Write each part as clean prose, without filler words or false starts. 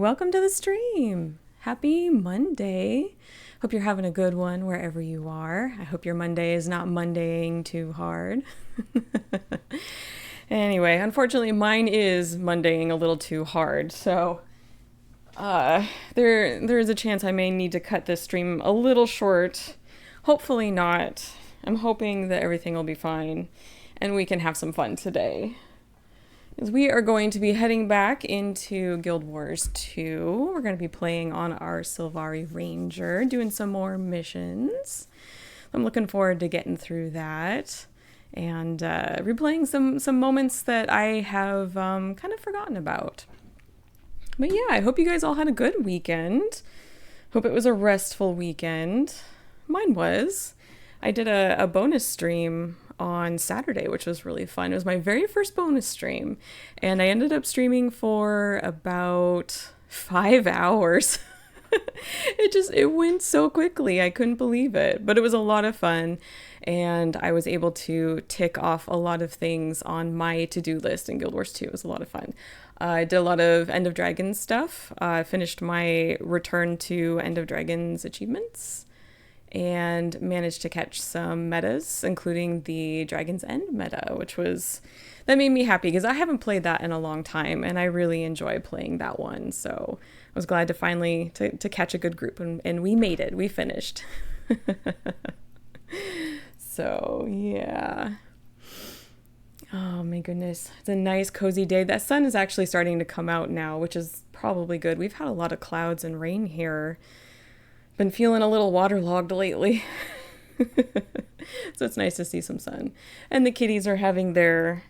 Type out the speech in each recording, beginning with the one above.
welcome to the stream. Happy Monday. Hope you're having a good one wherever you are. I hope your Monday is not Mondaying too hard. Anyway, unfortunately mine is Mondaying a little too hard, so there is a chance I may need to cut this stream a little short. Hopefully not. I'm hoping that everything will be fine and we can have some fun today. As we are going to be heading back into Guild Wars 2. We're going to be playing on our Sylvari Ranger, doing some more missions. I'm looking forward to getting through that and replaying some moments that I have kind of forgotten about. But yeah, I hope you guys all had a good weekend. Hope it was a restful weekend. Mine was. I did a bonus stream on Saturday, which was really fun. It was my very first bonus stream, and I ended up streaming for about 5 hours. It went so quickly. I couldn't believe it, but it was a lot of fun, and I was able to tick off a lot of things on my to-do list in Guild Wars 2. It was a lot of fun. I did a lot of End of Dragons stuff. I finished my Return to End of Dragons achievements and managed to catch some metas, including the Dragon's End meta, that made me happy because I haven't played that in a long time and I really enjoy playing that one. So I was glad to finally to catch a good group, and we made it. We finished. So yeah. Oh my goodness. It's a nice cozy day. That sun is actually starting to come out now, which is probably good. We've had a lot of clouds and rain here. Been feeling a little waterlogged lately. So it's nice to see some sun. And the kitties are having their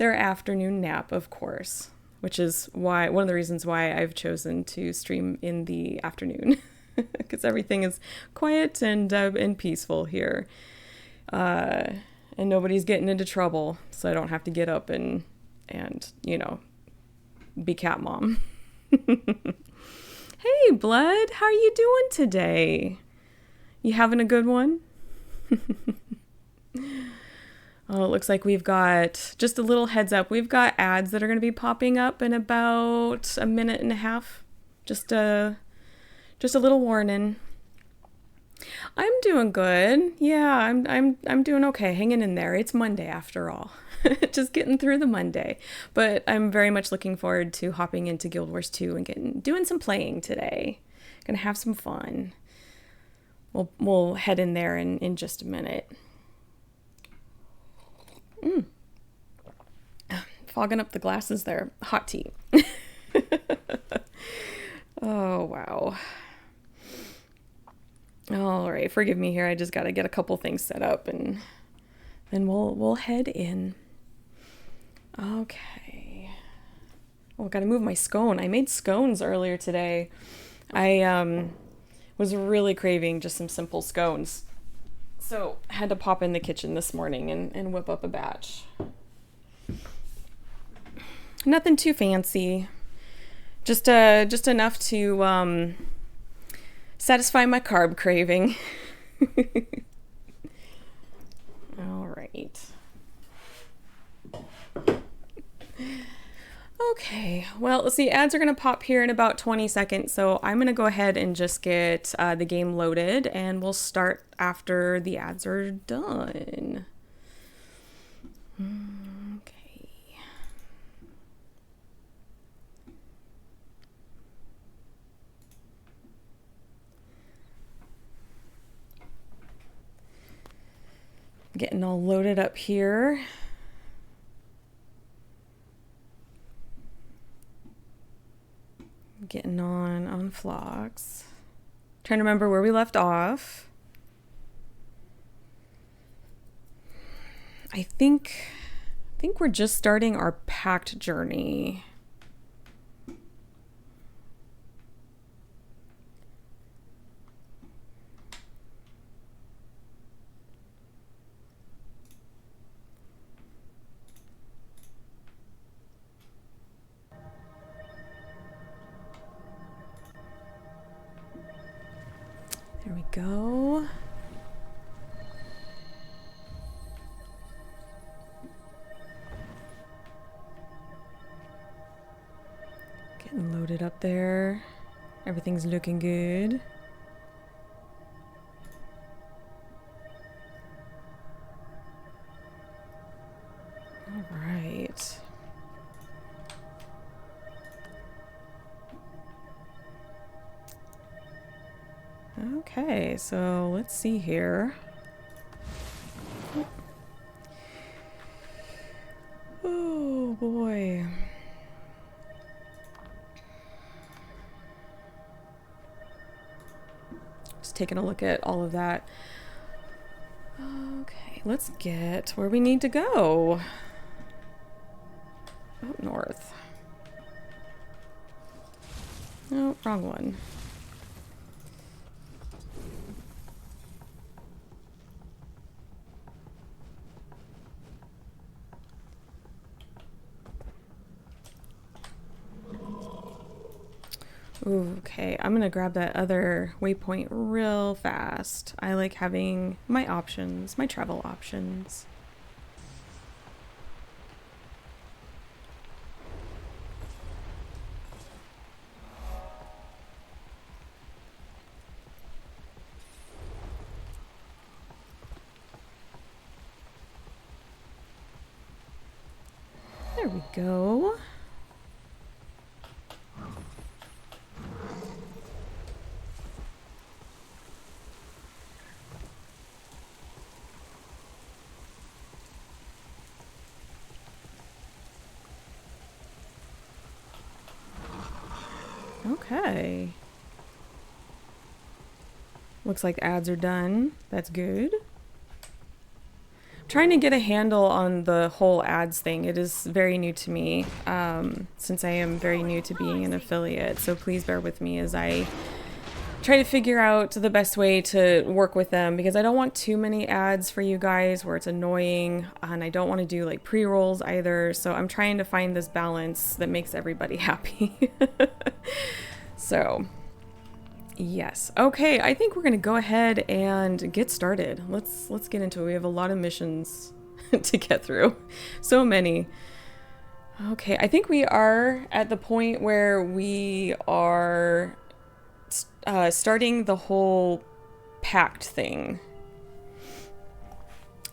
afternoon nap, of course, which is one of the reasons why I've chosen to stream in the afternoon, because everything is quiet and peaceful here. And nobody's getting into trouble, so I don't have to get up and be cat mom. Hey, Blood, how are you doing today? You having a good one? Oh, it looks like we've got, just a little heads up, we've got ads that are going to be popping up in about a minute and a half. Just a little warning. I'm doing good. Yeah, I'm doing okay. Hanging in there. It's Monday after all. Just getting through the Monday. But I'm very much looking forward to hopping into Guild Wars 2 and doing some playing today. Gonna have some fun. We'll head in there in just a minute. Fogging up the glasses there. Hot tea. Oh, wow. All right, forgive me here. I just got to get a couple things set up and then we'll head in. Okay. Oh, got to move my scone. I made scones earlier today. I was really craving just some simple scones. So, had to pop in the kitchen this morning and whip up a batch. Nothing too fancy. Just enough to satisfy my carb craving. All right. Okay, well, let's see, ads are going to pop here in about 20 seconds, so I'm going to go ahead and just get the game loaded, and we'll start after the ads are done. Okay. Getting all loaded up here. Getting on Phlox. Trying to remember where we left off. I think we're just starting our pact journey. There we go. Getting loaded up there. Everything's looking good. All right. Okay, so let's see here. Oh boy. Just taking a look at all of that. Okay, let's get where we need to go. Up north. No, wrong one. Ooh, okay, I'm gonna grab that other waypoint real fast. I like having my options, my travel options. There we go. Okay. Looks like ads are done. That's good. I'm trying to get a handle on the whole ads thing. It is very new to me, since I am very new to being an affiliate. So please bear with me as I try to figure out the best way to work with them, because I don't want too many ads for you guys where it's annoying, and I don't want to do like pre-rolls either. So I'm trying to find this balance that makes everybody happy. So, yes. Okay, I think we're gonna go ahead and get started. Let's get into it. We have a lot of missions to get through. So many. Okay, I think we are at the point where we are starting the whole pact thing.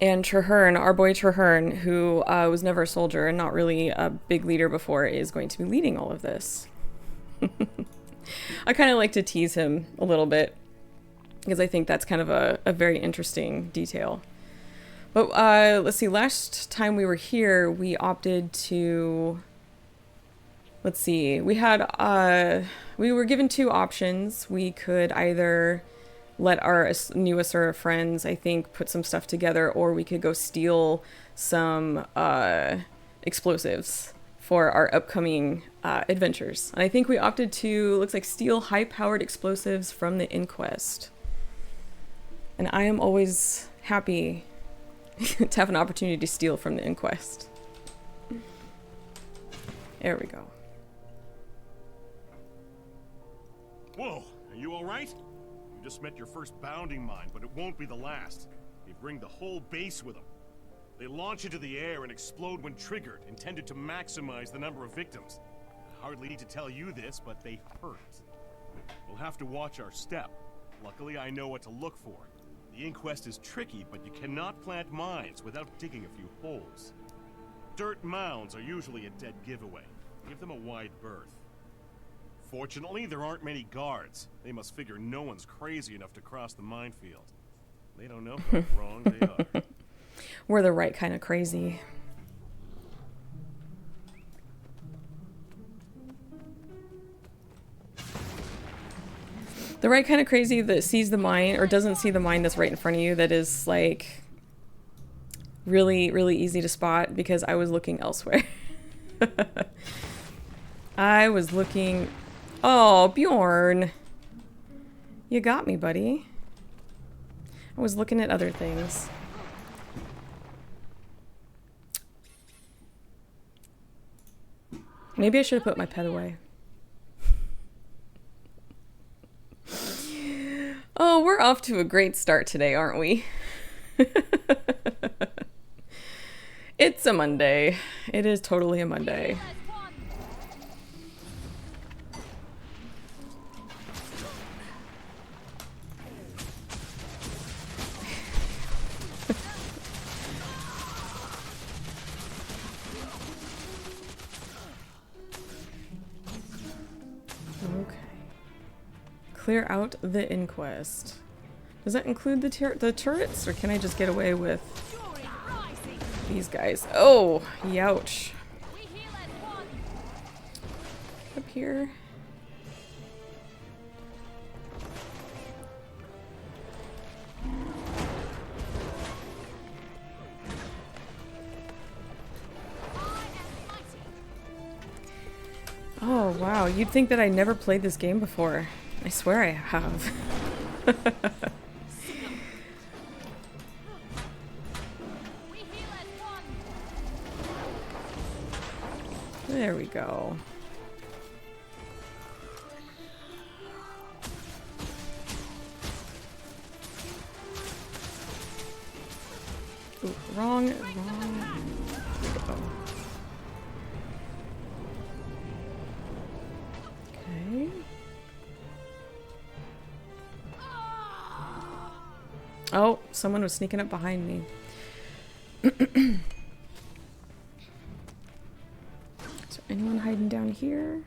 And Traherne, our boy Traherne, who was never a soldier and not really a big leader before, is going to be leading all of this. I kind of like to tease him a little bit because I think that's kind of a very interesting detail. But let's see, last time we were here, we opted to, let's see, we were given two options. We could either let our new Asura friends, I think, put some stuff together, or we could go steal some explosives for our upcoming adventures. And I think we opted to, looks like, steal high-powered explosives from the Inquest. And I am always happy to have an opportunity to steal from the Inquest. There we go. Whoa, are you alright? You just met your first bounding mine, but it won't be the last. They bring the whole base with them. They launch into the air and explode when triggered, intended to maximize the number of victims. I hardly need to tell you this, but they hurt. We'll have to watch our step. Luckily, I know what to look for. The Inquest is tricky, but you cannot plant mines without digging a few holes. Dirt mounds are usually a dead giveaway. Give them a wide berth. Fortunately, there aren't many guards. They must figure no one's crazy enough to cross the minefield. They don't know how wrong they are. We're the right kind of crazy. The right kind of crazy that sees the mine, or doesn't see the mine that's right in front of you, that is like really, really easy to spot because I was looking elsewhere. I was looking... Oh, Bjorn. You got me, buddy. I was looking at other things. Maybe I should have put my pet away. Oh, we're off to a great start today, aren't we? It's a Monday. It is totally a Monday. clear out the Inquest. Does that include the turrets, or can I just get away with these guys? Oh, youch. Up here. Oh, wow. You'd think that I never played this game before. I swear I have. There we go. Ooh, wrong. There we go. Okay. Oh, someone was sneaking up behind me. Is there anyone hiding down here?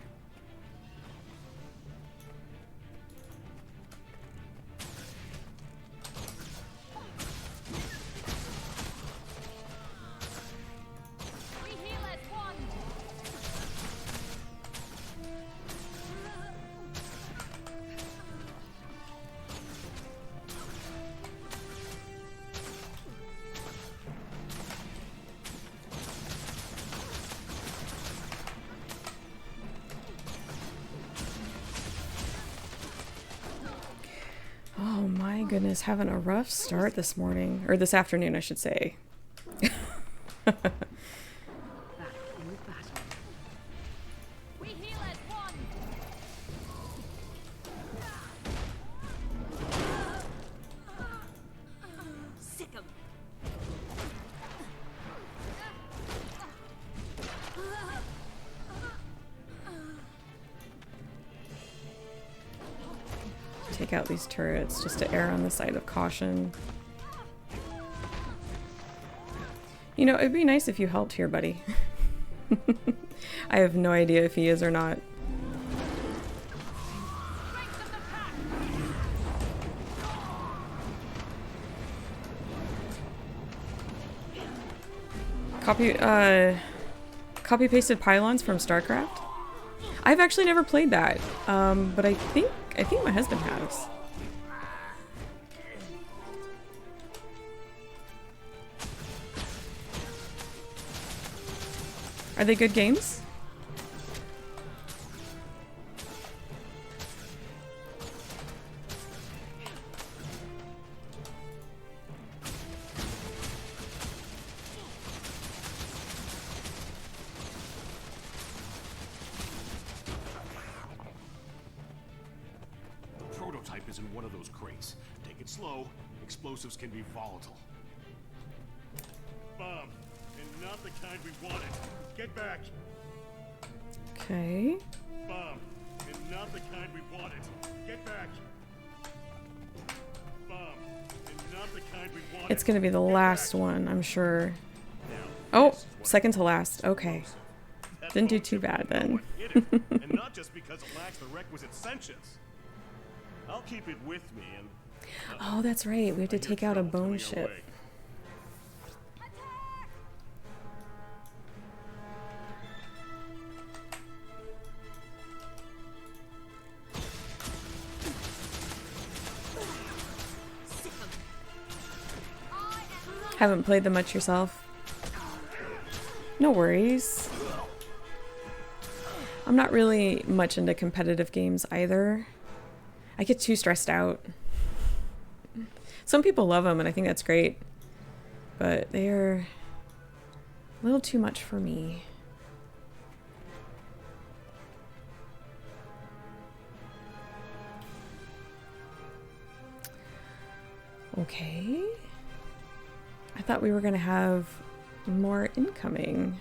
Oh my goodness, having a rough start this morning. Or this afternoon, I should say. Take out these turrets just to err on the side of caution. You know, it'd be nice if you helped here, buddy. I have no idea if he is or not. Copy pasted pylons from StarCraft? I've actually never played that, but I think my husband has. Are they good games? Prototype is in one of those crates. Take it slow. Explosives can be volatile. Bomb, and not the kind we wanted. Get back. Okay. Bomb, and not the kind we wanted. Get back. Bomb, and not the kind we wanted. It's gonna be the last one, I'm sure. Oh, second to last. Okay. Didn't do too bad then. And not just because it lacks the requisite sentience. I'll keep it with me and... Oh, that's right. We have to take out a bone ship. Haven't played them much yourself? No worries. I'm not really much into competitive games either. I get too stressed out. Some people love them, and I think that's great. But they're a little too much for me. Okay. I thought we were going to have more incoming.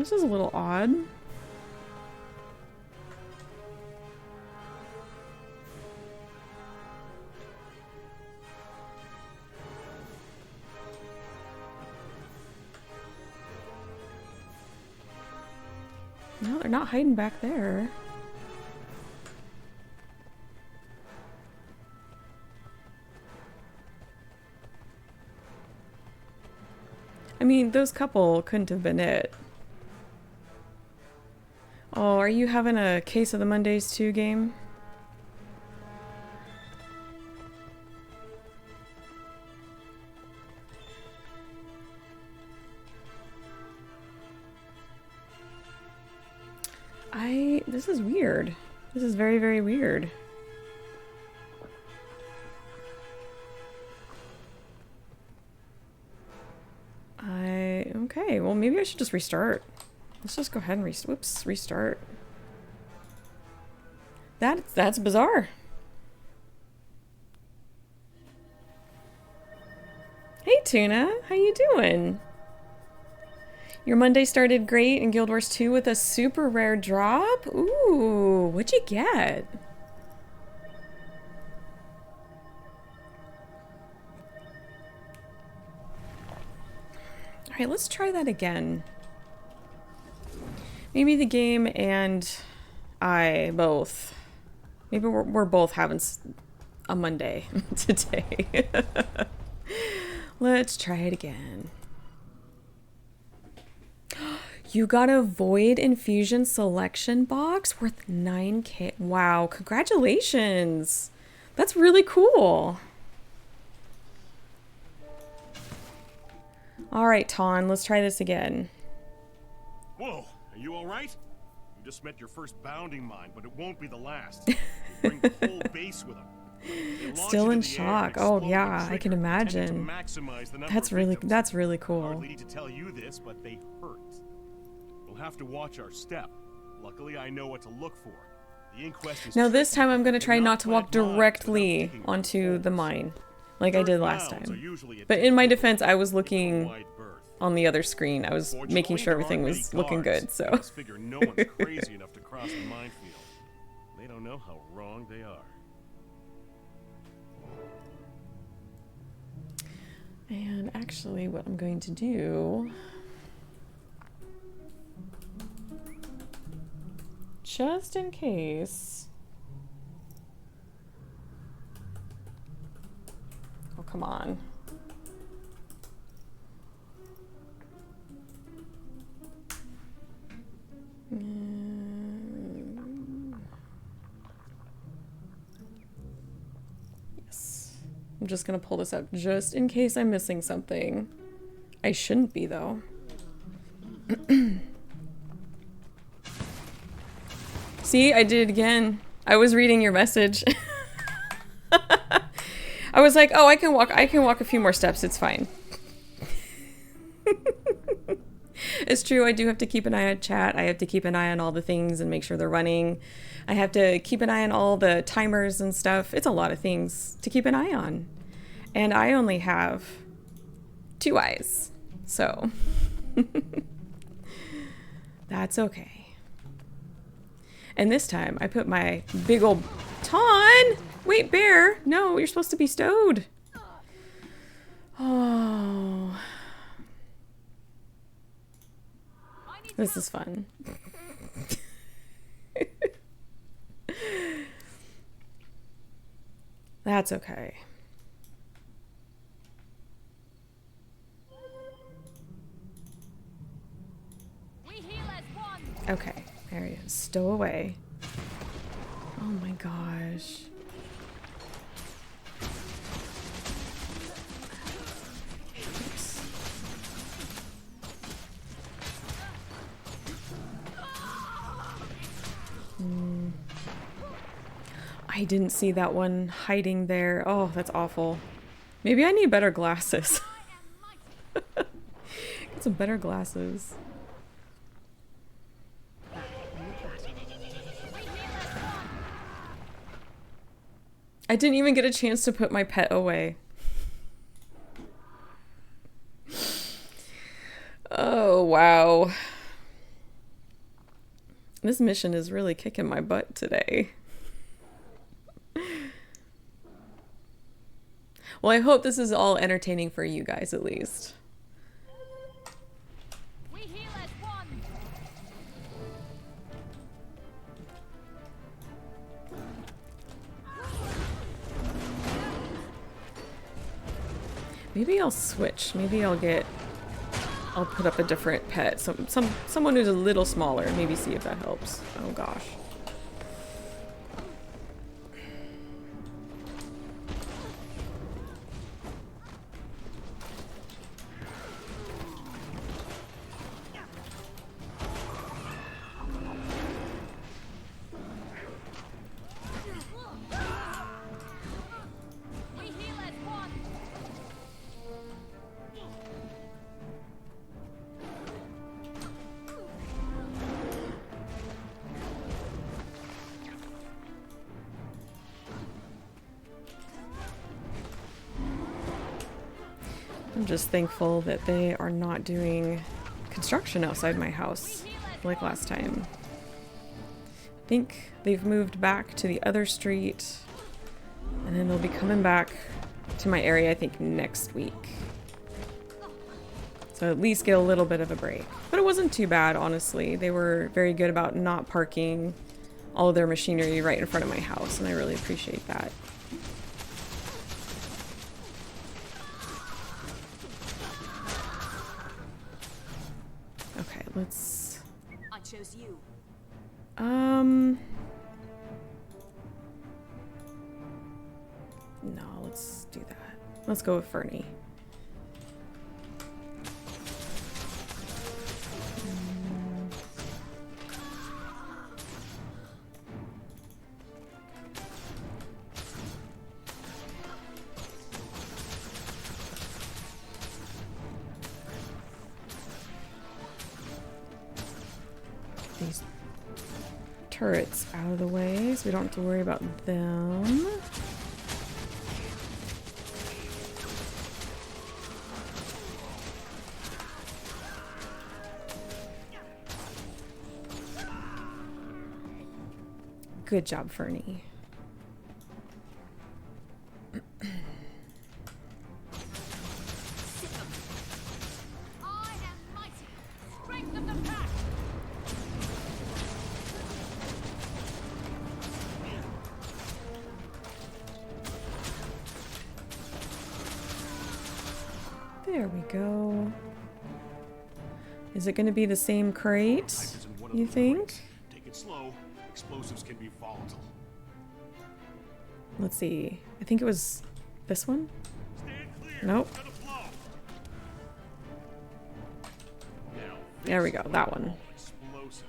This is a little odd. No, they're not hiding back there. I mean, those couple couldn't have been it. Oh, are you having a Case of the Mondays 2 game? This is weird. This is very, very weird. Okay, well maybe I should just restart. Let's just go ahead and restart. That's bizarre. Hey Tuna, how you doing? Your Monday started great in Guild Wars 2 with a super rare drop? Ooh, what'd you get? Alright, let's try that again. Maybe the game and I both. Maybe we're both having a Monday today. Let's try it again. You got a Void Infusion selection box worth 9K. Wow, congratulations. That's really cool. All right, Ton, let's try this again. Whoa, are you all right? You just met your first bounding mine, but it won't be the last. They bring the whole base with them. Still in shock. Oh yeah, I can imagine. That's really cool. Hardly need to tell you this, but they hurt. We'll have to watch our step. Luckily, I know what to look for. The Inquest is now this time I'm going to try not to walk directly onto the mine, like I did last time. But in my defense, I was looking on the other screen. I was making sure everything was looking good, so. I figure no one's crazy enough to cross the minefield. They don't know how wrong they are. And actually, what I'm going to do, just in case. Oh, come on. Yes. I'm just gonna pull this up just in case I'm missing something. I shouldn't be, though. See, I did it again. I was reading your message. I was like, oh, I can walk a few more steps, it's fine. It's true, I do have to keep an eye on chat. I have to keep an eye on all the things and make sure they're running. I have to keep an eye on all the timers and stuff. It's a lot of things to keep an eye on. And I only have 2 eyes, so that's okay. And this time I put my big old Ton! Wait, bear! No, you're supposed to be stowed. Oh. This is fun. That's okay. Okay, there he is. Stow away. Oh my gosh. Oops. I didn't see that one hiding there. Oh, that's awful. Maybe I need better glasses. Get some better glasses. I didn't even get a chance to put my pet away. Oh, wow. This mission is really kicking my butt today. Well, I hope this is all entertaining for you guys at least. We heal as one. Maybe I'll switch. Maybe I'll put up a different pet. Someone who's a little smaller. Maybe see if that helps. Oh gosh. We heal as one. I'm just thankful that they are not doing construction outside my house like last time. I think they've moved back to the other street, and then they'll be coming back to my area, I think, next week. So at least get a little bit of a break. But it wasn't too bad, honestly. They were very good about not parking all of their machinery right in front of my house, and I really appreciate that. Okay, let's... I chose you. No, let's do that. Let's go with Fernie. These turrets out of the way so we don't have to worry about them. Good job, Fernie. I am mighty. Strength of the pack. There we go. Is it going to be the same crate, you think? Take it slow. Explosives can be volatile. Let's see. I think it was this one? Stand clear. Nope. It's gonna blow. Now, There we this go, is that what we one. call Explosive.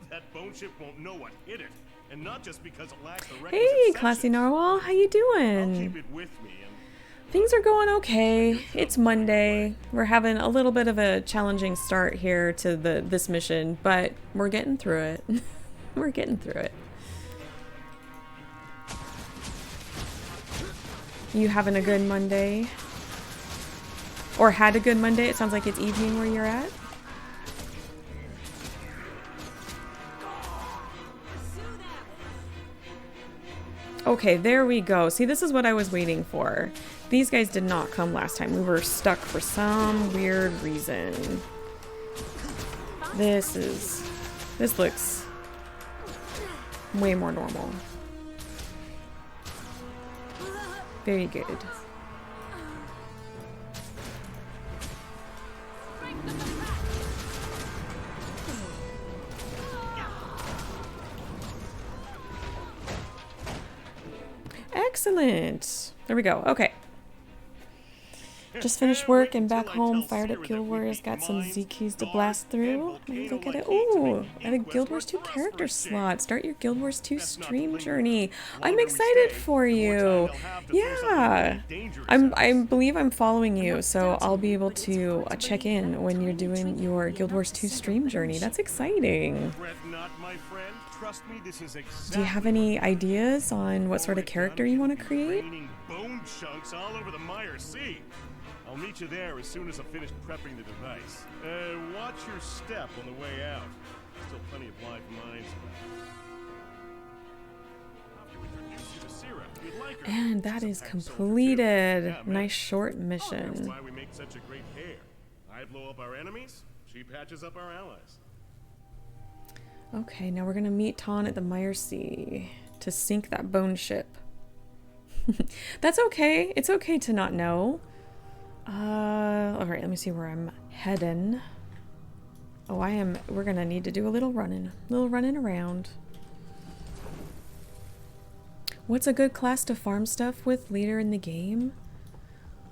That bone ship won't know what hit it, and not just because it lacks the requisite Hey, Classy sections. Narwhal, how you I'll doing? keep it with me, and Things are going okay. It's Monday. We're having a little bit of a challenging start here to this mission, but we're getting through it. We're getting through it. You having a good Monday? Or had a good Monday? It sounds like it's evening where you're at. Okay, there we go. See, this is what I was waiting for. These guys did not come last time. We were stuck for some weird reason. This looks way more normal. Very good. Excellent. There we go. Okay. Just finished work and back home, fired up Guild Wars, got some Z keys to blast through. Look at it. Ooh, I have a Guild Wars 2 character slot. Start your Guild Wars 2 stream journey. I'm excited for you. Yeah. I believe I'm following you, so I'll be able to check in when you're doing your Guild Wars 2 stream journey. That's exciting. fret not, my friend. Trust me, this is exactly Do you have any ideas on what sort of character you want to create? raining bone chunks all over the Meyer Sea. I'll meet you there as soon as I've finished prepping the device. Watch your step on the way out. Still plenty of live mines around. After we introduce you to Syrah, you'd like her. And that She's a is pack soldier, too. completed. Yeah, man. Nice short That's mission. why we make such a great pair. I blow up our enemies, she patches up our allies. Okay, now we're gonna meet Ton at the Meiersee to sink that bone ship. That's okay. It's okay to not know. Alright, let me see where I'm heading. Oh, we're gonna need to do a little running around. What's a good class to farm stuff with later in the game?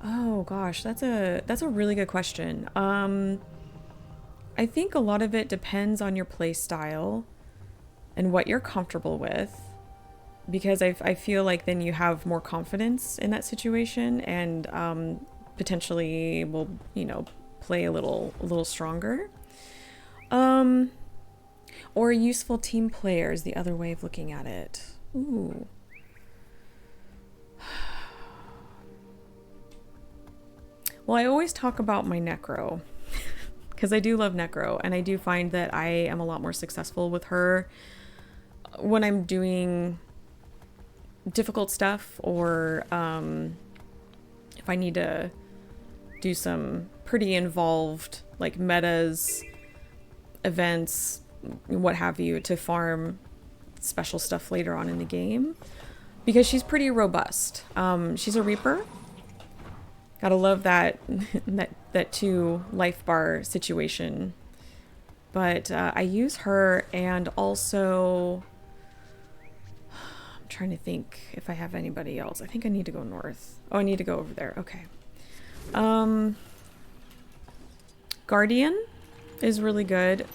Oh gosh, that's a really good question. I think a lot of it depends on your play style and what you're comfortable with, because I feel like then you have more confidence in that situation and potentially will, you know, play a little stronger. Or useful team player is the other way of looking at it. Ooh. Well, I always talk about my Necro because I do love Necro, and I do find that I am a lot more successful with her when I'm doing difficult stuff, or if I need to do some pretty involved like metas, events, what have you, to farm special stuff later on in the game, because she's pretty robust. She's a Reaper. Gotta love that that 2 life bar situation. But I use her, and also I'm trying to think if I have anybody else. I think I need to go north. Oh, I need to go over there. Okay. Guardian is really good,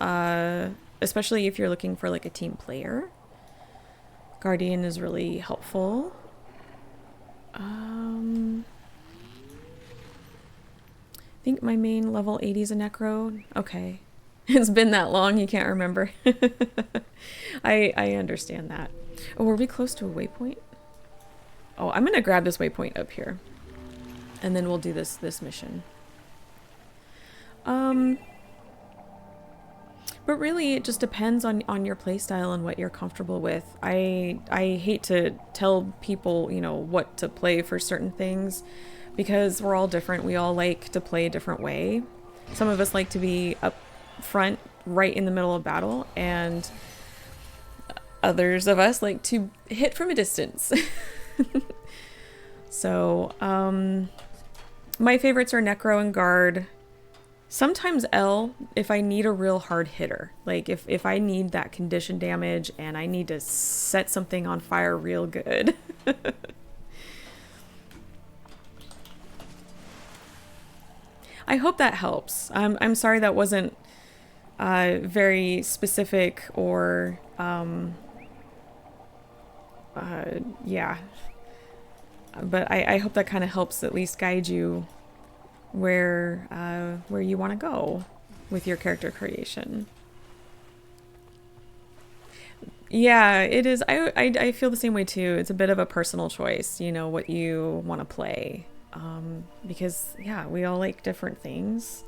especially if you're looking for like a team player. Guardian is really helpful. I think my main level 80 is a Necro. Okay. It's been that long, you can't remember. I understand that. Oh, were we close to a waypoint? Oh, I'm gonna grab this waypoint up here. And then we'll do this mission. But really, it just depends on your playstyle and what you're comfortable with. I hate to tell people, you know, what to play for certain things, because we're all different. We all like to play a different way. Some of us like to be up front, right in the middle of battle, and others of us like to hit from a distance. So, my favorites are Necro and Guard. Sometimes L if I need a real hard hitter. Like if I need that condition damage and I need to set something on fire real good. I hope that helps. I'm sorry that wasn't very specific, or yeah. But I hope that kind of helps at least guide you where you want to go with your character creation. Yeah, it is. I feel the same way too. It's a bit of a personal choice, you know, what you want to play. Because yeah, we all like different things,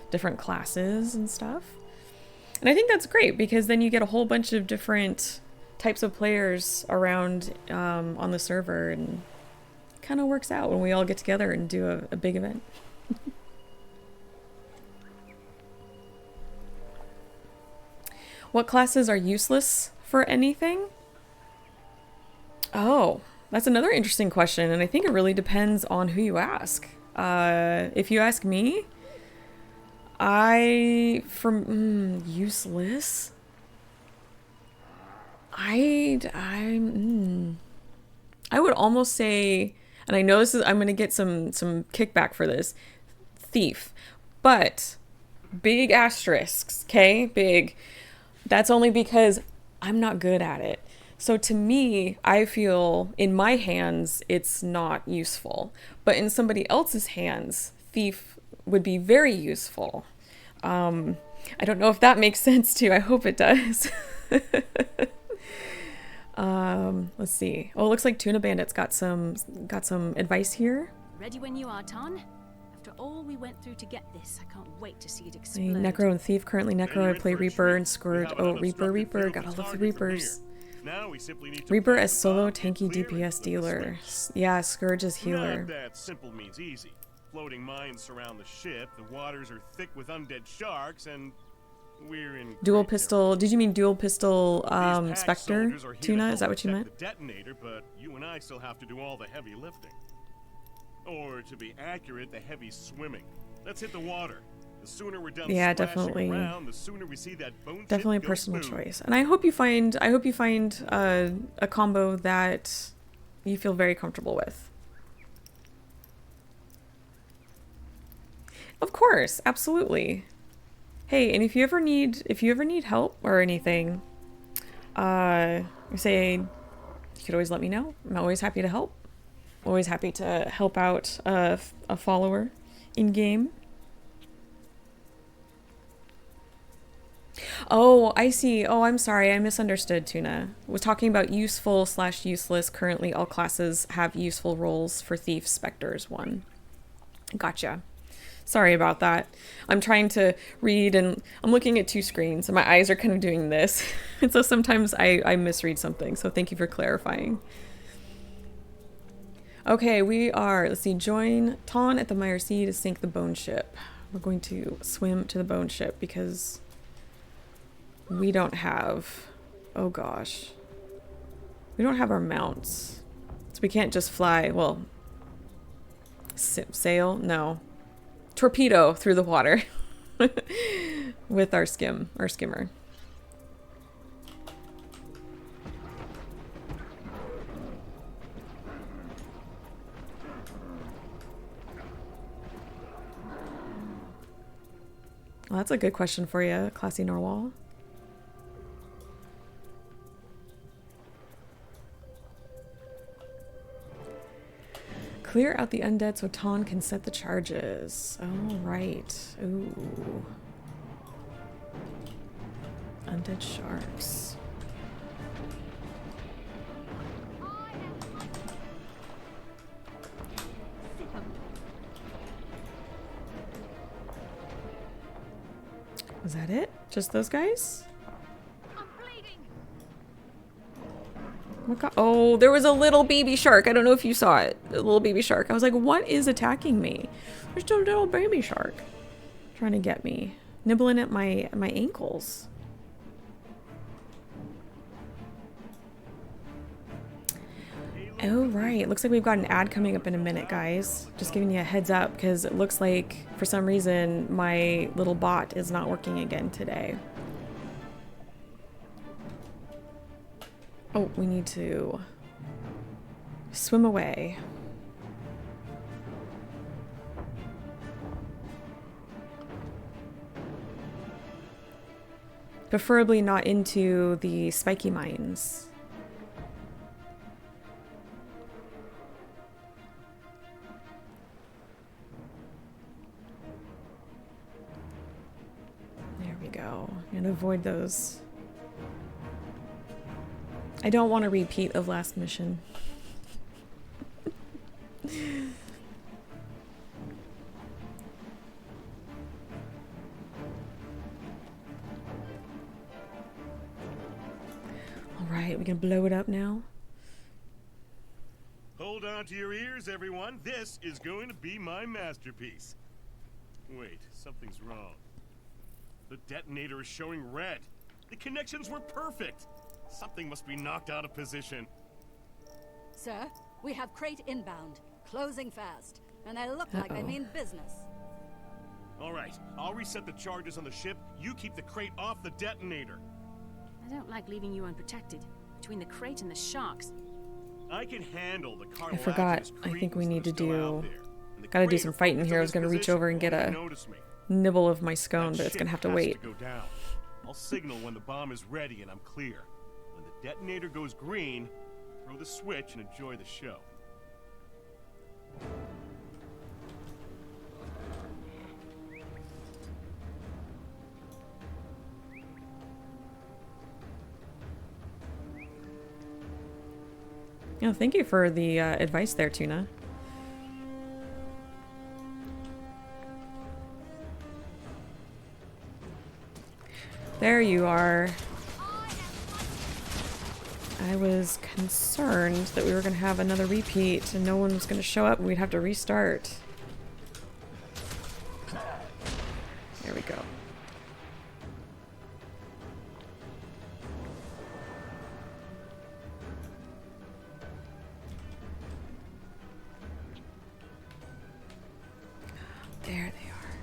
different classes and stuff. And I think that's great, because then you get a whole bunch of different types of players around on the server, and it kind of works out when we all get together and do a big event. What classes are useless for anything? Oh, that's another interesting question, and I think it really depends on who you ask. If you ask me, useless. I would almost say, and I know I'm gonna get some kickback for this, Thief, but big asterisks, okay? Big. That's only because I'm not good at it. So to me, I feel in my hands, it's not useful. But in somebody else's hands, Thief would be very useful. I don't know if that makes sense too. I hope it does. Let's see. Oh, it looks like Tuna Bandit's got some advice here. Ready when you are, Ton. After all we went through to get this, I can't wait to see it Hey, explode. Necro and Thief, currently Necro. I play Reaper and We Scourge. have Oh, an Reaper, unobstructed Reaper. field Gotta of love the target from Reapers. here. Now we simply need to Reaper plant as the solo, bomb, get tanky clear, and DPS flip the dealer. switch. Yeah, Scourge is Not healer. that simple means easy. Floating mines surround the ship, the waters are thick with undead sharks, and we're in Dual great pistol. Did you mean dual pistol territory. These pack Spectre? soldiers are here to Tuna? help Is that what you protect meant? the detonator, but you and I still have to do all the heavy lifting. Or to be accurate, the heavy swimming. Let's hit the water. The sooner we're done Yeah, splashing definitely. around, the sooner we see that bone chip Definitely go personal boom. choice. And I hope you find a combo that you feel very comfortable with. Of course, absolutely. Hey, and if you ever need help or anything, say you could always let me know. I'm always happy to help. Always happy to help out a follower in game. Oh, I see. Oh, I'm sorry. I misunderstood, Tuna. Was talking about useful/useless. Currently, all classes have useful roles for Thief, Spectres 1. Gotcha. Sorry about that. I'm trying to read and I'm looking at two screens and my eyes are kind of doing this. And so sometimes I misread something. So thank you for clarifying. Okay, we are, let's see, join Ton at the Mire Sea to sink the bone ship. We're going to swim to the bone ship because we don't have, oh gosh, we don't have our mounts. So we can't just fly, well, sail? No. Torpedo through the water with our skimmer. Well, that's a good question for you, Classy Norwal. Clear out the undead so Ton can set the charges. Oh, right. Ooh. Undead sharks. Was that it? Just those guys? I'm bleeding. Oh my god. Oh, there was a little baby shark. I don't know if you saw it. A little baby shark. I was like, what is attacking me? There's just a little baby shark trying to get me. Nibbling at my ankles. Oh, right. It looks like we've got an ad coming up in a minute, guys. Just giving you a heads up because it looks like for some reason my little bot is not working again today. Oh, we need to swim away. Preferably not into the spiky mines. There we go. And avoid those. I don't want a repeat of last mission. Alright, we can blow it up now. Hold on to your ears, everyone. This is going to be my masterpiece. Wait, something's wrong. The detonator is showing red. The connections were perfect. Something must be knocked out of position. Sir, we have crate inbound, closing fast, and they look like they mean business. All right, I'll reset the charges on the ship. You keep the crate off the detonator. I don't like leaving you unprotected. Between the crate and the sharks. I can handle the I forgot. I think we need to do... Gotta do some fighting here. I was gonna reach over and get a nibble of my scone, but it's gonna have to wait. Go down. I'll signal when the bomb is ready and I'm clear. When the detonator goes green, throw the switch and enjoy the show. Yeah, thank you for the advice there, Tuna. There you are. I was concerned that we were going to have another repeat and no one was going to show up and we'd have to restart. There we go. There they are.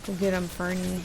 Go get them, Fernie.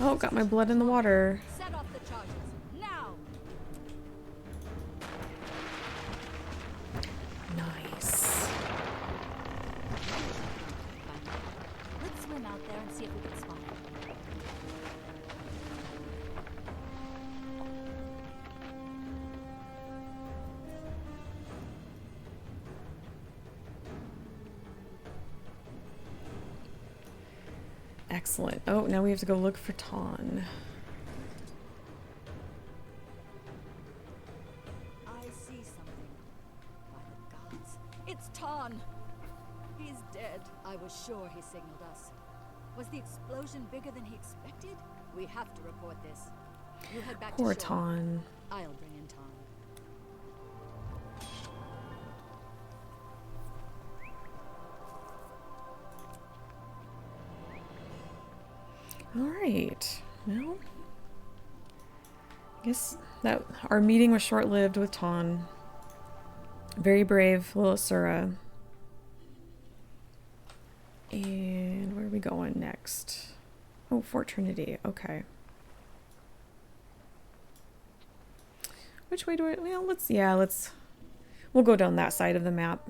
Oh, got my blood in the water. Set off the charges. Now! Nice. Let's swim out there and see if we can spot him. Excellent. Oh, now we have to go look for Ton. I see something. By the gods. It's Ton! He's dead. I was sure he signaled us. Was the explosion bigger than he expected? We have to report this. You head back Poor to shore. Ton. I'll bring in Ton. All right. Well, I guess that our meeting was short-lived with Ton. Very brave little Sura. And where are we going next? Oh, Fort Trinity. Okay. Which way do I... Well, we'll go down that side of the map.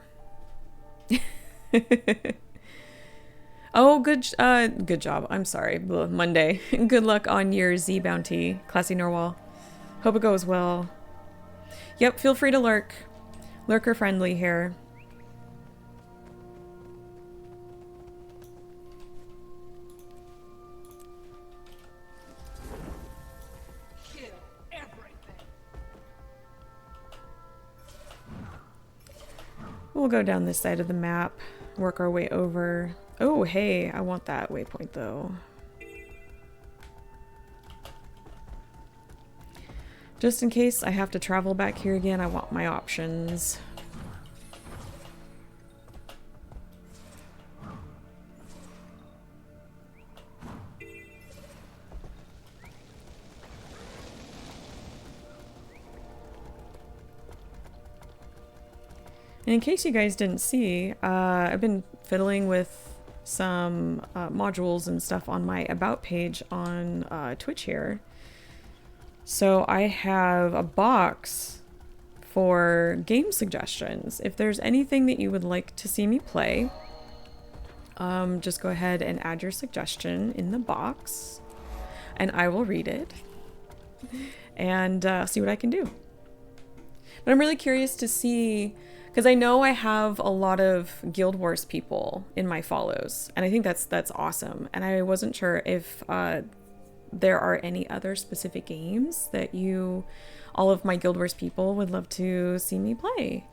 Oh, good job. I'm sorry. Ugh, Monday. Good luck on your Z bounty, Classy Norwal. Hope it goes well. Yep, feel free to lurk. Lurker friendly here. Kill everything. We'll go down this side of the map, work our way over. Oh, hey, I want that waypoint though. Just in case I have to travel back here again, I want my options. And in case you guys didn't see, I've been fiddling with some modules and stuff on my About page on Twitch here. So I have a box for game suggestions. If there's anything that you would like to see me play, just go ahead and add your suggestion in the box and I will read it and see what I can do. But I'm really curious to see, because I know I have a lot of Guild Wars people in my follows, and I think that's awesome. And I wasn't sure if there are any other specific games that all of my Guild Wars people would love to see me play.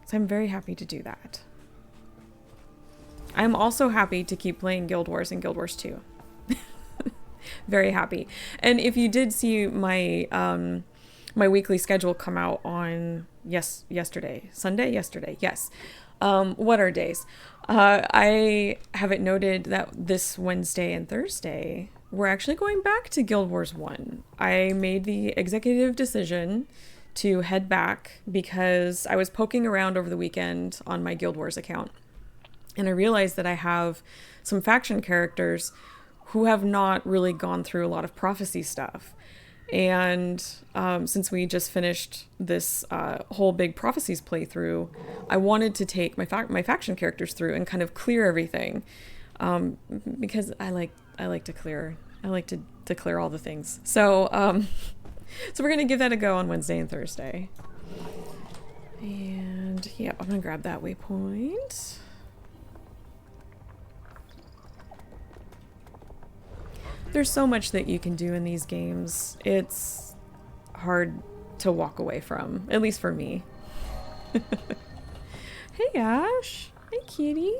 So I'm very happy to do that. I'm also happy to keep playing Guild Wars and Guild Wars 2. Very happy. And if you did see my my weekly schedule come out on yesterday, Sunday, yesterday, yes. What are days? I have it noted that this Wednesday and Thursday, we're actually going back to Guild Wars 1. I made the executive decision to head back because I was poking around over the weekend on my Guild Wars account. And I realized that I have some faction characters who have not really gone through a lot of prophecy stuff. And since we just finished this whole big prophecies playthrough, I wanted to take my faction characters through and kind of clear everything, because I like to clear all the things. So so we're gonna give that a go on Wednesday and Thursday. And yeah, I'm gonna grab that waypoint. There's so much that you can do in these games. It's hard to walk away from, at least for me. Hey Ash. Hey kitty.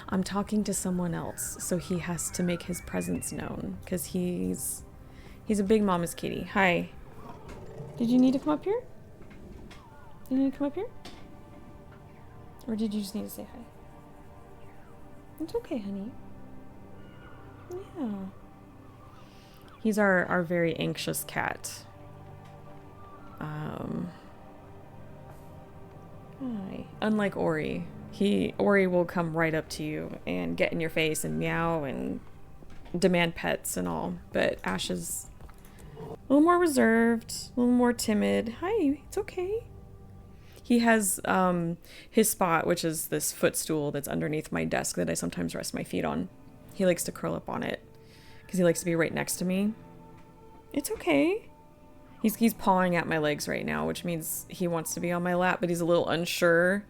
I'm talking to someone else, so he has to make his presence known, because he's a big mama's kitty. Hi. Did you need to come up here? Did you need to come up here? Or did you just need to say hi? It's okay, honey. Yeah. He's our very anxious cat. Hi. Unlike Ori. Ori will come right up to you and get in your face and meow and demand pets and all. But Ash is a little more reserved, a little more timid. Hi, it's okay. He has his spot, which is this footstool that's underneath my desk that I sometimes rest my feet on. He likes to curl up on it because he likes to be right next to me. It's okay. He's pawing at my legs right now, which means he wants to be on my lap, but he's a little unsure.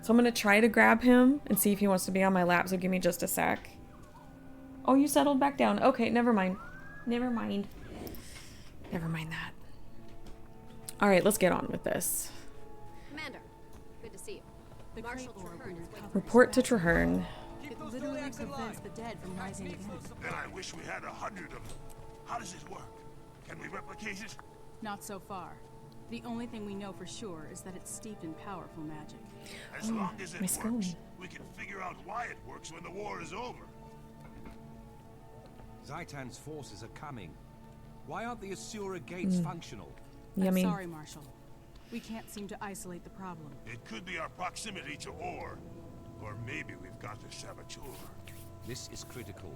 So I'm going to try to grab him and see if he wants to be on my lap, so give me just a sec. Oh, you settled back down. Okay, never mind. Never mind. Never mind that. All right, let's get on with this. Commander, good to see you. The Marshal crate orb Traherne we is waiting. Report to Traherne. It literally prevents the dead from rising again. Then I wish we had 100 of them. How does it work? Can we replicate it? Not so far. The only thing we know for sure is that it's steeped in powerful magic. As long as it my skull. works, we can figure out why it works when the war is over. Zhaitan's forces are coming. Why aren't the Asura gates functional? Yummy. I'm sorry, Marshal. We can't seem to isolate the problem. It could be our proximity to ore. Or maybe we've got a saboteur. This is critical.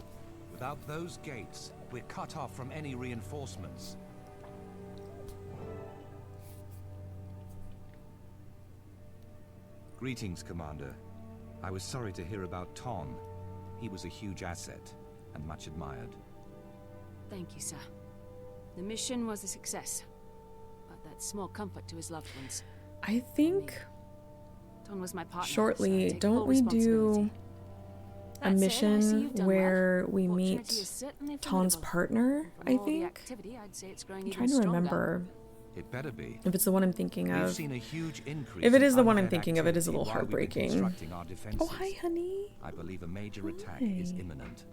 Without those gates, we're cut off from any reinforcements. Greetings, Commander. I was sorry to hear about Ton. He was a huge asset, and much admired. Thank you, sir. The mission was a success, but that's small comfort to his loved ones. I think Ton was my partner. shortly, so I take don't full we do responsibility. a That said, I see mission you've done where well. we Opportunity meet is certainly Ton's formidable. partner, From I all the think? activity, I'd say it's growing I'm even trying to stronger. remember It better be. if it's the one I'm thinking We've of. seen a huge increase If it in is the one I'm undead thinking of, it is a little activity while we've been heartbreaking. constructing our defenses. Oh, hi, honey. I believe a major attack is Hi. imminent.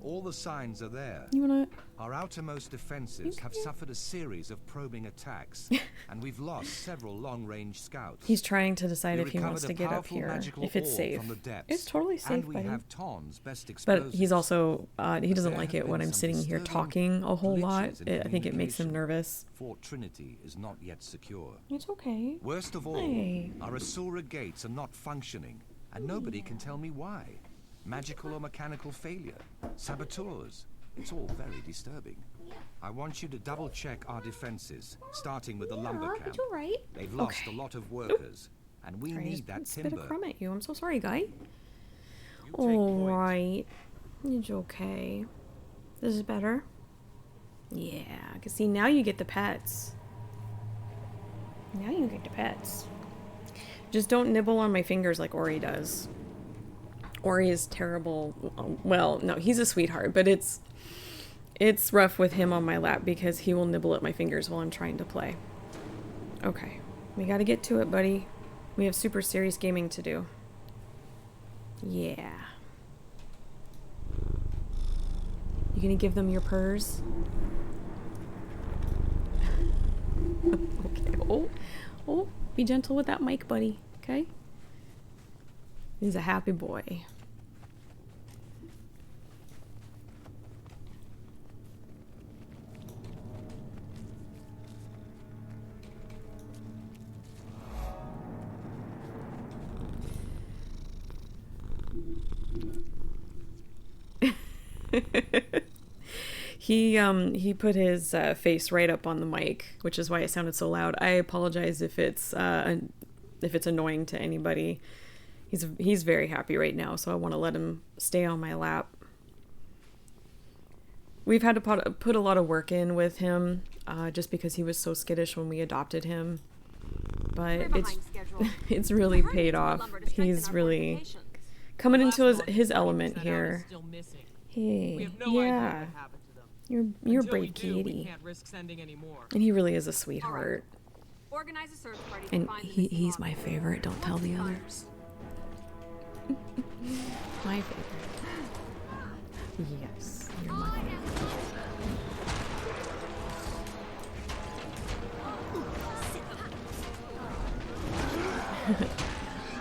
All the signs are there. You wanna... Our outermost defenses have suffered a series of probing attacks, and we've lost several long-range scouts. He's trying to decide We if he wants recovered to a get up powerful here, magical if it's orb safe. from the depths, It's totally safe, and we buddy. have Ton's best But explosives. he's also, he doesn't there like have it when been I'm some sitting here disturbing talking a whole lot. glitches in I think it makes him communication. nervous. Fort Trinity is not yet secure. It's okay. Worst of all, Hey. our Asura gates are not functioning, and nobody can tell me why. Magical or mechanical failure, saboteurs. It's all very disturbing. I want you to double-check our defenses, starting with the lumber camp. It's alright. They've lost Okay. a lot of workers, and we Sorry, I need just that spit a timber. crumb at you. I'm so sorry, guy. You take point. Alright. It's okay. This is better. Yeah, cause see, now you get the pets. Now you get the pets. Just don't nibble on my fingers like Ori does. Ori is terrible. Well, no, he's a sweetheart, but it's rough with him on my lap because he will nibble at my fingers while I'm trying to play. Okay, we gotta get to it, buddy. We have super serious gaming to do. Yeah. You gonna give them your purrs? Okay. Oh, be gentle with that mic, buddy. Okay? He's a happy boy. He put his face right up on the mic, which is why it sounded so loud. I apologize if it's annoying to anybody. He's very happy right now, so I want to let him stay on my lap. We've had to put a lot of work in with him, just because he was so skittish when we adopted him. But it's really paid off. He's really coming into his element here. Hey, yeah, you're a brave kitty, and he really is a sweetheart. And he's my favorite. Don't tell the others. My favorite. Yes, you're my favorite.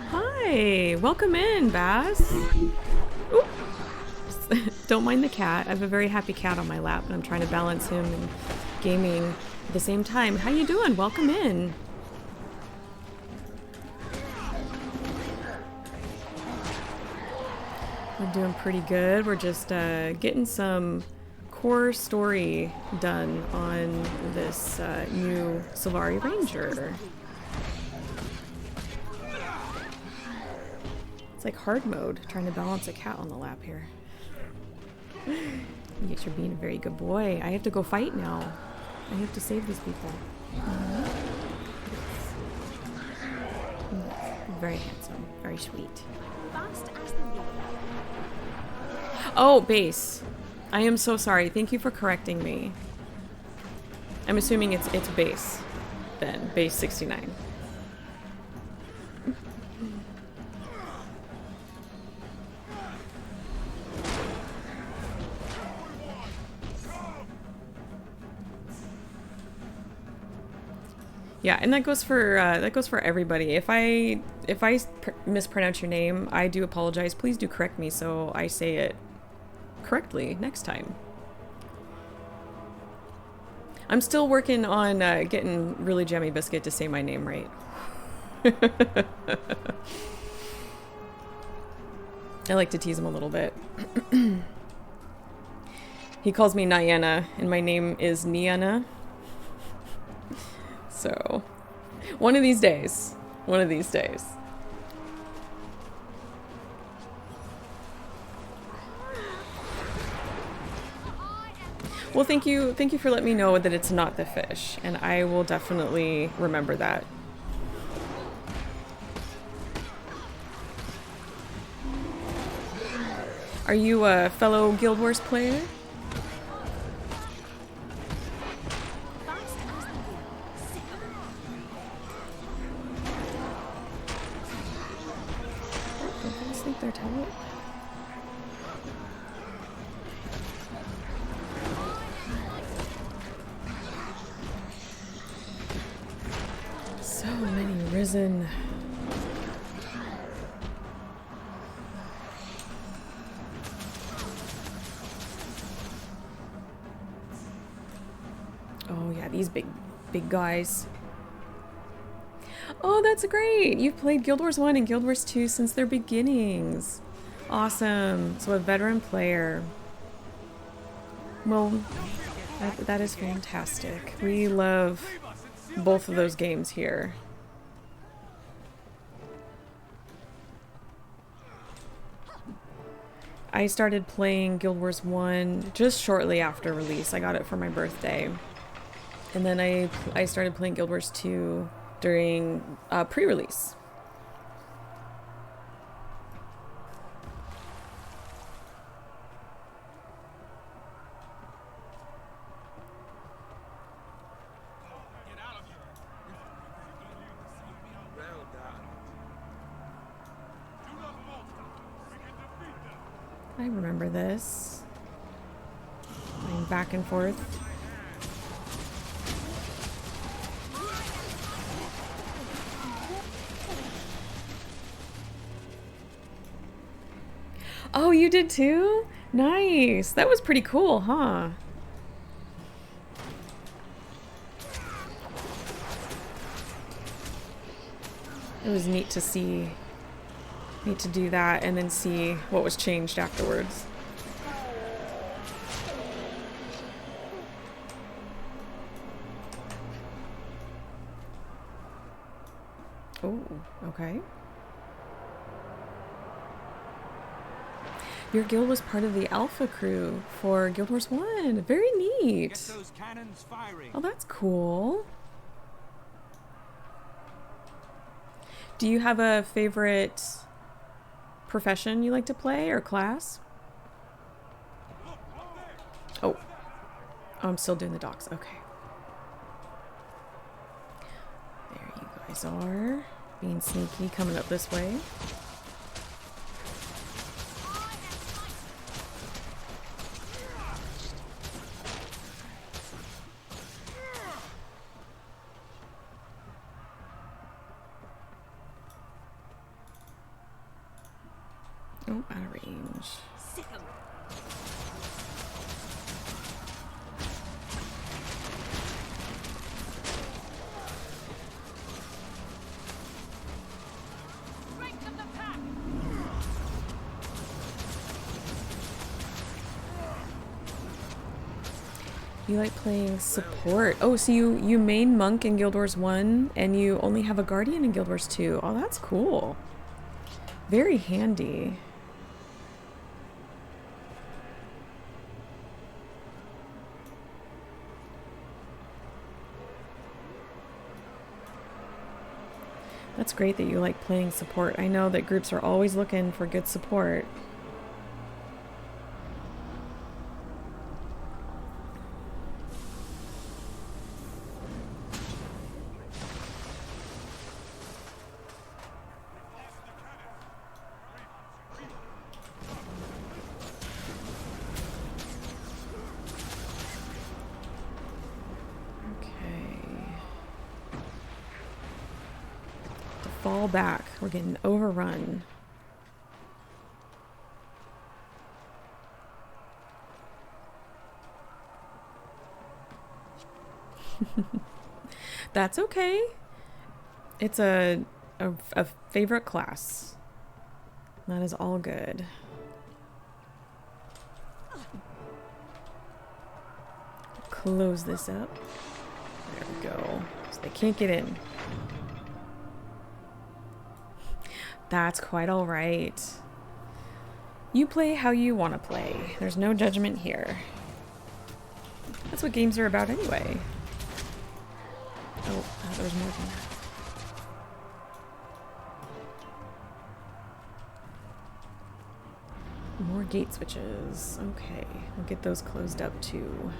Hi, welcome in, Bass. Oop. Don't mind the cat. I have a very happy cat on my lap, and I'm trying to balance him and gaming at the same time. How you doing? Welcome in. We're doing pretty good. We're just getting some core story done on this new Sylvari Ranger. It's like hard mode, trying to balance a cat on the lap here. Yes, you're being a very good boy. I have to go fight now. I have to save these people. Very handsome, very sweet. Oh, base. I am so sorry. Thank you for correcting me. I'm assuming it's base then. Base 69. Yeah, and that goes for everybody. If I mispronounce your name, I do apologize. Please do correct me so I say it correctly next time. I'm still working on getting Really Jammy Biscuit to say my name right. I like to tease him a little bit. He calls me Niana, and my name is Niana. So, one of these days. Well, thank you for letting me know that it's not the fish, and I will definitely remember that. Are you a fellow Guild Wars player? Their talent. So many risen. Oh yeah, these big guys. Oh, that's great! You've played Guild Wars 1 and Guild Wars 2 since their beginnings. Awesome. So a veteran player. Well, that is fantastic. We love both of those games here. I started playing Guild Wars 1 just shortly after release. I got it for my birthday. And then I started playing Guild Wars 2 during pre-release. I remember this. Going back and forth. Oh, you did too? Nice. That was pretty cool, huh? It was neat to see, neat to do that and then see what was changed afterwards. Oh, okay. Your guild was part of the Alpha crew for Guild Wars 1. Very neat. Get those cannons firing. Oh, that's cool. Do you have a favorite profession you like to play or class? Oh. Oh, I'm still doing the docks. Okay. There you guys are. Being sneaky, coming up this way. Oh, out of range. Sick 'em. Strength of the pack. You like playing support. Oh, so you main monk in Guild Wars 1 and you only have a guardian in Guild Wars 2. Oh, that's cool. Very handy. That's great that you like playing support. I know that groups are always looking for good support. Fall back. We're getting overrun. That's okay. It's a favorite class. That is all good. Close this up. There we go. So they can't get in. That's quite all right. You play how you want to play. There's no judgment here. That's what games are about anyway. Oh, there's more than that. More gate switches. Okay, we'll get those closed up too.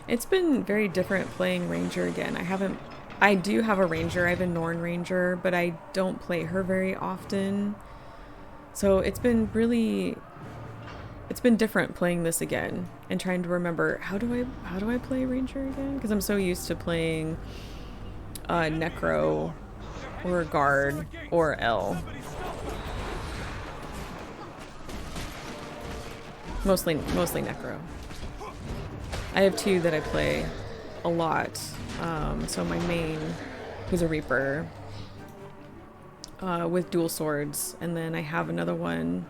It's been very different playing Ranger again. I do have a Ranger. I have a Norn Ranger, but I don't play her very often. So it's been different playing this again and trying to remember how do I play Ranger again? Because I'm so used to playing Necro or Guard or L. Mostly Necro. I have two that I play a lot. So my main, who's a Reaper, with dual swords, and then I have another one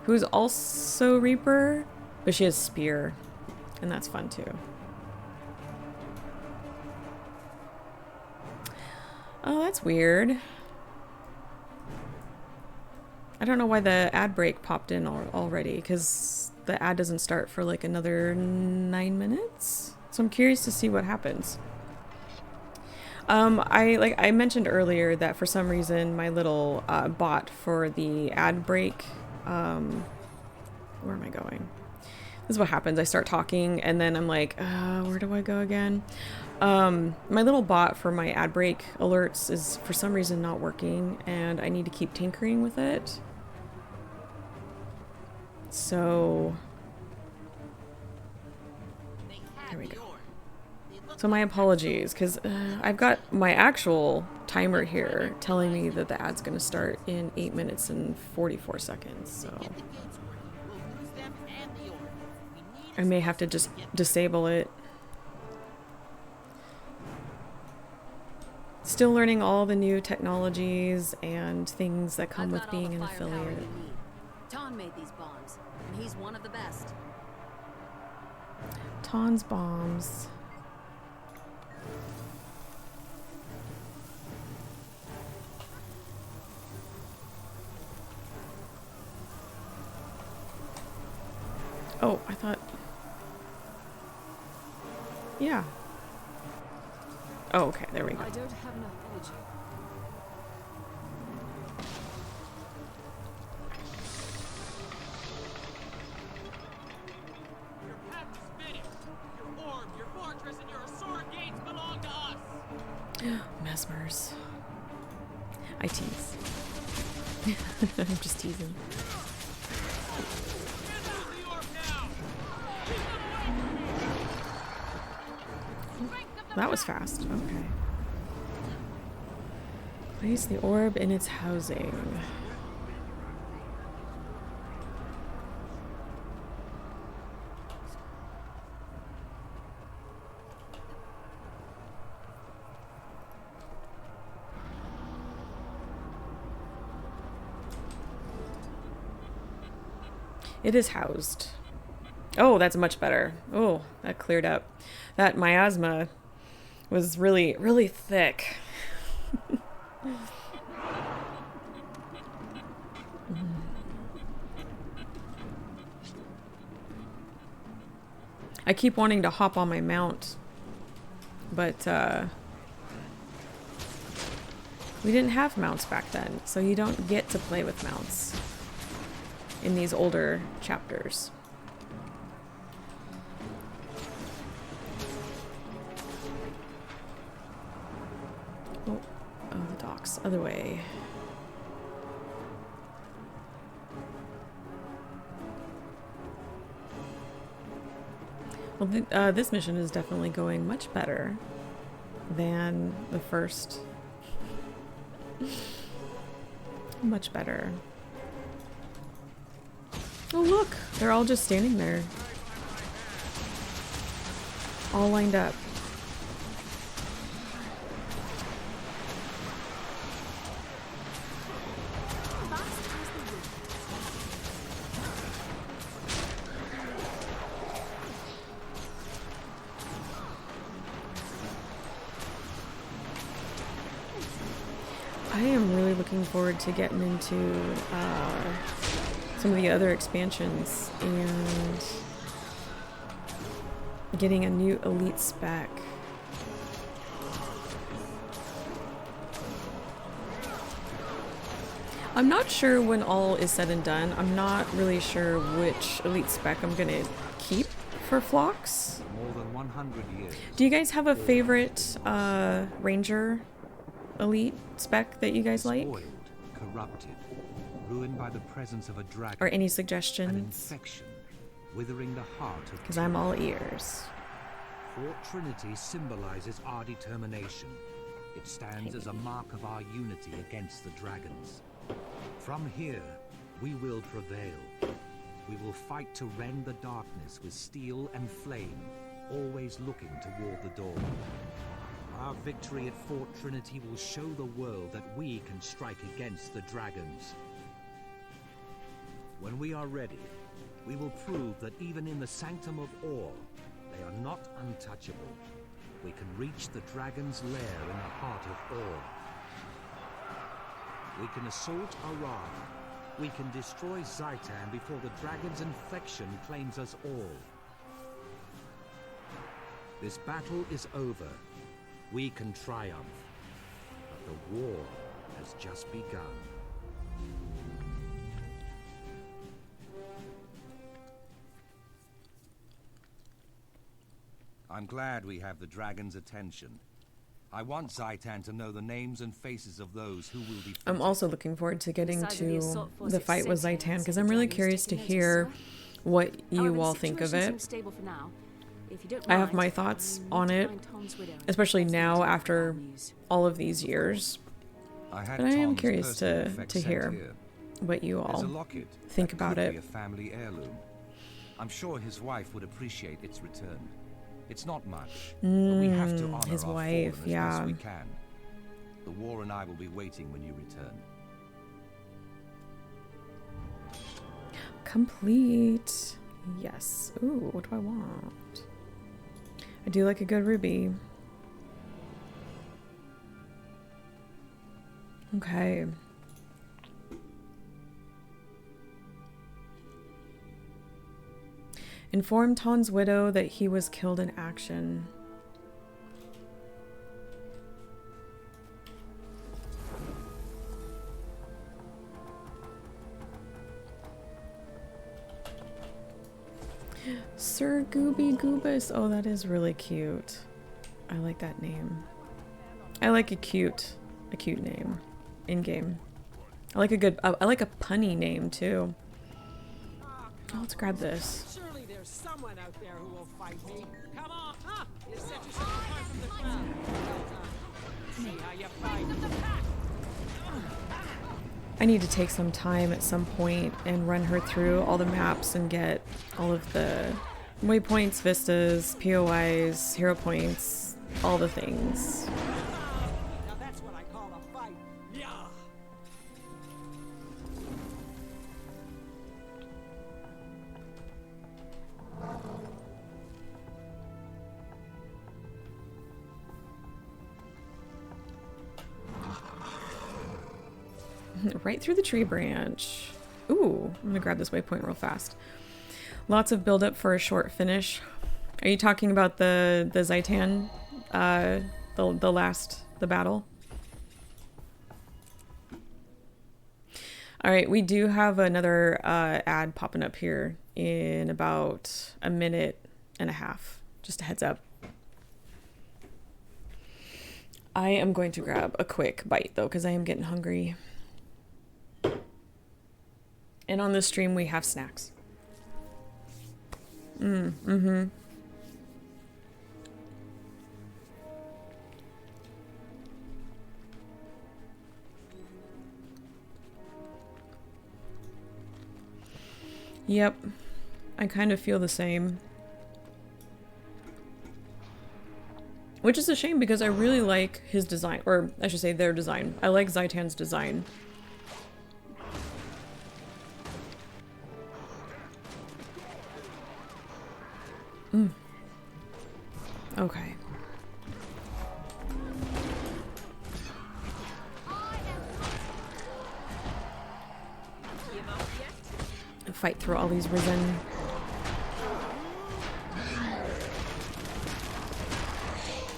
who's also Reaper, but she has Spear, and that's fun too. Oh, that's weird. I don't know why the ad break popped in already, because the ad doesn't start for like another 9 minutes. So I'm curious to see what happens. I mentioned earlier that for some reason my little bot for the ad break, where am I going? This is what happens. I start talking and then I'm like, where do I go again? My little bot for my ad break alerts is for some reason not working, and I need to keep tinkering with it. So there we go. So my apologies, because I've got my actual timer here telling me that the ad's going to start in 8 minutes and 44 seconds, so I may have to just disable it. Still learning all the new technologies and things that come with being an affiliate. Ton made these bombs, and he's one of the best. Ton's bombs. Oh, I thought... Yeah. Oh, okay, there we go. I don't have enough energy. Your path is finished. Your orb, your fortress, and your sword gates belong to us. Mesmers. I tease. I'm just teasing. The orb now. That was fast. Okay. Place the orb in its housing. It is housed. Oh, that's much better. Oh, that cleared up. That miasma was really, really thick. I keep wanting to hop on my mount, but we didn't have mounts back then, so you don't get to play with mounts in these older chapters. Oh, the docks, other way. Well, this mission is definitely going much better than the first. Much better. Oh look, they're all just standing there. All lined up. I am really looking forward to getting into some of the other expansions and getting a new elite spec. I'm not sure when all is said and done. I'm not really sure which elite spec I'm gonna keep for Phlox. More than 100 years. Do you guys have a favorite Ranger elite spec that you guys like? Spoiled, corrupted, ruined by the presence of a dragon. Or any An suggestions? infection, withering the heart of Because I'm all ears. Fort Trinity symbolizes our determination. It stands as a mark of our unity against the dragons. From here, we will prevail. We will fight to rend the darkness with steel and flame, always looking toward the dawn. Our victory at Fort Trinity will show the world that we can strike against the dragons. When we are ready, we will prove that even in the Sanctum of Ore, they are not untouchable. We can reach the dragon's lair in the heart of Ore. We can assault Arad. We can destroy Zhaitan before the dragon's infection claims us all. This battle is over. We can triumph. But the war has just begun. I'm glad we have the dragon's attention. I want Zhaitan to know the names and faces of those who will be. I'm also looking forward to getting Besides the to assault force the at fight with 6 Zhaitan, because a.m., I'm really dragons curious to taking notice, hear sir. what However, you the all think of situation it. seems stable for now. If you don't I have mind, my thoughts I need on to it, find Tom's widow and especially get now some after bad news. all of these years. had But I am Tom's curious personal to effects sent hear here. what you There's all a locket think that about could it. be a family heirloom. I'm sure his wife would appreciate its return. It's not much, but we have to honor his our wife, fallen as yeah. best we can. The war and I will be waiting when you return. Complete. Yes. Ooh, what do I want? I do like a good ruby. Okay. Inform Ton's widow that he was killed in action. Sir Gooby Goobus. Oh, that is really cute. I like that name. I like a cute name in game. I like a punny name too. Oh, let's grab this. Surely there's someone out there who will fight me. Come on, huh? You set yourself apart from the crowd. Well done. See how you fight. I need to take some time at some point and run her through all the maps and get all of the waypoints, vistas, POIs, hero points, all the things. Now that's what I call a fight. Yeah. Right through the tree branch. Ooh, I'm gonna grab this waypoint real fast. Lots of buildup for a short finish. Are you talking about the Zhaitan, the battle? All right, we do have another ad popping up here in about a minute and a half. Just a heads up. I am going to grab a quick bite though, because I am getting hungry. And on this stream, we have snacks. Yep. I kind of feel the same. Which is a shame because I really like his design, or I should say their design. I like Zhaitan's design. Okay. Fight through all these risen.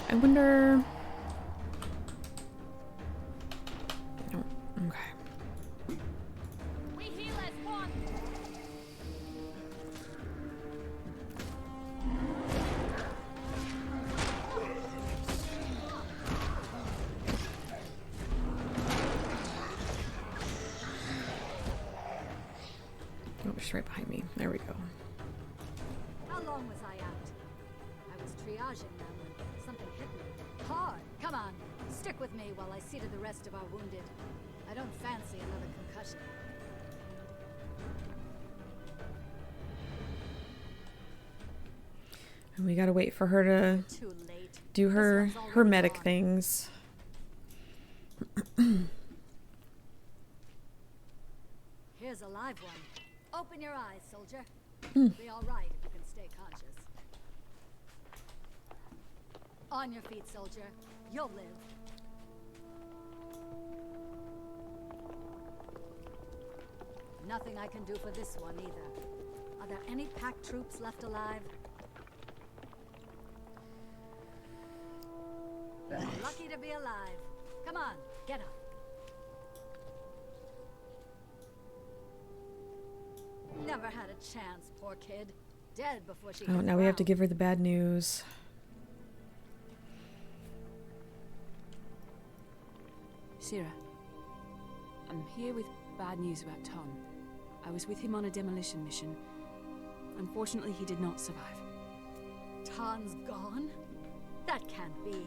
I wonder. Oh, okay. We heal as one. Oh, she's right behind me. There we go. How long was I out? I was triaging them when something hit me. Hard! Come on! Stick with me while I see to the rest of our wounded. I don't fancy another concussion. And we gotta wait for her to Too late. do her This one's her already medic gone. things. Here's a live one. Open your eyes, soldier. You'll be all right if you can stay conscious. On your feet, soldier. You'll live. Nothing I can do for this one either. Are there any pack troops left alive? Lucky to be alive. Come on, get up. Never had a chance, poor kid. Dead before she Oh, hit now the we have to ground. give her the bad news. Sira, I'm here with bad news about Tom. I was with him on a demolition mission. Unfortunately, he did not survive. Tan's gone? That can't be.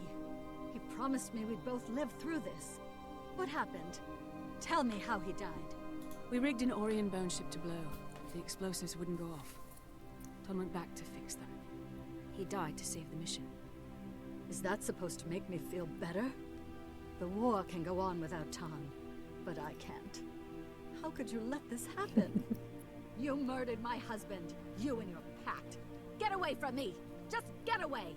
He promised me we'd both live through this. What happened? Tell me how he died. We rigged an Orion bone ship to blow. The explosives wouldn't go off. Ton went back to fix them. He died to save the mission. Is that supposed to make me feel better? The war can go on without Tan, but I can't. How could you let this happen? You murdered my husband. You and your pact. Get away from me! Just get away!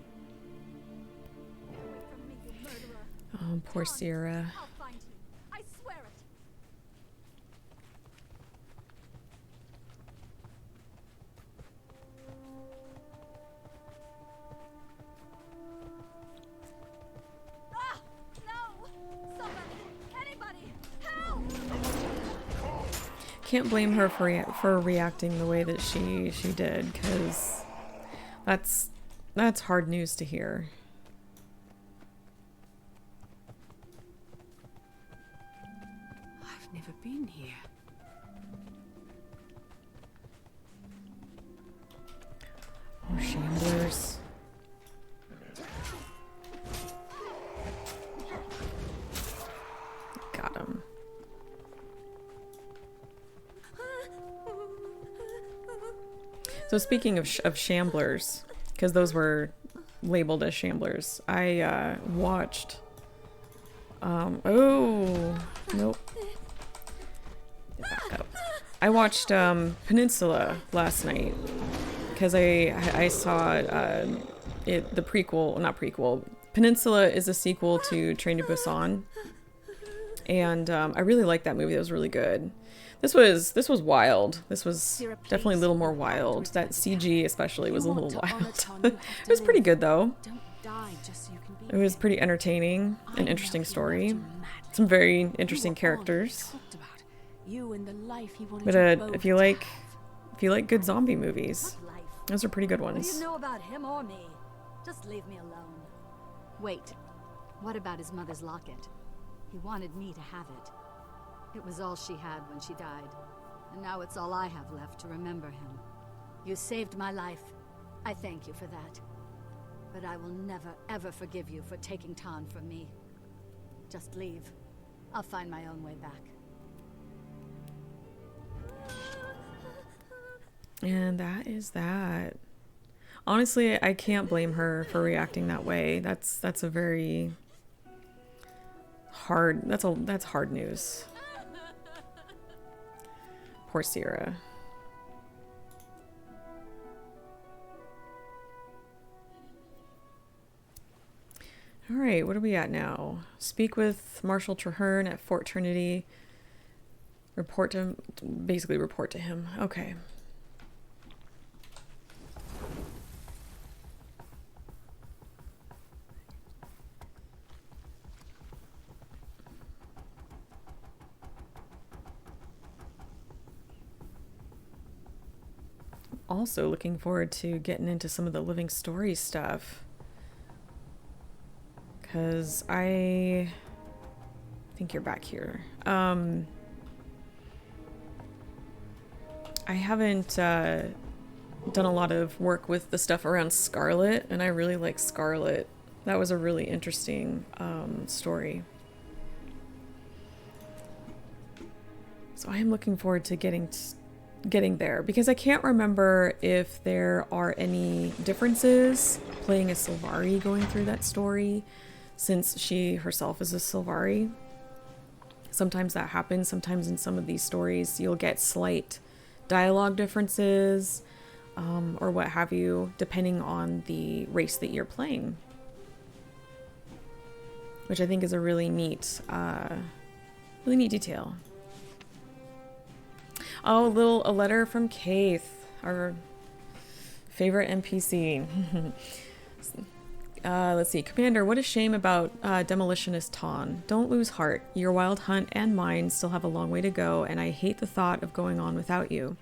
Get away from me, you murderer! Oh, poor Sierra. I'll find you. I swear it. Ah! No! Somebody! Anybody! Help! Can't blame her for reacting the way that she did, because that's hard news to hear. I've never been here. Oh, shamblers. Got him. So speaking of shamblers, because those were labeled as shamblers, I watched. Oh nope. Back up. I watched Peninsula last night because I saw the prequel, not prequel. Peninsula is a sequel to Train to Busan, and I really liked that movie. That was really good. This was wild. This was definitely a little more wild. That CG especially was a little wild. It was pretty good though. It was pretty entertaining, an interesting story. Some very interesting characters. But if you like good zombie movies, those are pretty good What do ones. you know about him or me? Just leave me alone. Wait. What about his mother's locket? He wanted me to have it. It was all she had when she died, and now it's all I have left to remember him. You saved my life. I thank you for that. But I will never, ever forgive you for taking Tan from me. Just leave. I'll find my own way back. And that is that. Honestly, I can't blame her for reacting that way. That's a very hard. That's hard news. Poor Sierra. All right, what are we at now? Speak with Marshal Traherne at Fort Trinity. Basically report to him. Okay. Also looking forward to getting into some of the living stories stuff, because I think you're back here. I haven't done a lot of work with the stuff around Scarlet, and I really like Scarlet. That was a really interesting story. So I am looking forward to getting there, because I can't remember if there are any differences playing a Sylvari going through that story, since she herself is a Sylvari. Sometimes that happens. Sometimes in some of these stories you'll get slight dialogue differences or what have you, depending on the race that you're playing, which I think is a really neat detail. Oh, a letter from Kaith, our favorite NPC. Let's see. Commander, what a shame about Demolitionist Tan. Don't lose heart. Your wild hunt and mine still have a long way to go, and I hate the thought of going on without you.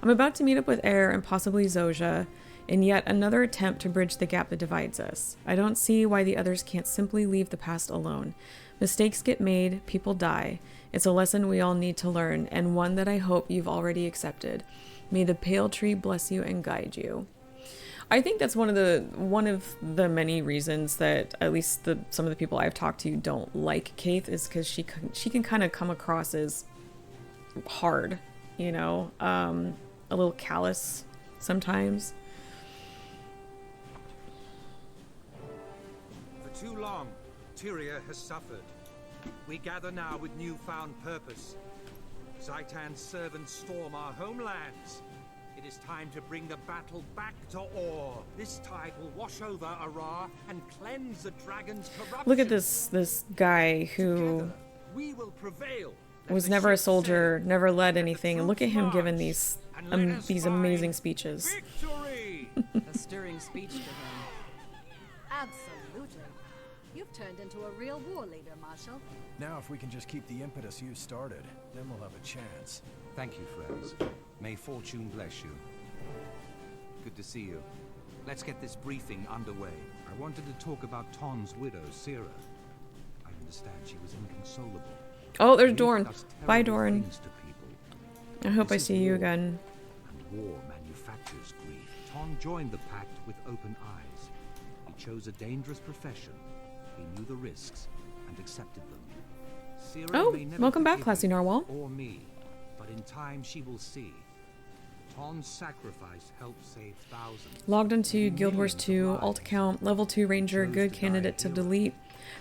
I'm about to meet up with Air and possibly Zojia in yet another attempt to bridge the gap that divides us. I don't see why the others can't simply leave the past alone. Mistakes get made, people die. It's a lesson we all need to learn, and one that I hope you've already accepted. May the pale tree bless you and guide you. I think that's one of the many reasons that at least some of the people I've talked to don't like Kaith, is because she can kind of come across as hard, you know, a little callous sometimes. For too long, Tyria has suffered. We gather now with newfound purpose. Zhaitan's servants storm our homelands. It is time to bring the battle back to Or. This tide will wash over Arar and cleanse the dragon's corruption. Look at this guy who Together, we will prevail. was never a soldier, never led anything, and look at him giving these amazing speeches. Victory! A stirring speech to him. Absolutely. You've turned into a real war leader, Marshal. Now if we can just keep the impetus you started, then we'll have a chance. Thank you, friends. May fortune bless you. Good to see you. Let's get this briefing underway. I wanted to talk about Ton's widow, Sira. I understand she was inconsolable. Oh, there's Dorn. Bye, Dorn. I hope I see you again. And war manufactures grief. Ton joined the pact with open eyes. He chose a dangerous profession. He knew the risks and accepted them. Sira Oh, may never welcome back, forgive Classy him Narwhal. or me, but in time she will see. Ton's sacrifice helped save thousands. Logged into Guild Wars 2, alt account, level 2 ranger, good candidate to delete.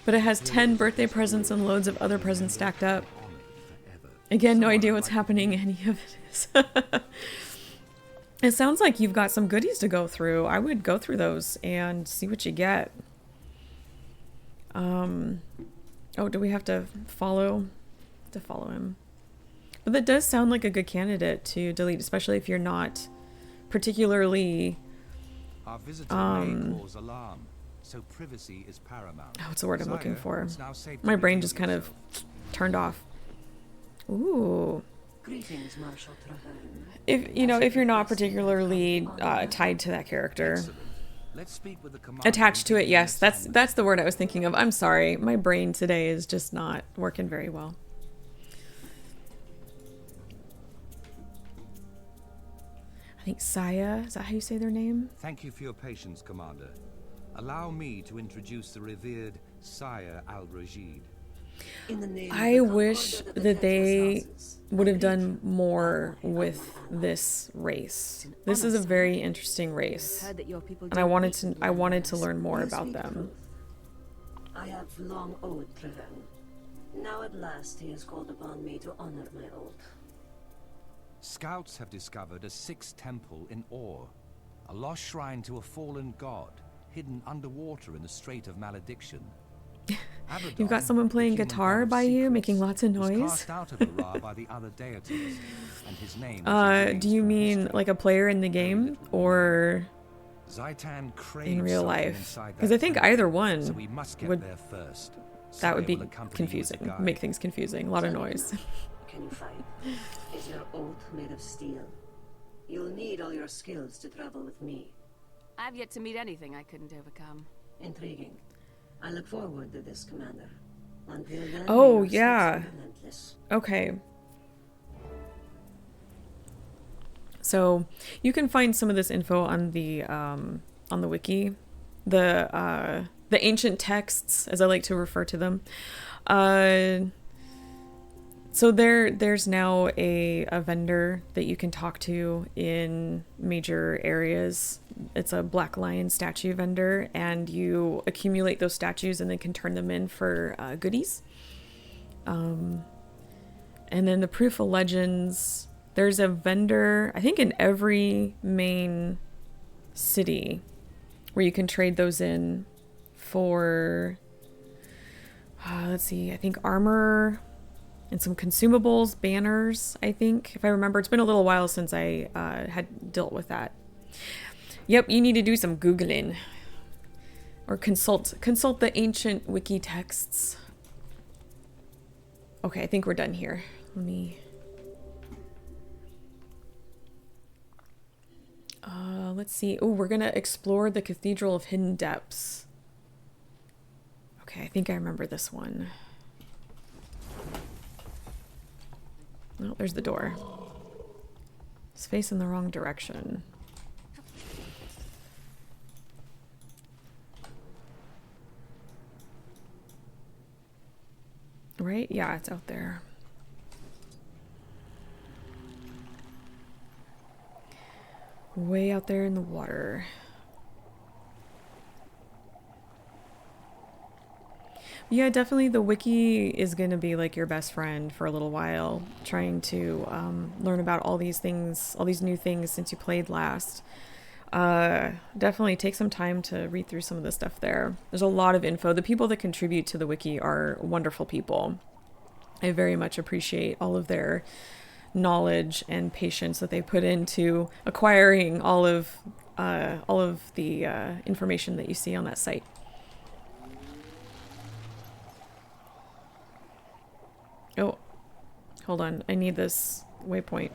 But it has 10 birthday presents and loads of other presents stacked up. Again, no idea what's happening any of it is. It sounds like you've got some goodies to go through. I would go through those and see what you get. Oh, do we have to follow? To follow him. But that does sound like a good candidate to delete, especially if you're not particularly... Our visitor may cause alarm, so privacy is paramount. Oh, what's the word I'm looking for? It's now safe to My brain reveal just kind of yourself. turned off. Ooh. Greetings, Marshal Traherne. If you're not particularly tied to that character. Excellent. Let's speak with the commander. Attached to it, yes. That's the word I was thinking of. I'm sorry. My brain today is just not working very well. I think Saya, is that how you say their name? Thank you for your patience, Commander. Allow me to introduce the revered Sire Al-Rajid. I wish that they would have done more with this race. This is a very interesting race, and I wanted to learn more about them. I have long owed Traherne. Now at last he has called upon me to honor my oath. Scouts have discovered a sixth temple in Or, a lost shrine to a fallen god, hidden underwater in the Strait of Malediction. You've got someone playing guitar by you, making lots of noise. Cast out of Arar by the other deities, and his name Do you mean like a player in the game or Zhaitan craves in real something life? inside Because that I think temple, either one so we must get would there first. that would Saya be will accompany you as a confusing, guide. make things confusing. A lot of noise. Can you fight? Is your oath made of steel? You'll need all your skills to travel with me. I've yet to meet anything I couldn't overcome. Intriguing. I look forward to this, Commander. Until then, Oh, may your yeah. steps be relentless. Okay. So you can find some of this info on the wiki, the ancient texts, as I like to refer to them. So there's now a vendor that you can talk to in major areas. It's a Black Lion statue vendor, and you accumulate those statues and then can turn them in for goodies. And then the Proof of Legends, there's a vendor, I think in every main city, where you can trade those in for, let's see, I think armor and some consumables, banners, I think, if I remember. It's been a little while since I had dealt with that. Yep, you need to do some Googling. Or consult the ancient wiki texts. Okay, I think we're done here. Let's see. Oh, we're gonna explore the Cathedral of Hidden Depths. Okay, I think I remember this one. Oh, there's the door. It's facing the wrong direction. right? Yeah, it's out there. Way out there in the water. Yeah, definitely the wiki is going to be like your best friend for a little while, trying to learn about all these things, all these new things since you played last. Definitely take some time to read through some of the stuff there. There's a lot of info. The people that contribute to the wiki are wonderful people. I very much appreciate all of their knowledge and patience that they put into acquiring all of the information that you see on that site. Oh, hold on. I need this waypoint.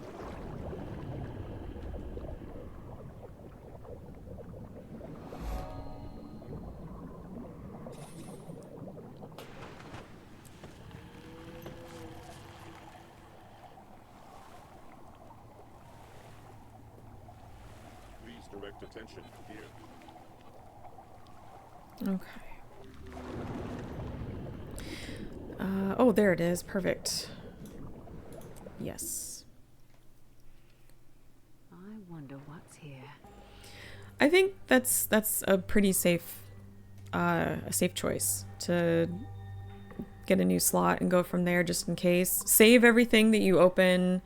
Please direct attention here. Okay. Oh, there it is. Perfect. Yes. I wonder what's here. I think that's a pretty safe choice to get a new slot and go from there just in case. Save everything that you open.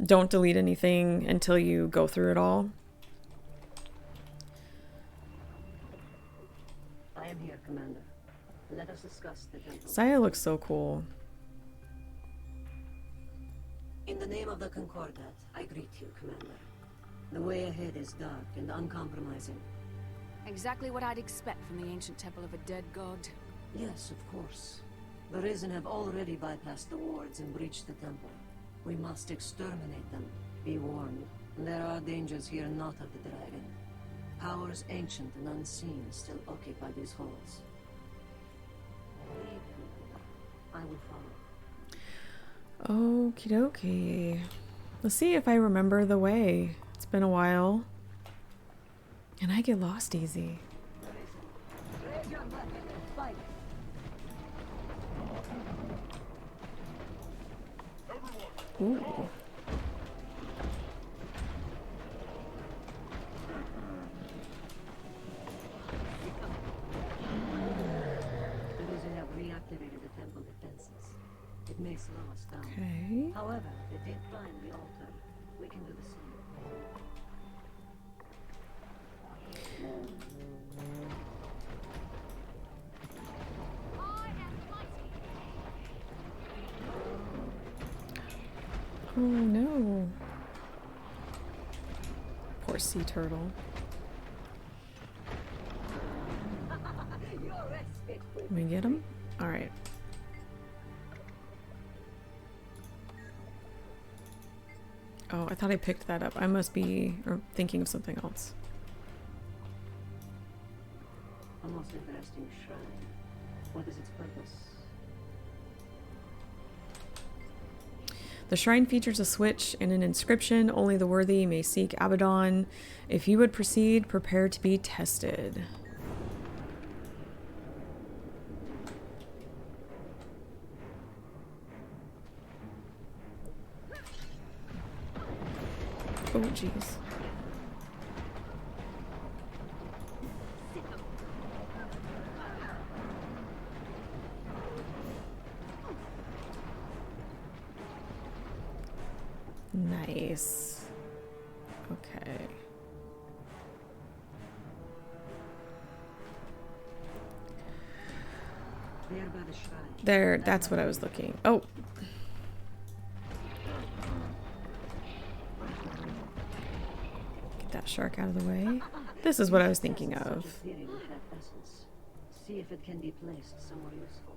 Don't delete anything until you go through it all. I am here, Commander. Let us discuss the temple. Saya looks so cool. In the name of the Concordat, I greet you, Commander. The way ahead is dark and uncompromising. Exactly what I'd expect from the ancient temple of a dead god. Yes, of course. The Risen have already bypassed the wards and breached the temple. We must exterminate them. Be warned, there are dangers here not of the dragon. Powers ancient and unseen still occupy these halls. Lead, Commander. I will follow. Okie dokie. Let's see if I remember the way. It's been a while. And I get lost easy. Raise your weapon and fight. Ooh. The Risen have reactivated the temple defenses. It may slow us down. Okay. However, if they did find the altar, we can do the same. I am mighty. Oh no. Poor sea turtle. Your respite will Let me get him. All right. Oh, I thought I picked that up. I must be thinking of something else. a most interesting shrine. What is its purpose? The shrine features a switch and an inscription. Only the worthy may seek Abaddon. If you would proceed, prepare to be tested. Oh, jeez. Nice. Okay. There, that's what I was looking. Oh. Get that shark out of the way. This is what I was thinking of. See if it can be placed somewhere useful.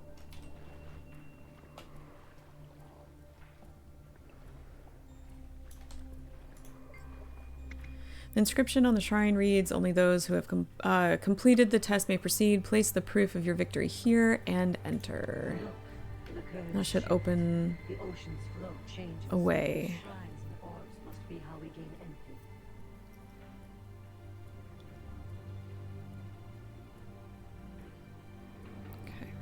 The inscription on the shrine reads, "Only those who have completed the test may proceed. Place the proof of your victory here and enter." That should open The ocean's flow changes. a way. Shrines and orbs must be how we gain entry. Okay.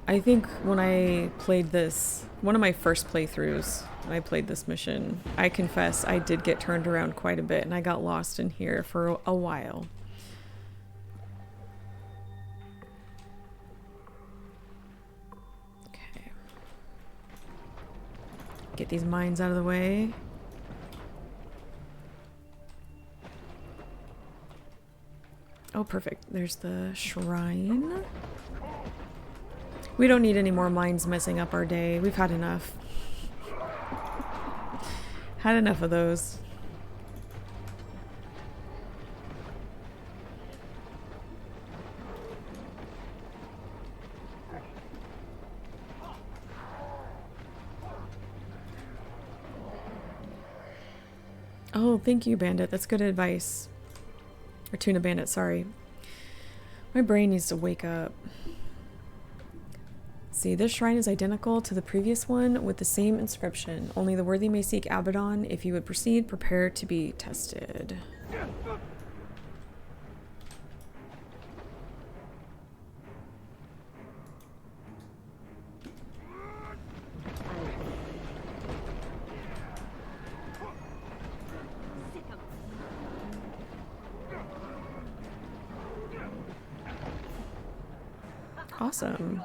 I think when I played this, one of my first playthroughs, when I played this mission, I confess I did get turned around quite a bit and I got lost in here for a while. Okay. Get these mines out of the way. Oh, perfect. There's the shrine. We don't need any more mines messing up our day. We've had enough. Had enough of those. Oh, thank you, Bandit. That's good advice. Or Tuna Bandit, sorry. My brain needs to wake up. See, this shrine is identical to the previous one with the same inscription. Only the worthy may seek Abaddon. If you would proceed, prepare to be tested. Awesome.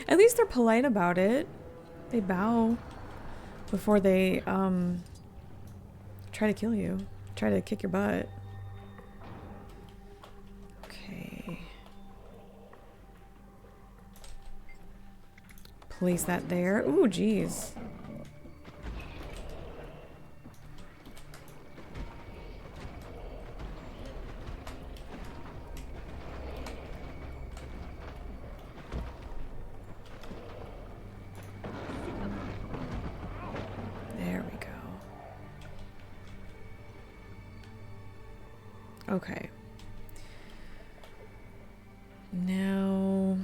At least they're polite about it. They bow before they try to kill you, try to kick your butt. Okay. Place that there. Ooh, geez. Okay. Now...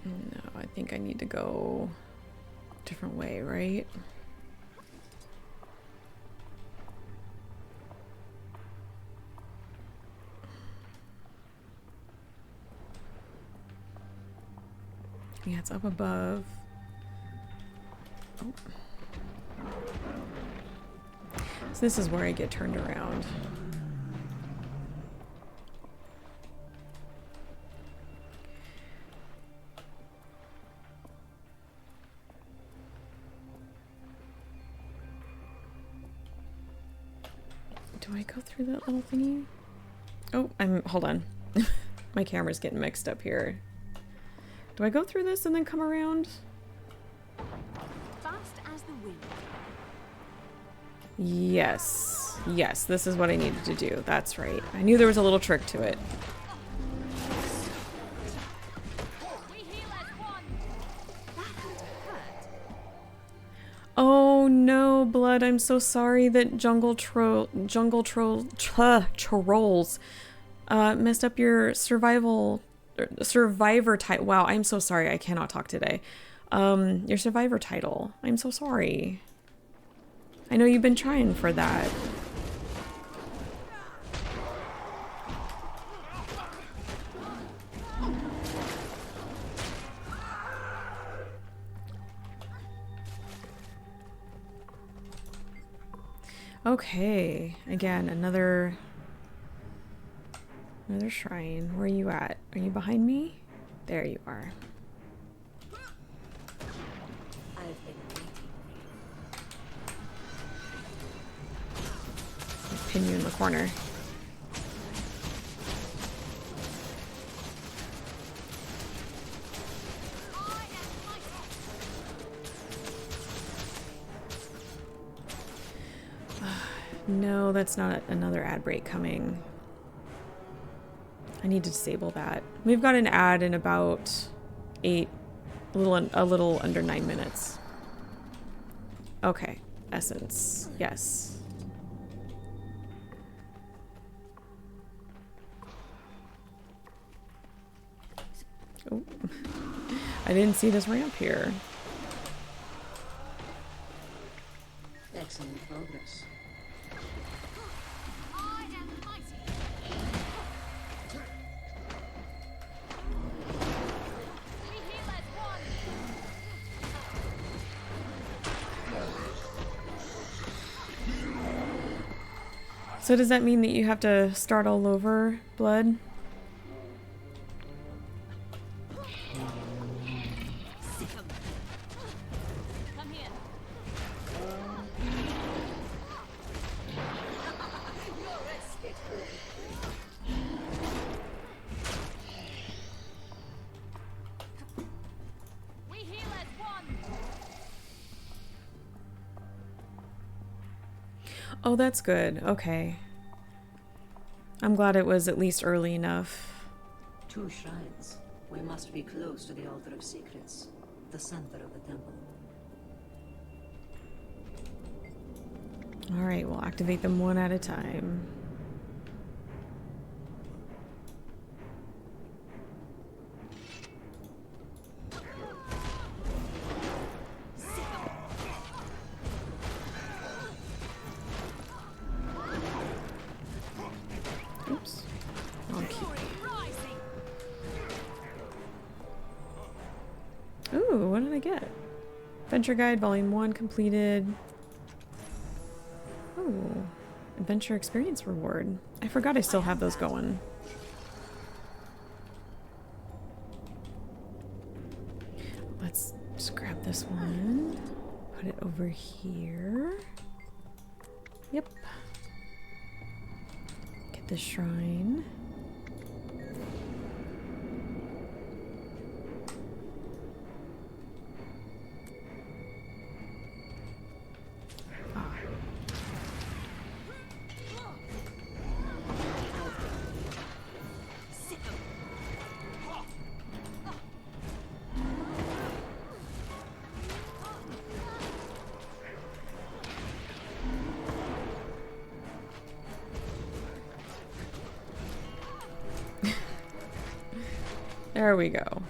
No, I think I need to go a different way, right? Yeah, it's up above. Oh. So this is where I get turned around. Do I go through that little thingy? Oh, hold on. My camera's getting mixed up here. Do I go through this and then come around? Yes. Yes, this is what I needed to do. That's right. I knew there was a little trick to it. Oh no, Blood, I'm so sorry that trolls messed up your survivor title. Wow, I'm so sorry. I cannot talk today. Your survivor title. I'm so sorry. I know you've been trying for that. Okay, again, another shrine. Where are you at? Are you behind me? There you are. Pin you in the corner. No, that's not another ad break coming. I need to disable that. We've got an ad in about a little under 9 minutes. Okay, essence, yes. Oh, I didn't see this ramp here. progress. I am mighty. We heal as one. So does that mean that you have to start all over, Blood? Come here. We heal as one. Oh, that's good. Okay. I'm glad it was at least early enough. 2 shrines. We must be close to the Altar of Secrets, the center of the temple. Alright, we'll activate them one at a time. Oops. Wrong key. Ooh, what did I get? Adventure Guide Volume 1 completed. Oh, Adventure Experience Reward. I forgot I still have those going. Let's just grab this one. Put it over here. Yep. Get the shrine. There we go.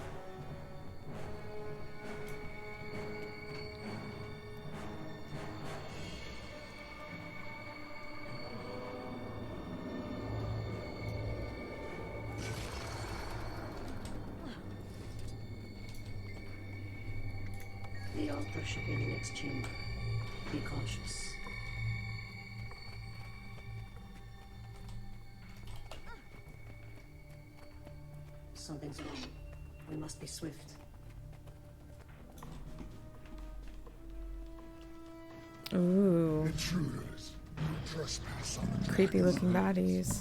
The altar should be in the next chamber. Be cautious. Something's wrong. We must be swift. Ooh. Intruders, who trespass on the Creepy looking baddies.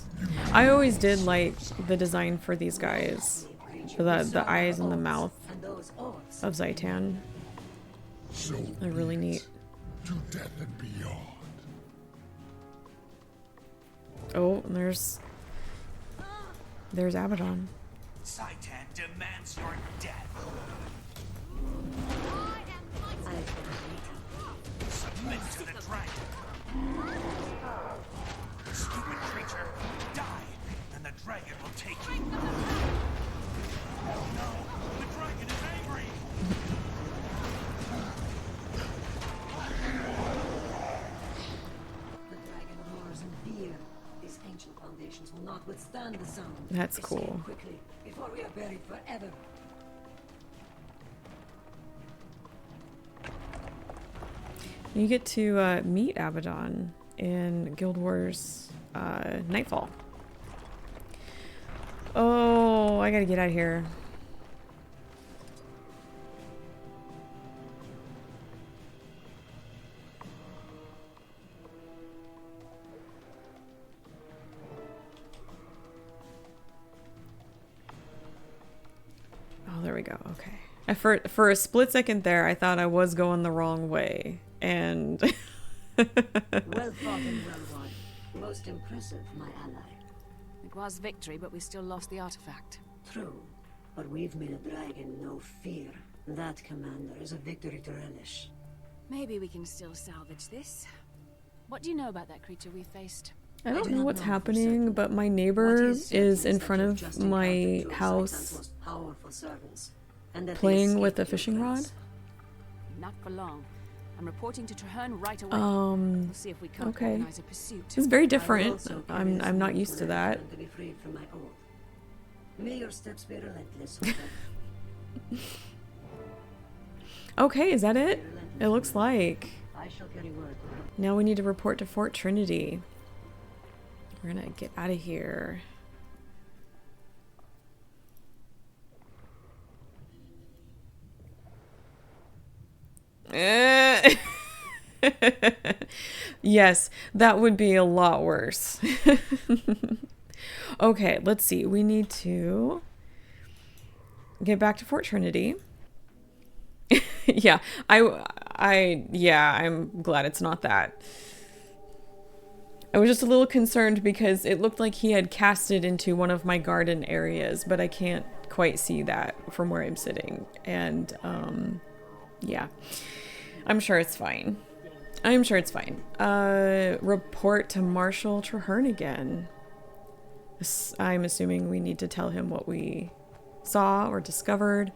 I always did like the design for these guys. For the eyes and the mouth of Zhaitan. so They're really neat. to death and beyond. Oh, and there's Abaddon. Zhaitan demands your death. Submit to the dragon. Stupid creature, die, and the dragon will take you. Oh no, the dragon is angry. The dragon roars in fear. These ancient foundations will not withstand the sound. That's Escape cool. quickly, before we are buried forever. You get to meet Abaddon in Guild Wars Nightfall. Oh, I gotta get out of here. Oh, there we go. Okay. For a split second there, I thought I was going the wrong way. And Well fought and well won. Most impressive, my ally. It was victory, but we still lost the artifact. True, but we've made a dragon no fear. That, Commander, is a victory to relish. Maybe we can still salvage this. What do you know about that creature we faced? I don't know what's happening, but my neighbor is in front of my house Powerful servants, and that playing with a fishing rod. Not for long. I'm reporting to Traherne right away. We'll see if we can't Okay. organize a pursuit. It's very I will different. also I'm carry not some used to that. information to be freed from my oath. May your steps be relentless. Zhaitan. Okay, is that it? It looks like. I shall carry word. Now we need to report to Fort Trinity. We're gonna get out of here. Yes, that would be a lot worse. Okay, let's see. We need to get back to Fort Trinity. Yeah, I'm glad it's not that. I was just a little concerned because it looked like he had casted into one of my garden areas, but I can't quite see that from where I'm sitting. And, yeah, I'm sure it's fine. I'm sure it's fine. Report to Marshal Traherne again. I'm assuming we need to tell him what we saw or discovered.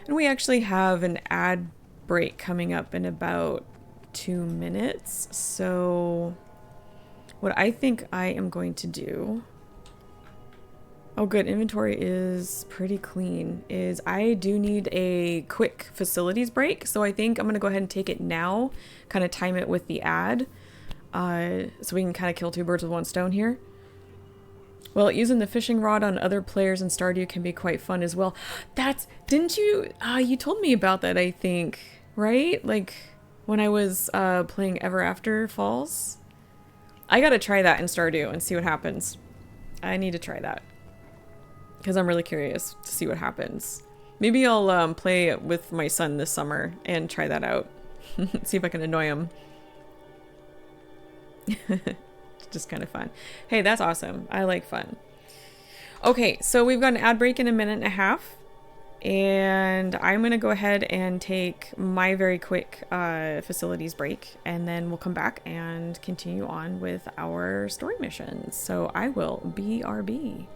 And we actually have an ad break coming up in about 2 minutes. So what I think I am going to do... Oh good, inventory is pretty clean. Is I do need a quick facilities break. So I think I'm going to go ahead and take it now. Kind of time it with the ad. So we can kind of kill 2 birds with 1 stone here. Well, using the fishing rod on other players in Stardew can be quite fun as well. Didn't you, you told me about that, I think, right? Like, when I was playing Ever After Falls? I gotta try that in Stardew and see what happens. I need to try that. Because I'm really curious to see what happens. Maybe I'll play it with my son this summer and try that out. See if I can annoy him. Just kind of fun. Hey, that's awesome. I like fun. Okay, so we've got an ad break in 1.5 minutes. And I'm going to go ahead and take my very quick facilities break. And then we'll come back and continue on with our story missions. So I will BRB.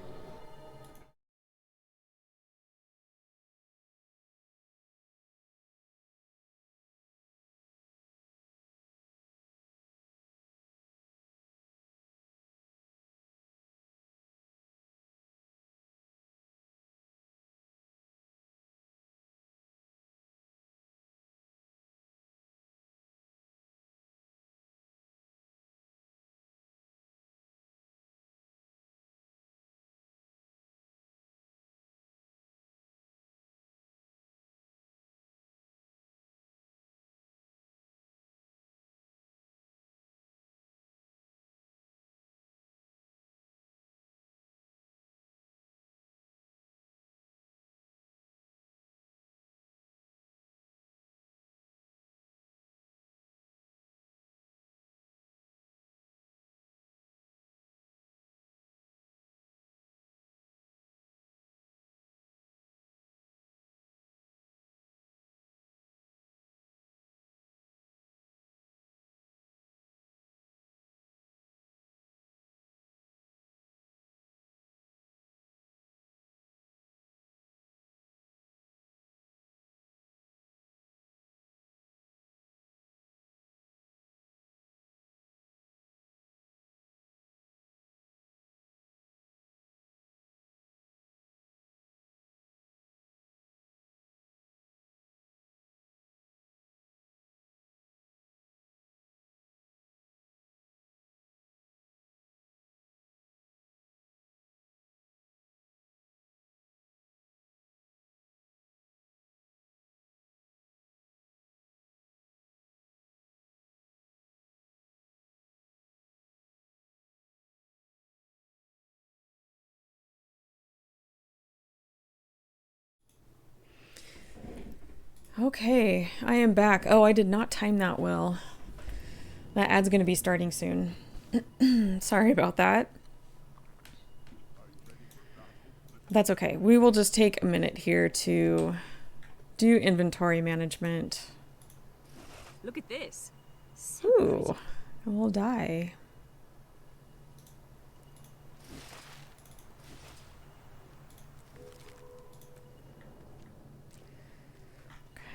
Okay, I am back. Oh, I did not time that well. That ad's going to be starting soon. Sorry about that. That's okay. We will just take a minute here to do inventory management. Look at this. Ooh, a little die.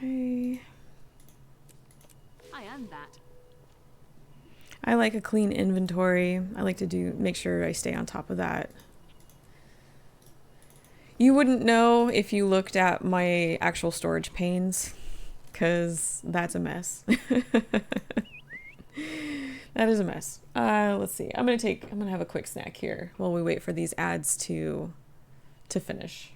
Okay. that. I like a clean inventory. I like to make sure I stay on top of that. You wouldn't know if you looked at my actual storage panes, because that's a mess. That is a mess. Let's see. I'm gonna have a quick snack here while we wait for these ads to finish.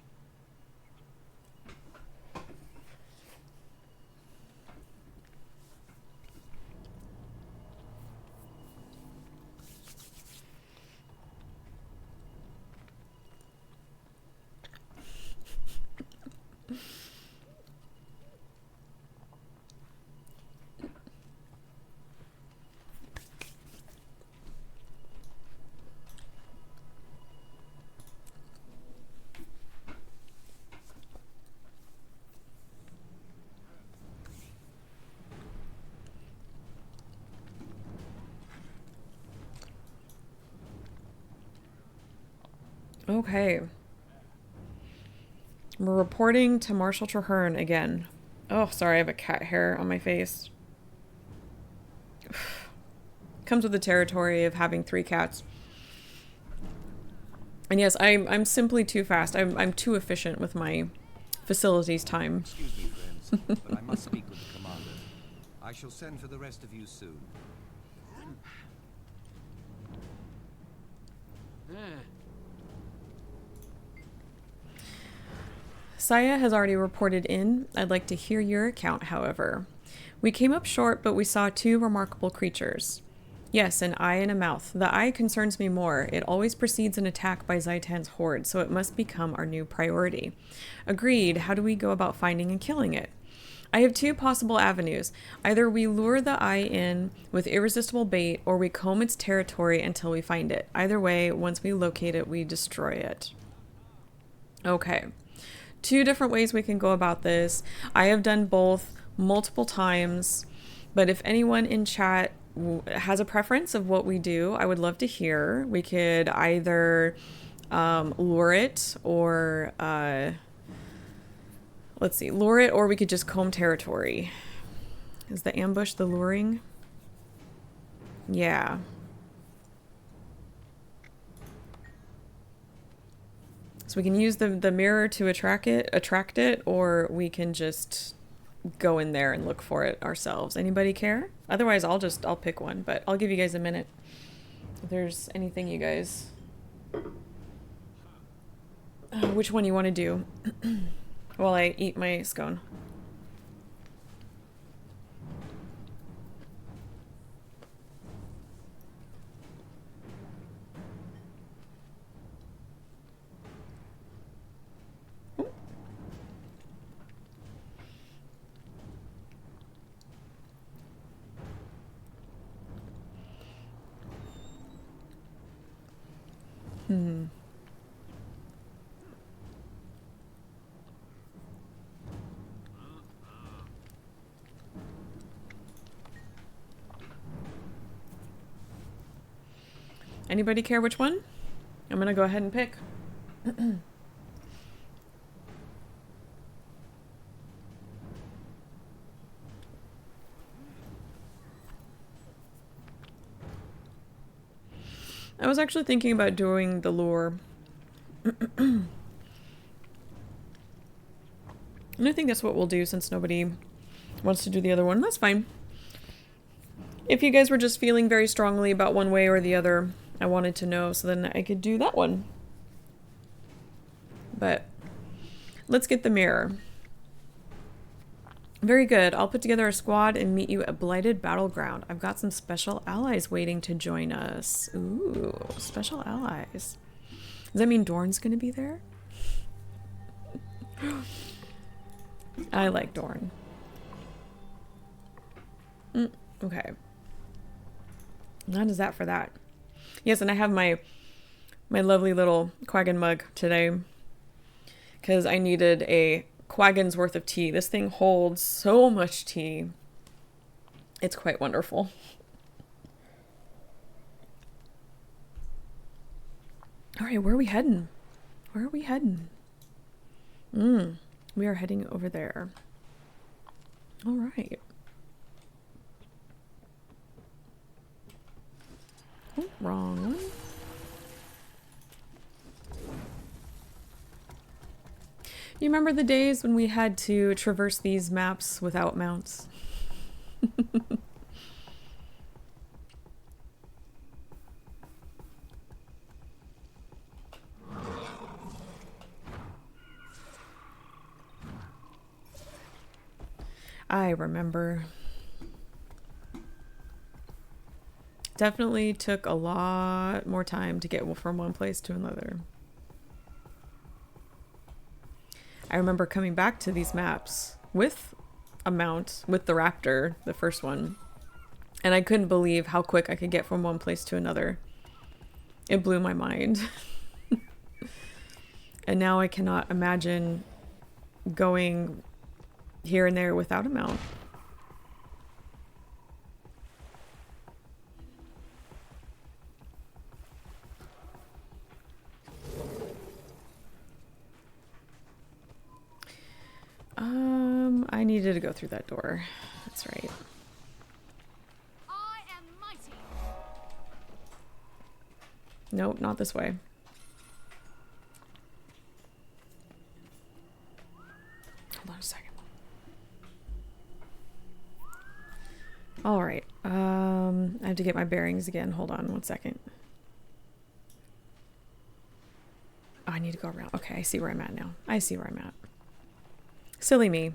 Okay. We're reporting to Marshal Traherne again. Oh, sorry, I have a cat hair on my face. Comes with the territory of having 3 cats. And yes, I'm simply too fast. I'm too efficient with my facilities time. Excuse me, friends, but I must speak with the commander. I shall send for the rest of you soon. Saya has already reported in. I'd like to hear your account, however. We came up short, but we saw 2 remarkable creatures. Yes, an eye and a mouth. The eye concerns me more. It always precedes an attack by Zhaitan's horde, so it must become our new priority. Agreed. How do we go about finding and killing it? I have 2 possible avenues. Either we lure the eye in with irresistible bait, or we comb its territory until we find it. Either way, once we locate it, we destroy it. Okay. 2 different ways we can go about this. I have done both multiple times, but if anyone in chat has a preference of what we do, I would love to hear. We could either lure it or let's see, lure it, or we could just comb territory. Is the ambush the luring? Yeah. So we can use the mirror to attract it, or we can just go in there and look for it ourselves. Anybody care? Otherwise, I'll pick one, but I'll give you guys a minute. If there's anything you guys... which one you want to do while I eat my scone. Anybody care which one? I'm gonna go ahead and pick. I was actually thinking about doing the lure. And I think that's what we'll do since nobody wants to do the other one. That's fine. If you guys were just feeling very strongly about one way or the other, I wanted to know so then I could do that one. But let's get the mirror. Very good. I'll put together a squad and meet you at Blighted Battleground. I've got some special allies waiting to join us. Ooh, special allies. Does that mean Dorn's gonna be there? I like Dorn. Okay. That is that for that. Yes, and I have my lovely little Quaggan mug today because I needed a Quaggan's worth of tea. This thing holds so much tea. It's quite wonderful. All right, where are we heading? Where are we heading? We are heading over there. All right. you remember the days when we had to traverse these maps without mounts? I remember. Definitely took a lot more time to get from one place to another. I remember coming back to these maps with a mount, with the Raptor, the first one, and I couldn't believe how quick I could get from one place to another. It blew my mind. And now I cannot imagine going here and there without a mount. I needed to go through that door. That's right. I am mighty. Nope, not this way. Hold on a second. All right. I have to get my bearings again. Hold on one second. Oh, I need to go around. Okay, I see where I'm at now. I see where I'm at. Silly me.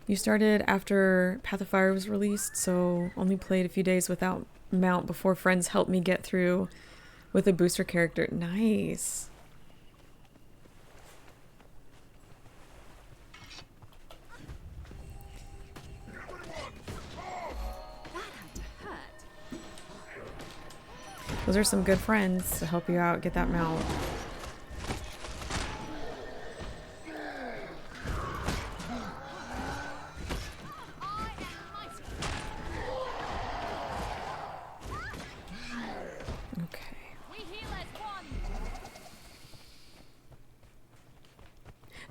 You started after Path of Fire was released, so only played a few days without mount before friends helped me get through with a booster character. Nice. Those are some good friends to help you out get that mount.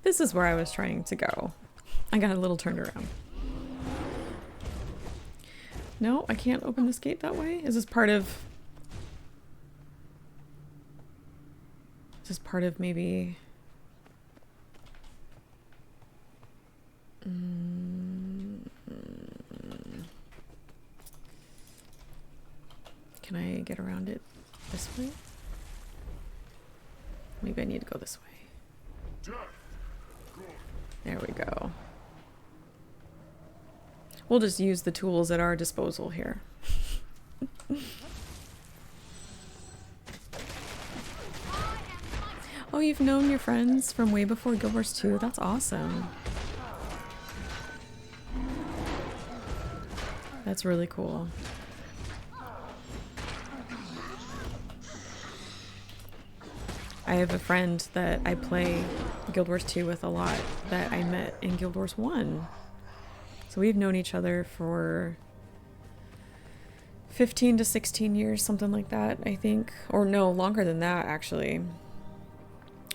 This is where I was trying to go. I got a little turned around. No, I can't open this gate that way? Is this part of... Is this part of maybe... Can I get around it this way? Maybe I need to go this way. There we go. We'll just use the tools at our disposal here. Oh, you've known your friends from way before Guild Wars 2? That's awesome. That's really cool. I have a friend that I play Guild Wars 2 with a lot that I met in Guild Wars 1. So we've known each other for 15 to 16 years, something like that, I think. Or no, longer than that, actually.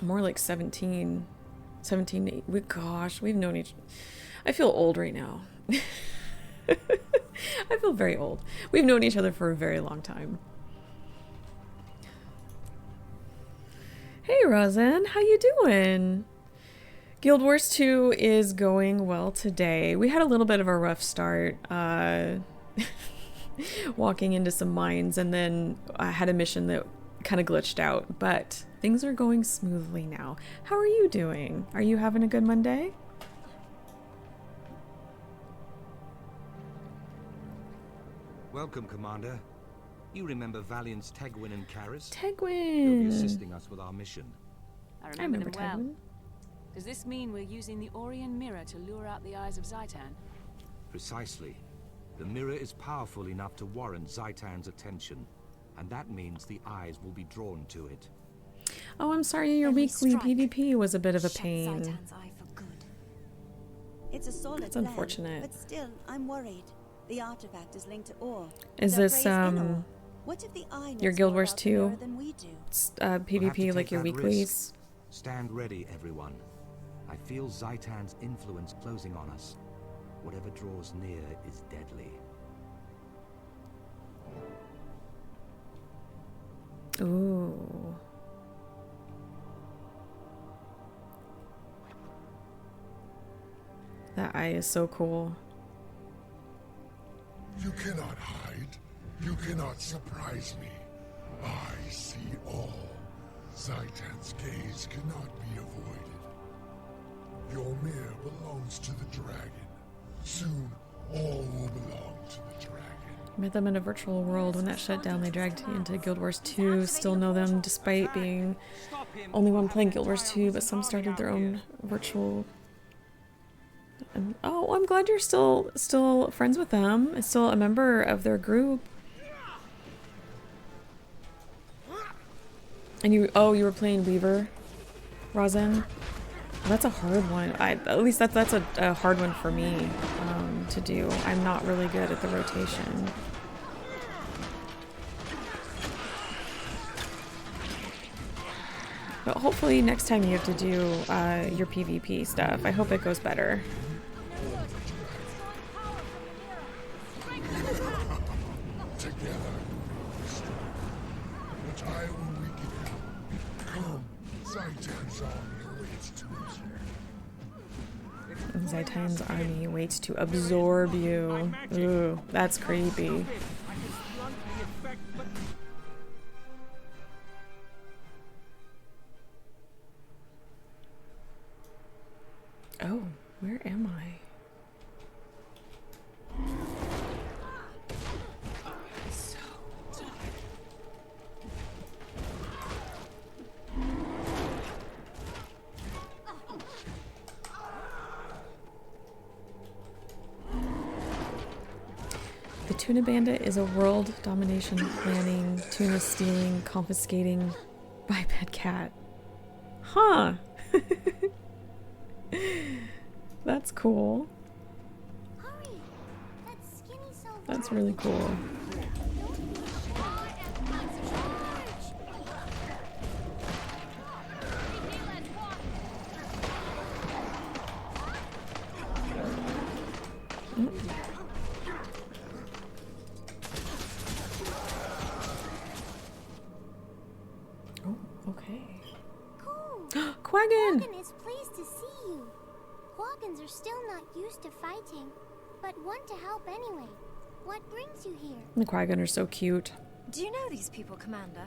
More like 17. 17, gosh, we've known each... I feel old right now. I feel very old. We've known each other for a very long time. Hey, Rosen, how you doing? Guild Wars 2 is going well today. We had a little bit of a rough start, walking into some mines, and then I had a mission that kind of glitched out, but things are going smoothly now. How are you doing? Are you having a good Monday? Welcome, Commander. You remember Valiant's Tegwin and Karis? Tegwin! They'll be assisting us with our mission. I remember them well. Tegwin. Does this mean we're using the Orion mirror to lure out the eyes of Zhaitan? Precisely. The mirror is powerful enough to warrant Zhaitan's attention, and that means the eyes will be drawn to it. Oh, I'm sorry, your weekly PvP was a bit of a pain. Zhaitan's eye for good. It's a solid That's plan, unfortunate. but still, I'm worried. The artifact is linked to ore. Is this, what if the eye knows your Guild more Wars about the 2 mirror than we do? We'll have to PvP, like take your that weeklies? risk. Stand ready, everyone. I feel Zhaitan's influence closing on us. Whatever draws near is deadly. Ooh. That eye is so cool. You cannot hide. You cannot surprise me. I see all. Zhaitan's gaze cannot be avoided. Your mirror belongs to the dragon. Soon, all will belong to the dragon. Met them in a virtual world. When that shut down, they dragged into Guild Wars 2. Still know them despite being only one playing Guild Wars 2, but some started their own virtual. And, oh, I'm glad you're still friends with them. Still a member of their group. And you were playing Weaver, Rosin. Well, that's a hard one. At least that's a hard one for me to do. I'm not really good at the rotation. But hopefully next time you have to do your PvP stuff, I hope it goes better. Together, but I will weaken you. Come, Zhaitan's army awaits to absorb. Zhaitan's army waits to absorb you. Ooh, that's creepy. Oh, where am I? So tired. The Tuna Bandit is a world domination planning, tuna stealing, confiscating biped cat. Huh. That's cool. Hurry! That skinny Sylvari. That's really cool. Oh, okay. Cool. Quaggin! Quaggin is pleased to see you. Quaggins are still not used to fighting, but want to help anyway. What brings you here? The Quaggin are so cute. Do you know these people, Commander?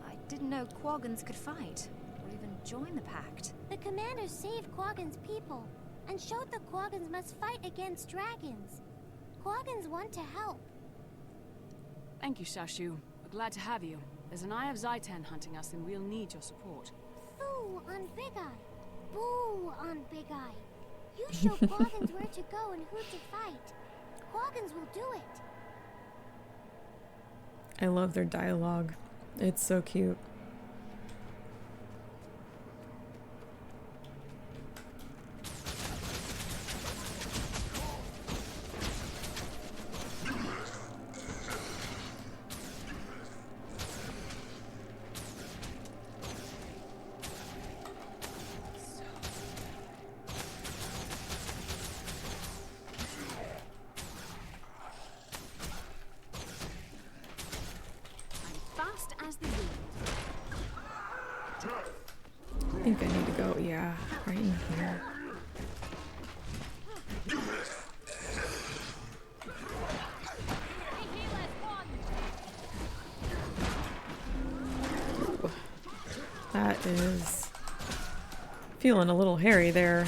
I didn't know Quaggins could fight, or even join the Pact. The commander saved Quaggin's people, and showed the Quaggins must fight against dragons. Quaggins want to help. Thank you, Shashu. We're glad to have you. There's an Eye of Zhaitan hunting us, and we'll need your support. Foo on Big Eye. Boo on Big Eye. You show Quaggins where to go and who to fight. Quaggins will do it. I love their dialogue. It's so cute. I think I need to go, yeah, right in here. Ooh, that is feeling a little hairy there.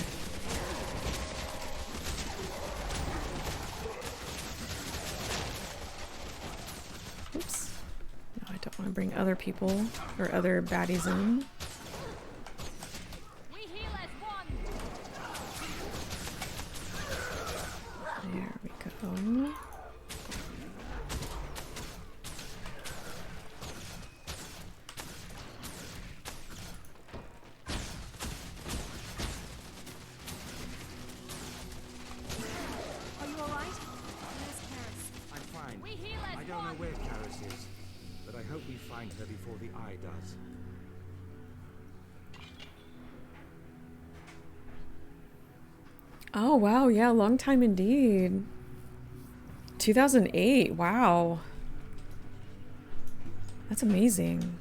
Oops. No, I don't want to bring other people or other baddies in. There we go. Are you alright? Where's Karis? I'm fine. I don't know where Karis is, but I hope we find her before the Eye does. Oh, wow. Yeah, long time indeed. 2008. Wow. That's amazing.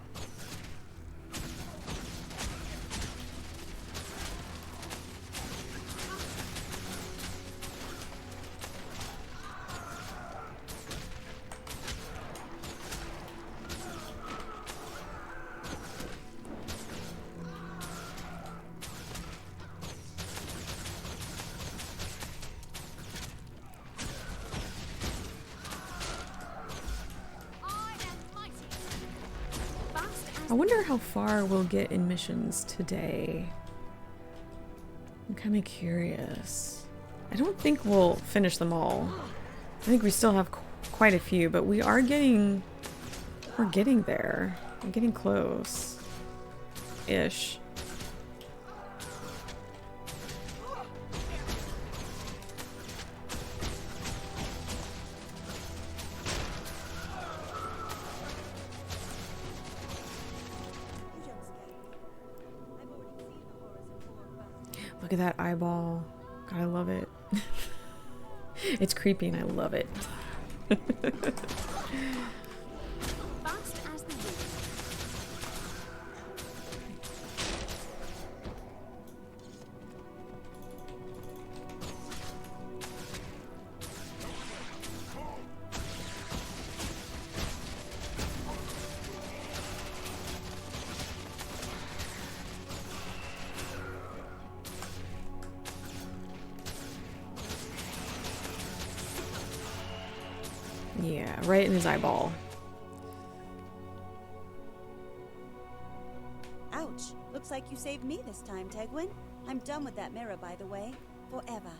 I wonder how far we'll get in missions today. I'm kind of curious. I don't think we'll finish them all. I think we still have quite a few, but we're getting there. We're getting close. Ish. Look at that eyeball. God, I love it. It's creepy and I love it. Yeah, right in his eyeball. Ouch. Looks like you saved me this time, Tegwin. I'm done with that mirror, by the way. Forever.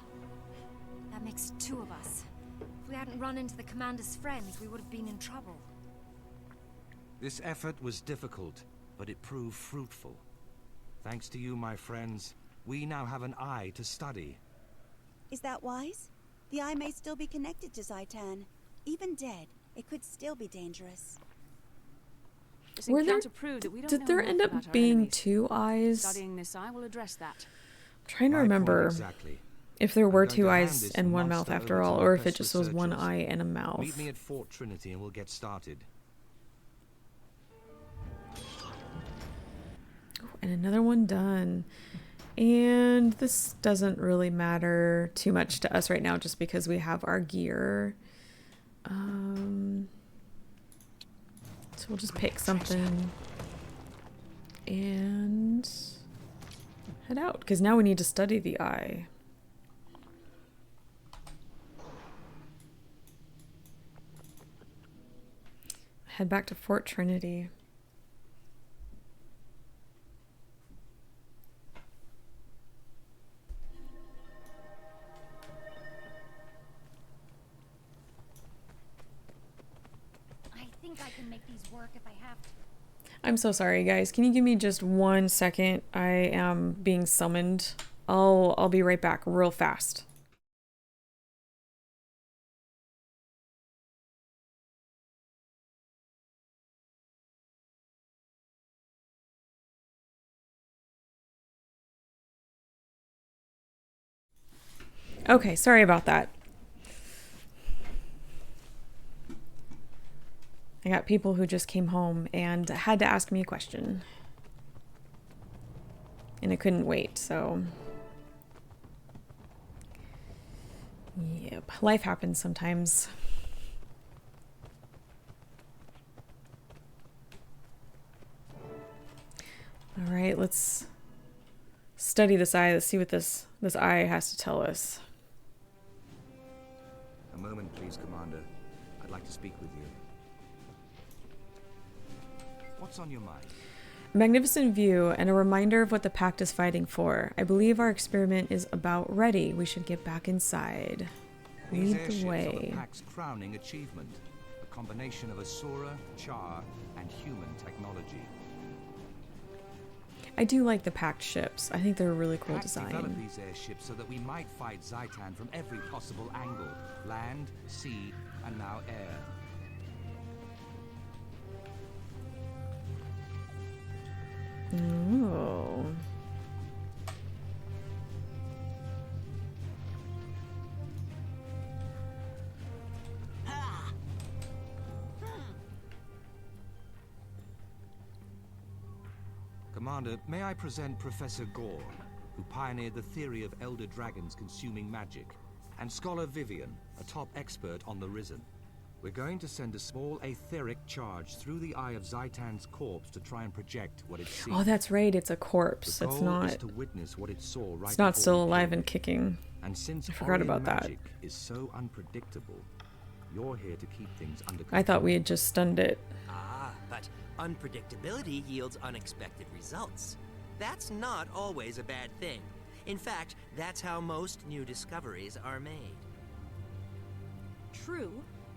That makes two of us. If we hadn't run into the commander's friends, we would have been in trouble. This effort was difficult, but it proved fruitful. Thanks to you, my friends, we now have an eye to study. Is that wise? The eye may still be connected to Zhaitan. Even dead, it could still be dangerous. Did there end up being two eyes? Studying this eye will address that. I'm trying to remember if there were two eyes and one mouth after all, or if it just was one eye and a mouth. Meet me at Fort Trinity and we'll get started. And another one done. And this doesn't really matter too much to us right now just because we have our gear. So we'll just pick something and head out because now we need to study the eye. Head back to Fort Trinity. I can make these work if I have to. I'm so sorry, guys. Can you give me just 1 second? I am being summoned. I'll be right back real fast. Okay, sorry about that. I got people who just came home and had to ask me a question. And I couldn't wait, so... Yep, life happens sometimes. Alright, let's study this eye. Let's see what this eye has to tell us. A moment, please, Commander. I'd like to speak with you. What's on your mind? A magnificent view and a reminder of what the Pact is fighting for. I believe our experiment is about ready. We should get back inside. These Lead the way. Are the Pact's crowning achievement. A combination of Asura, Char, and human technology. I do like the Pact ships. I think they're a really cool design. Developed these airships so that we might fight Zhaitan from every possible angle. Land, sea, and now air. Oh. Commander, may I present Professor Gore, who pioneered the theory of elder dragons consuming magic, and Scholar Vivian, a top expert on the Risen. We're going to send a small etheric charge through the eye of Zhaitan's corpse to try and project what it sees. Oh, that's right. It's a corpse. The It's goal not. is to witness what it saw right It's not before still we alive killed and it. kicking. And since I forgot about that. magic is so unpredictable, you're here to keep things under control. I thought we had just stunned it. Ah, but unpredictability yields unexpected results. That's not always a bad thing. In fact, that's how most new discoveries are made. True,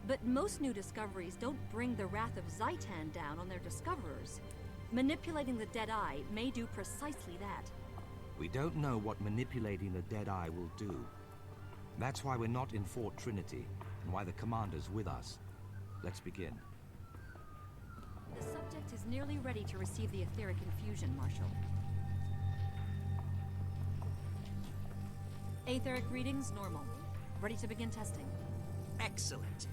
but most new discoveries don't bring the wrath of Zhaitan down on their discoverers. Manipulating the dead eye may do precisely that. We don't know what manipulating the dead eye will do. That's why we're not in Fort Trinity, and why the commander's with us. Let's begin. The subject is nearly ready to receive the etheric infusion, Marshal. Etheric readings normal. Ready to begin testing. Excellent.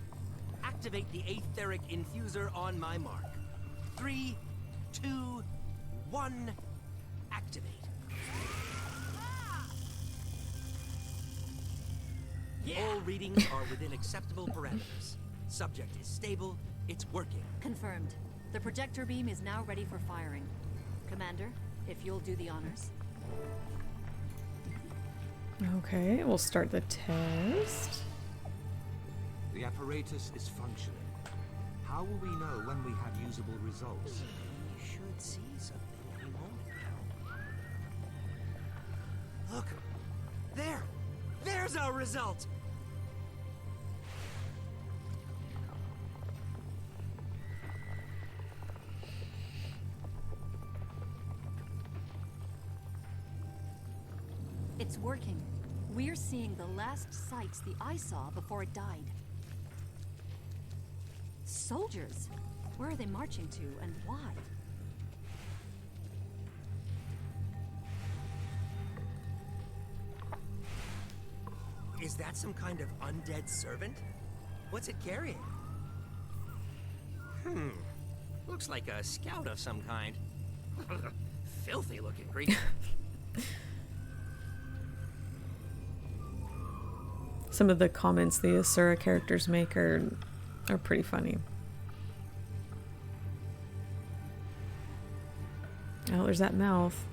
Activate the etheric infuser on my mark. 3, 2, 1, activate. All readings are within acceptable parameters. Subject is stable, it's working. Confirmed. The projector beam is now ready for firing. Commander, if you'll do the honors. Okay, we'll start the test. The apparatus is functioning. How will we know when we have usable results? You should see something any moment now. Look! There! There's our result! It's working. We're seeing the last sights the eye saw before it died. Soldiers? Where are they marching to, and why? Is that some kind of undead servant? What's it carrying? Looks like a scout of some kind. Filthy looking creature. Some of the comments the Asura characters make are pretty funny. Oh, there's that mouth.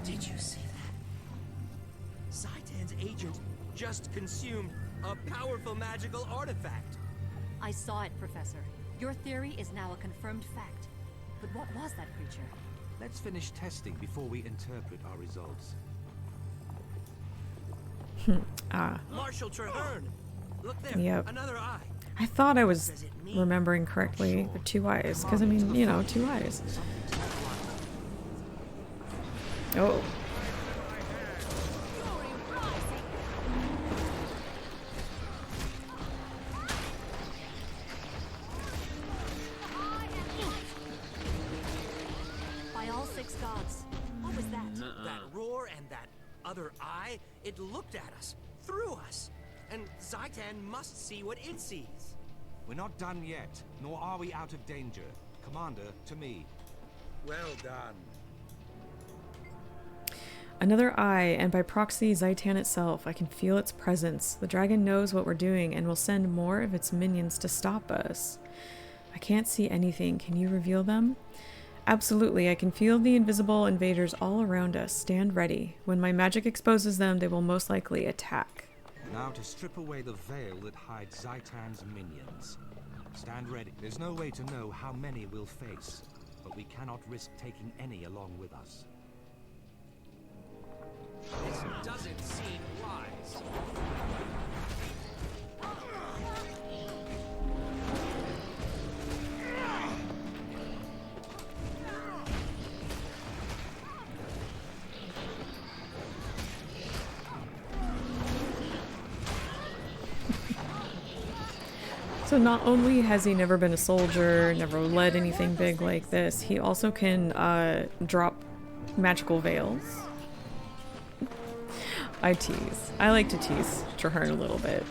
Did you see that? Zhaitan's agent just consumed a powerful magical artifact. I saw it, Professor. Your theory is now a confirmed fact. But what was that creature? Let's finish testing before we interpret our results. Marshal Traherne! Look there, Yep. another eye. I thought I was remembering correctly the 2 eyes, because I mean, you know, 2 eyes. Oh. By all 6 gods. What was that? That roar and that other eye, it looked at us, through us. And Zhaitan must see what it sees. We're not done yet, nor are we out of danger. Commander, to me. Well done. Another eye, and by proxy, Zhaitan itself. I can feel its presence. The dragon knows what we're doing and will send more of its minions to stop us. I can't see anything. Can you reveal them? Absolutely. I can feel the invisible invaders all around us. Stand ready. When my magic exposes them, they will most likely attack. Now to strip away the veil that hides Zhaitan's minions. Stand ready. There's no way to know how many we'll face, but we cannot risk taking any along with us. This doesn't seem wise. So not only has he never been a soldier, never led anything big like this, he also can drop magical veils. I tease. I like to tease Traherne a little bit.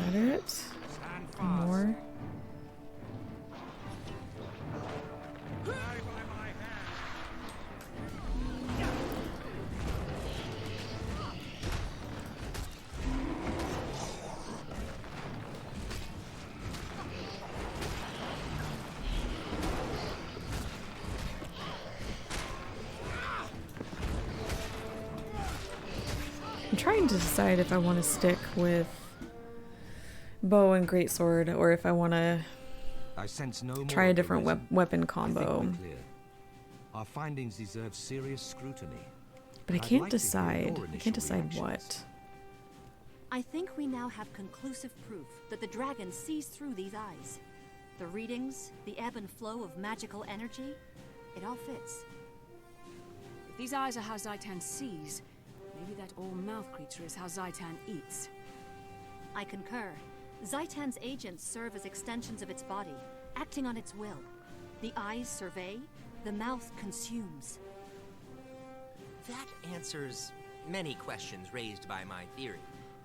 that it? More? I'm trying to decide if I want to stick with bow and greatsword or if I want to try a different weapon combo. Our findings deserve serious scrutiny. But I can't decide. I can't decide what. I think we now have conclusive proof that the dragon sees through these eyes. The readings, the ebb and flow of magical energy, it all fits. If these eyes are how Zhaitan sees, maybe that all-mouth creature is how Zhaitan eats. I concur. Zhaitan's agents serve as extensions of its body, acting on its will. The eyes survey, the mouth consumes. That answers many questions raised by my theory,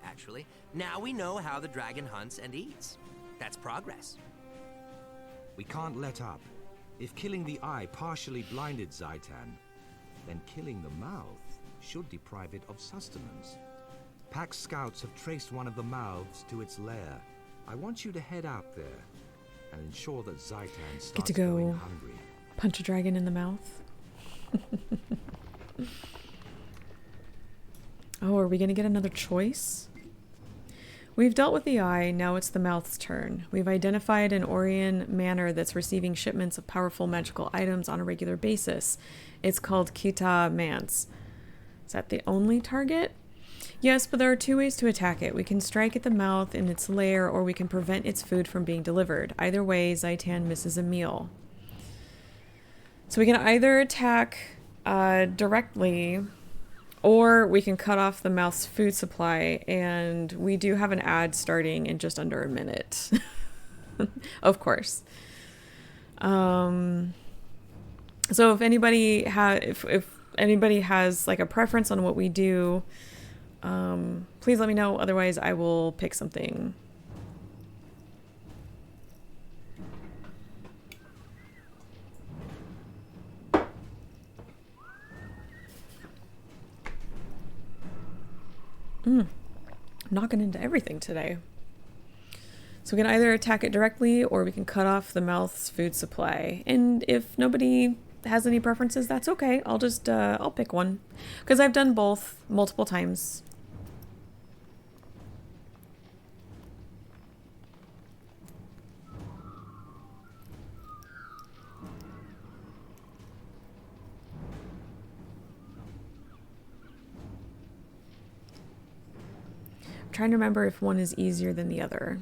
actually. Now we know how the dragon hunts and eats. That's progress. We can't let up. If killing the eye partially blinded Zhaitan, then killing the mouth should deprive it of sustenance. Pack scouts have traced one of the mouths to its lair. I want you to head out there and ensure that Zhaitan starts Get to go going hungry. Punch a dragon in the mouth. Oh, are we going to get another choice? We've dealt with the eye, now it's the mouth's turn. We've identified an Orion manor that's receiving shipments of powerful magical items on a regular basis. It's called Kita Mance. Is that the only target? Yes, but there are two ways to attack it. We can strike at the mouth in its lair, or we can prevent its food from being delivered. Either way, Zhaitan misses a meal. So we can either attack directly, or we can cut off the mouth's food supply, and we do have an ad starting in just under a minute. Of course. So if anybody if anybody has like a preference on what we do, please let me know. Otherwise, I will pick something. I'm knocking into everything today. So we can either attack it directly, or we can cut off the mouth's food supply. And if nobody has any preferences, that's okay. I'll just, I'll pick one. Because I've done both multiple times. I'm trying to remember if one is easier than the other.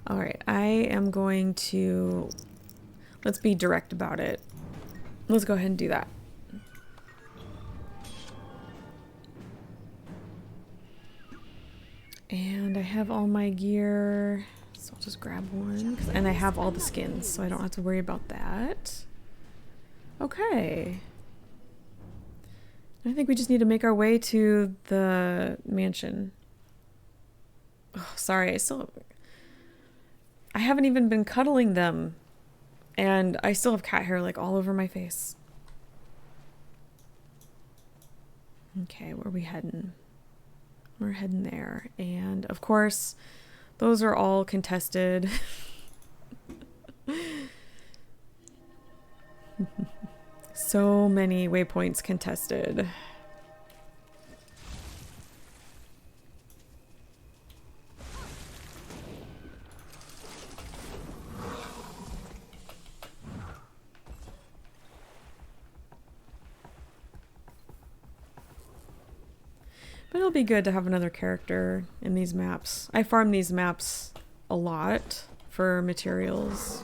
All right, I am going to, let's be direct about it. Let's go ahead and do that. And I have all my gear, so I'll just grab one. And I have all the skins, so I don't have to worry about that. Okay. I think we just need to make our way to the mansion. Oh, sorry, I haven't even been cuddling them, and I still have cat hair like all over my face. Okay, where are we heading? We're heading there, and of course, those are all contested. So many waypoints contested. But it'll be good to have another character in these maps. I farm these maps a lot for materials.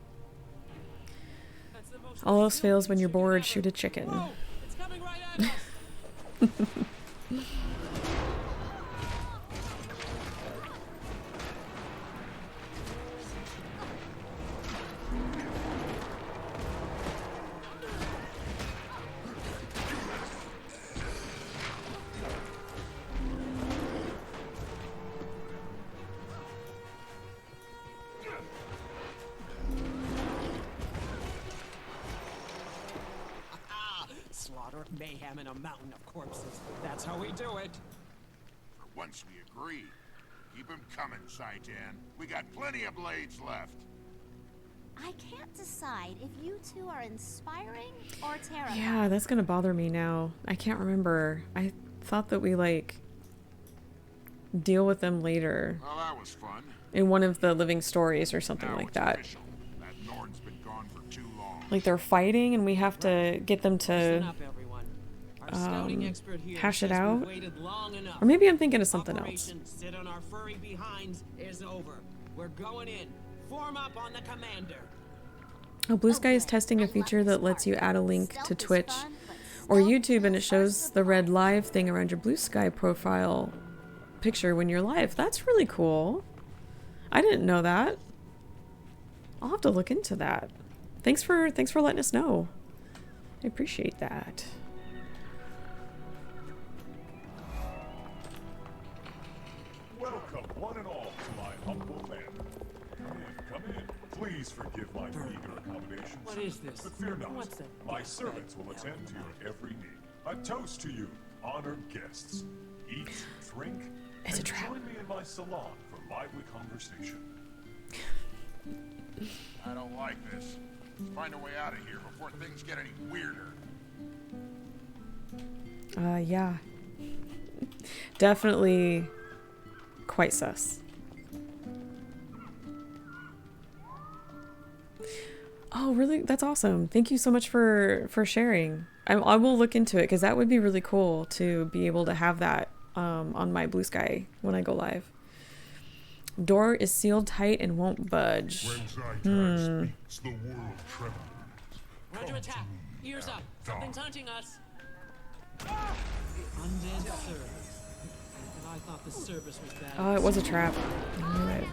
All else fails when you're bored, shoot a chicken. It's coming right at us. Slaughter, mayhem, and a mountain of corpses. That's how we do it. For once we agree. Keep them coming, Zhaitan. We got plenty of blades left. I can't decide if you two are inspiring or terrifying. Yeah, that's gonna bother me now. I can't remember. I thought that we, like, deal with them later. Well, that was fun. In one of the living stories or something like that. Official. That Norn's been gone for too long. Like they're fighting and we have to get them to Listen up, everyone. Our scouting expert here hash it says out. we've waited long enough. Or maybe I'm thinking of something else. Operation Sit on our furry behinds is over. We're going in. Form up on the commander. Oh, Blue Sky is testing a feature that lets you add a link to Twitch or YouTube and it shows the red live thing around your Blue Sky profile picture when you're live. That's really cool. I didn't know that. I'll have to look into that. Thanks for letting us know. I appreciate that. Welcome, one and all, to my humble land. Come in. Please forgive my meager accommodations. What is this? But fear not. What's that? My servants will attend to your every need. A toast to you, honored guests. Eat, drink, It's a and trap. join me in my salon for lively conversation. I don't like this. Let's find a way out of here before things get any weirder. Yeah. Definitely quite sus. Oh, really? That's awesome. Thank you so much for sharing. I will look into it because that would be really cool to be able to have that on my Blue Sky when I go live. Door is sealed tight and won't budge. When speaks, the world trembles. We're under attack. Ears up. Something's hunting us. Undead service. And I thought the service was bad. Oh, it was a trap. I knew it.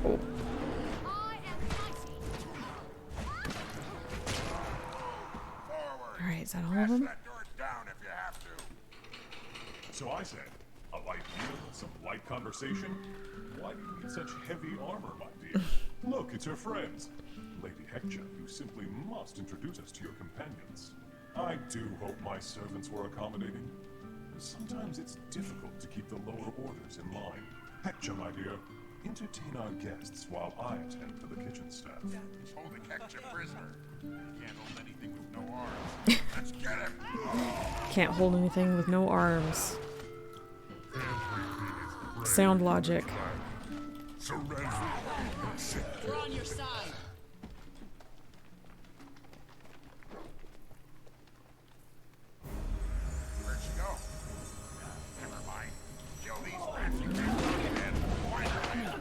Oh. Alright, is that all of them? That door down if you have to. So I said, a light meal and some light conversation? Why do you need such heavy armor, my dear? Look, it's your friends. Lady Hector, you simply must introduce us to your companions. I do hope my servants were accommodating. Sometimes it's difficult to keep the lower orders in line. Hector, my dear, entertain our guests while I attend to the kitchen staff. He's holding Hector prisoner. Can't hold anything with no arms. Let's get him! Can't hold anything with no arms. Sound logic. Surrender. We're on your side. Where'd she go? Never mind. Kill these rats you can't get in. Find her later.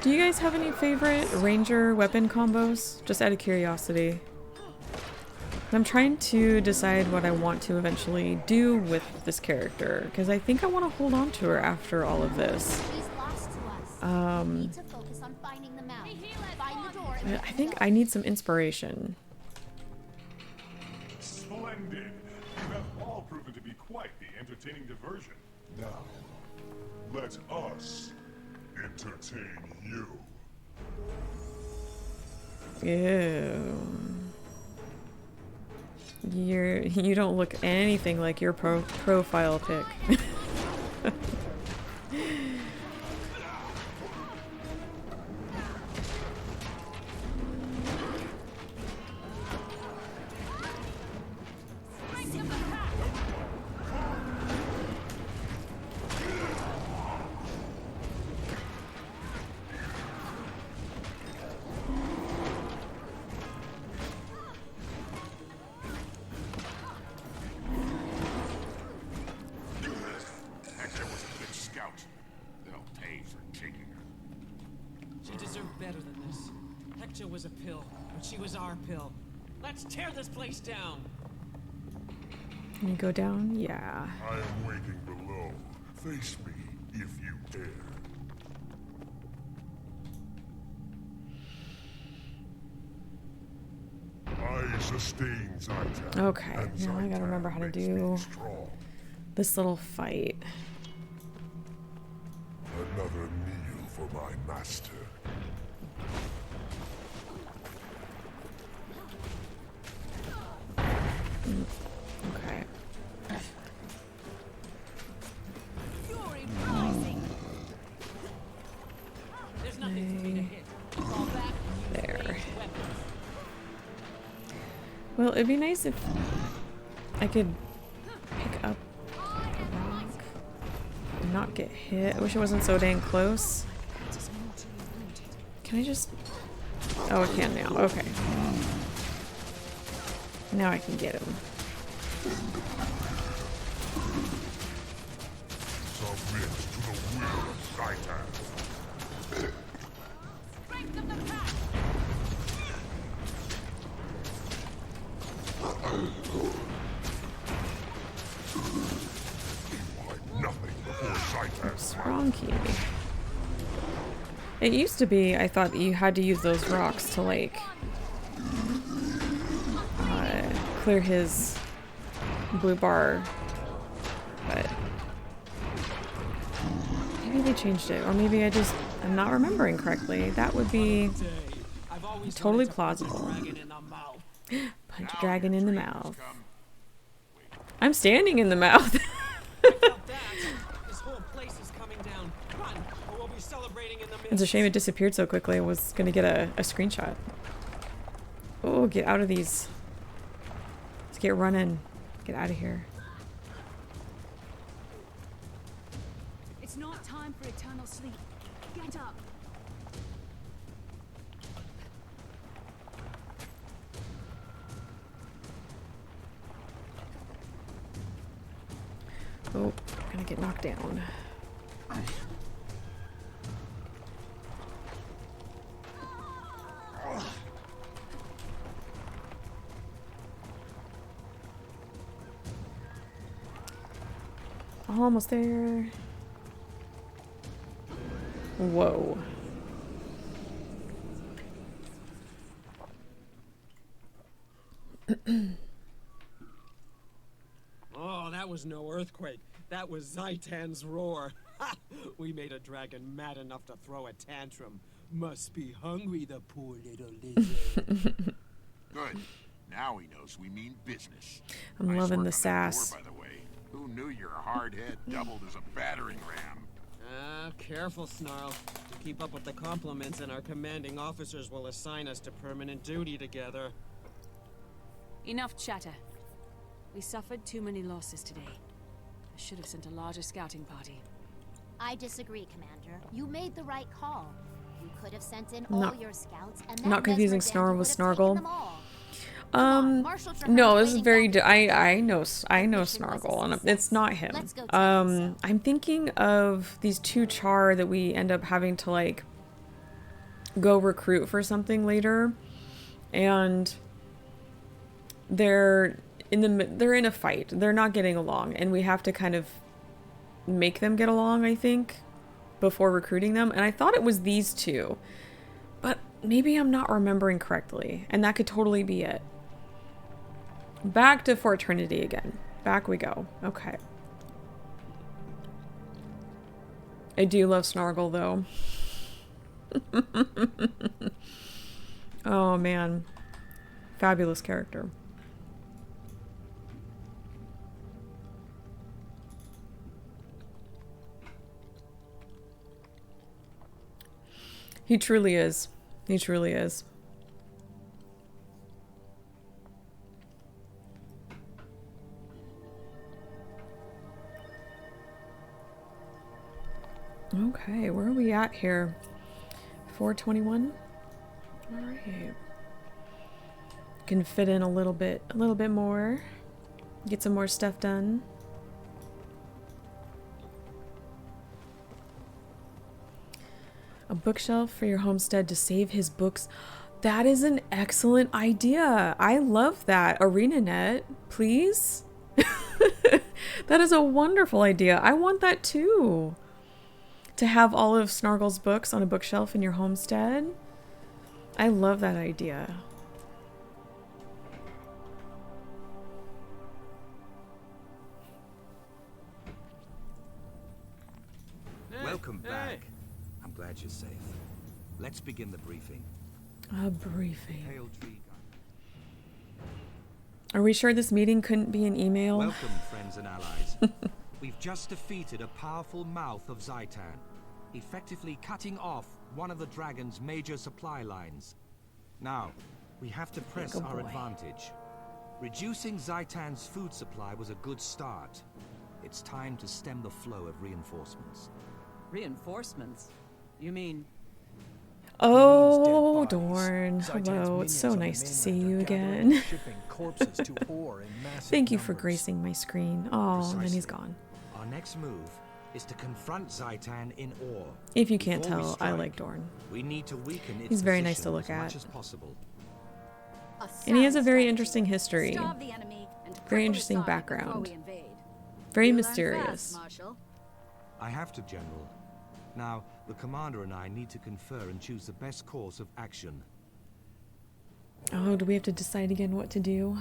Do you guys have any favorite ranger weapon combos? Just out of curiosity. I'm trying to decide what I want to eventually do with this character, because I think I want to hold on to her after all of this. I think I need some inspiration. Splendid! You have all proven to be quite the entertaining diversion. Now, let us entertain you. Ew. You don't look anything like your profile pic. was a pill, but she was our pill. Let's tear this place down. Can you go down? Yeah. I am waiting below. Face me if you dare. I sustain Zhaitan. Okay, now I gotta remember how to do this little fight. Another meal for my master. Okay. Fury rising. There's nothing for me to hit. Fall back and use There. ranged weapons. Well, it'd be nice if I could pick up a rock and not get hit. I wish it wasn't so dang close. Can I just... Oh, I can now. Okay. Now I can get him. Submit to the will of Zhaitan. Strength of the pack! Nothing before Zhaitan's Spronky. It used to be, I thought that you had to use those rocks to, like, clear his blue bar, but maybe they changed it, or maybe I'm not remembering correctly. That would be totally plausible. Punch a dragon in the mouth. I'm standing in the mouth. This whole place is coming down. Run, or we'll be celebrating in the It's a shame it disappeared so quickly. I was gonna get a screenshot. Oh, get out of these. Let's get running. Get out of here. It's not time for eternal sleep. Get up. Oh, I'm gonna get knocked down. Almost there. Whoa. Oh, that was no earthquake. That was Zhaitan's roar. Ha! We made a dragon mad enough to throw a tantrum. Must be hungry, the poor little lizard. Good. Now he knows we mean business. I'm Nice loving work the on that sass. door, by the way. Who knew your hard head doubled as a battering ram? Careful, Snarl. To keep up with the compliments, and our commanding officers will assign us to permanent duty together. Enough chatter. We suffered too many losses today. I should have sent a larger scouting party. I disagree, Commander. You made the right call. You could have sent in Not- all your scouts, and Not confusing Snarl with Snargle. Snargle. No, this is very. I know Snargle, and it's not him. I'm thinking of these two Char that we end up having to like go recruit for something later, and they're in a fight. They're not getting along, and we have to kind of make them get along, I think, before recruiting them. And I thought it was these two, but maybe I'm not remembering correctly, and that could totally be it. Back to Fort Trinity again. Back we go. Okay. I do love Snargle, though. Oh, man. Fabulous character. He truly is. He truly is. Okay, where are we at here? 421? Alright. Can fit in a little bit more. Get some more stuff done. A bookshelf for your homestead to save his books. That is an excellent idea. I love that. ArenaNet, please. That is a wonderful idea. I want that too. To have all of Snargle's books on a bookshelf in your homestead. I love that idea. Welcome back. I'm glad you're safe. Let's begin the briefing. A briefing. Pale tree guy. Are we sure this meeting couldn't be an email? Welcome, friends and allies. We've just defeated a powerful mouth of Zhaitan, effectively cutting off one of the dragon's major supply lines. Now, we have to press our advantage. Reducing Zhaitan's food supply was a good start. It's time to stem the flow of reinforcements. Reinforcements? You mean... Oh, Dorn. Hello. It's so nice to see you again. Thank you for gracing my screen. Oh, and then he's gone. Our next move is to confront Zhaitan in ore. If you can't tell, I like Dorn. We need to weaken its He's very nice to look as much at. as possible. And he has a very interesting history. Very interesting background. Very mysterious. I have to, General. Now, the commander and I need to confer and choose the best course of action. Oh, do we have to decide again what to do?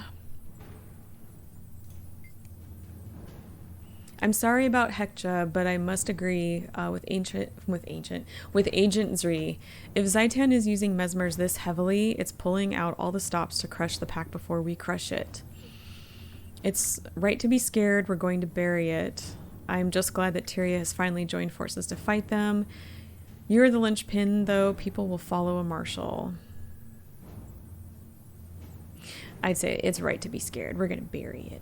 I'm sorry about Hekja, but I must agree with Agent Zri. If Zhaitan is using mesmers this heavily, it's pulling out all the stops to crush the pack before we crush it. It's right to be scared. We're going to bury it. I'm just glad that Tyria has finally joined forces to fight them. You're the linchpin, though. People will follow a marshal. I'd say it's right to be scared. We're going to bury it.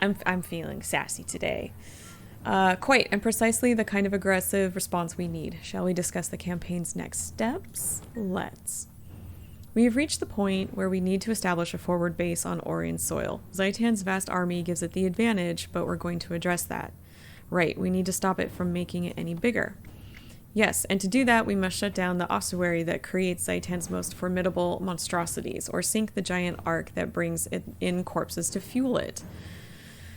I'm feeling sassy today. Quite, and precisely the kind of aggressive response we need. Shall we discuss the campaign's next steps? Let's. We have reached the point where we need to establish a forward base on Orion soil. Zhaitan's vast army gives it the advantage, but we're going to address that. Right, we need to stop it from making it any bigger. Yes, and to do that, we must shut down the ossuary that creates Zhaitan's most formidable monstrosities, or sink the giant ark that brings in corpses to fuel it.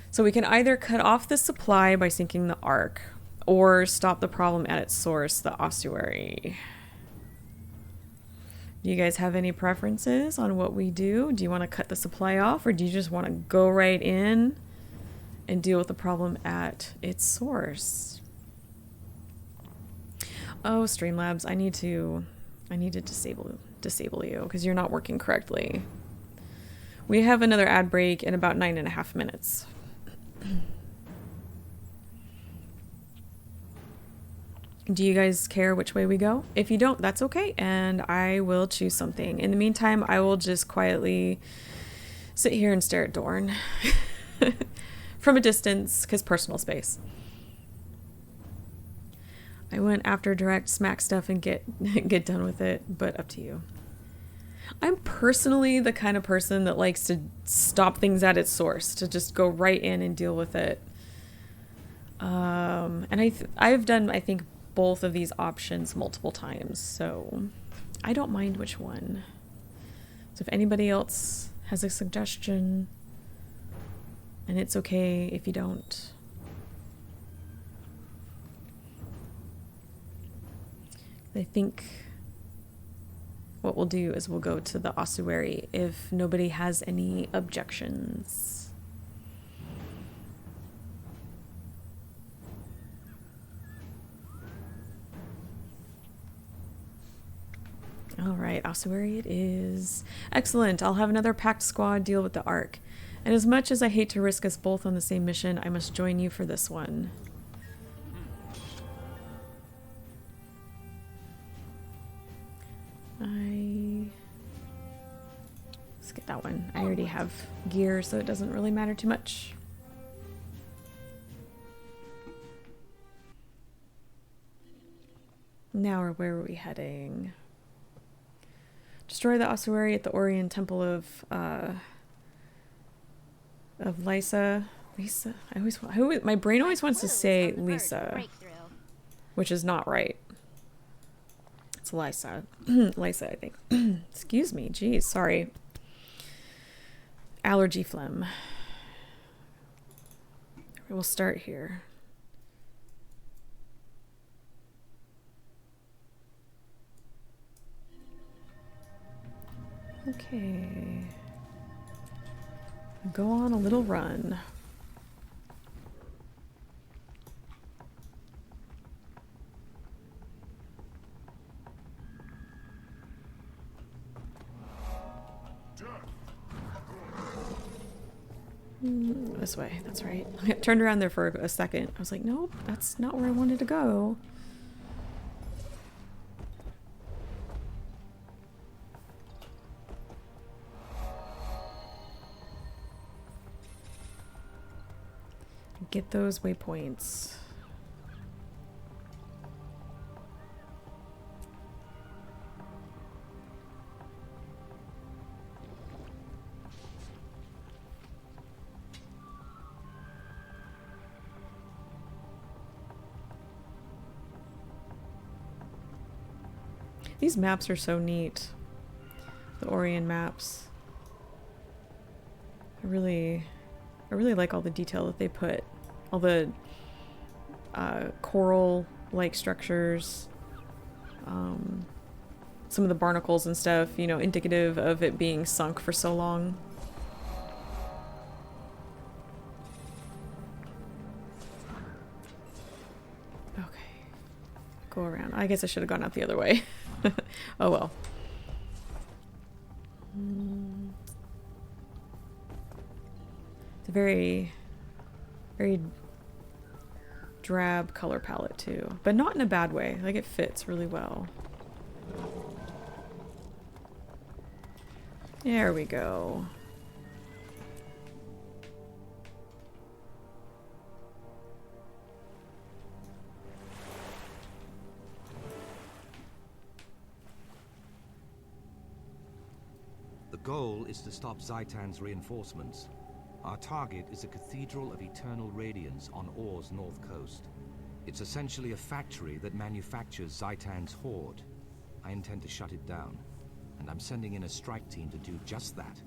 So we can either cut off the supply by sinking the ark, or stop the problem at its source, the ossuary. Do you guys have any preferences on what we do? Do you want to cut the supply off, or do you just want to go right in and deal with the problem at its source? Oh, Streamlabs, I need to disable you because you're not working correctly. We have another ad break in about 9.5 minutes. Do you guys care which way we go? If you don't, that's okay, and I will choose something. In the meantime, I will just quietly sit here and stare at Dorn from a distance, because personal space. I went after direct smack stuff and get done with it, but up to you. I'm personally the kind of person that likes to stop things at its source, to just go right in and deal with it. And I've done, I think, both of these options multiple times, so I don't mind which one. So if anybody else has a suggestion, and it's okay if you don't. I think what we'll do is we'll go to the ossuary if nobody has any objections. All right, ossuary it is. Excellent. I'll have another packed squad deal with the Ark. And as much as I hate to risk us both on the same mission, I must join you for this one. Let's get that one. I already have gear, so it doesn't really matter too much. Now, where are we heading? Destroy the ossuary at the Orion Temple of Lysa. Lisa? My brain always wants to say Lisa, which is not right. It's Lysa. Lysa, I think. Excuse me. Jeez, sorry. Allergy phlegm. We'll start here. Okay. Go on a little run. This way, that's right. I turned around there for a second. I was like, nope, that's not where I wanted to go. Get those waypoints. These maps are so neat. The Orion maps. I really like all the detail that they put. All the coral-like structures. Some of the barnacles and stuff, you know, indicative of it being sunk for so long. Okay. Go around. I guess I should have gone out the other way. Oh well. It's a very drab color palette too, but not in a bad way. Like, it fits really well. There we go. The goal is to stop Zhaitan's reinforcements. Our target is a Cathedral of Eternal Radiance on Or's north coast. It's essentially a factory that manufactures Zhaitan's horde. I intend to shut it down, and I'm sending in a strike team to do just that.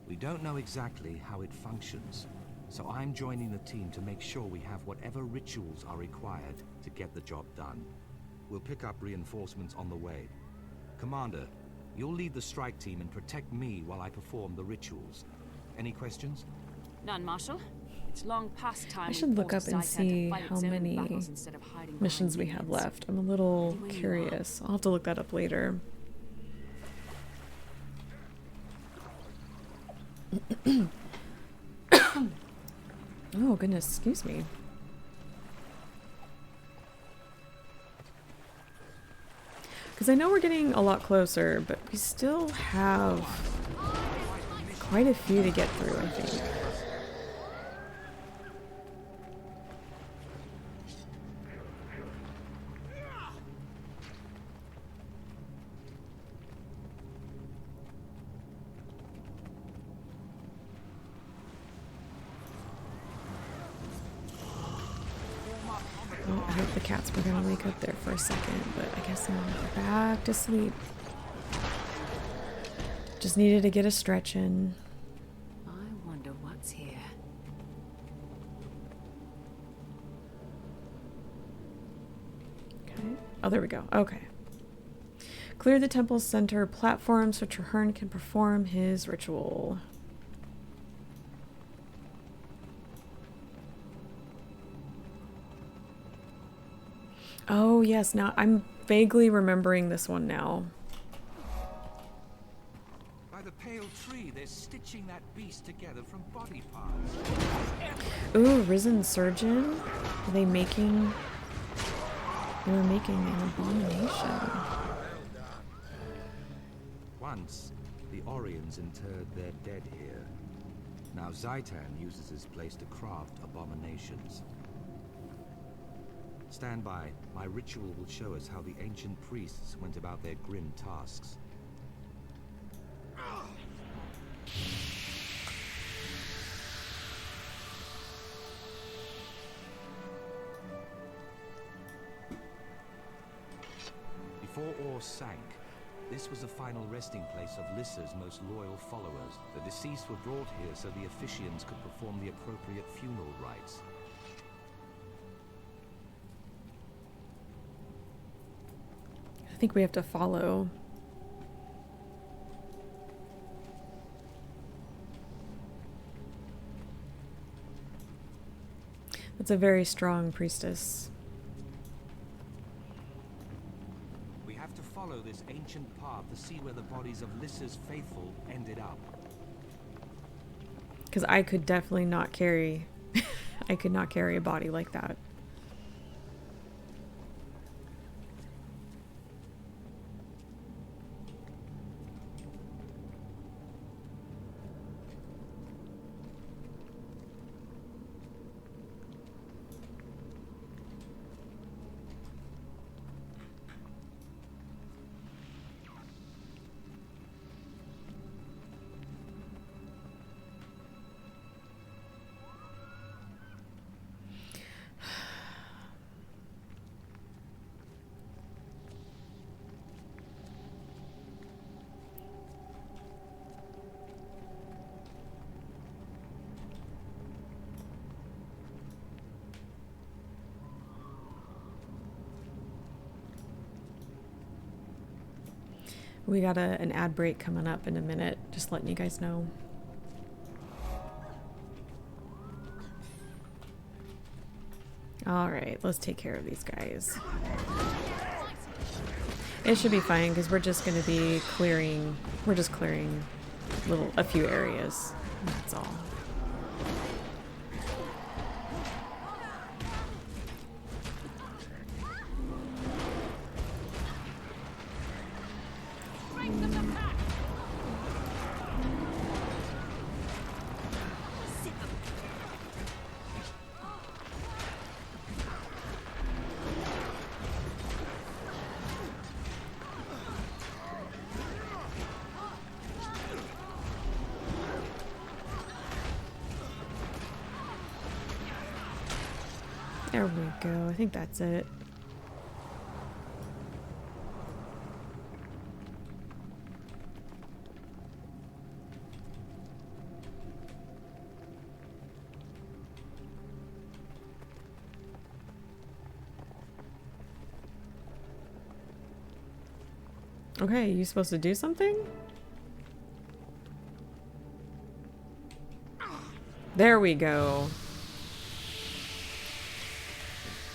We don't know exactly how it functions, so I'm joining the team to make sure we have whatever rituals are required to get the job done. We'll pick up reinforcements on the way. Commander, you'll lead the strike team and protect me while I perform the rituals. Any questions? None, Marshal. It's long past time. I should look up and see how many missions we have left. I'm a little curious. I'll have to look that up later. Oh goodness, excuse me. Because I know we're getting a lot closer, but we still have quite a few to get through, I think. Oh, I hope the cats were gonna wake up there for a second, but I guess not. They're back to sleep. Just needed to get a stretch in. I wonder what's here. Okay. Oh, there we go. Okay. Clear the temple's center platform so Traherne can perform his ritual. Oh, yes. Now I'm vaguely remembering this one now. By the pale tree, they're stitching that beast together from body parts. Ooh, Risen Surgeon? Are they making... They were making an abomination. Once, the Orions interred their dead here. Now Zhaitan uses this place to craft abominations. Stand by. My ritual will show us how the ancient priests went about their grim tasks. Before ore sank, this was the final resting place of Lyssa's most loyal followers. The deceased were brought here so the officiants could perform the appropriate funeral rites. I think we have to follow. That's a very strong priestess. We have to follow this ancient path to see where the bodies of Lyssa's faithful ended up. Because I could definitely not carry... I could not carry a body like that. We got an ad break coming up in a minute, just letting you guys know. Alright, let's take care of these guys. It should be fine because we're just going to be clearing, we're just clearing a few areas. That's all. There we go. I think that's it. Okay, you supposed to do something? There we go.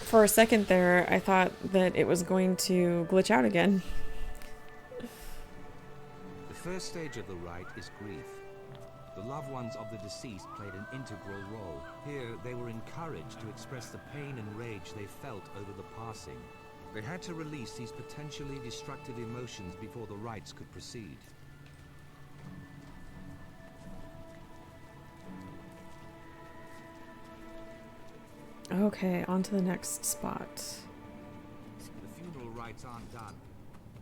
For a second there, I thought that it was going to glitch out again. The first stage of the rite is grief. The loved ones of the deceased played an integral role. Here, they were encouraged to express the pain and rage they felt over the passing. They had to release these potentially destructive emotions before the rites could proceed. Okay, on to the next spot. The funeral rites aren't done.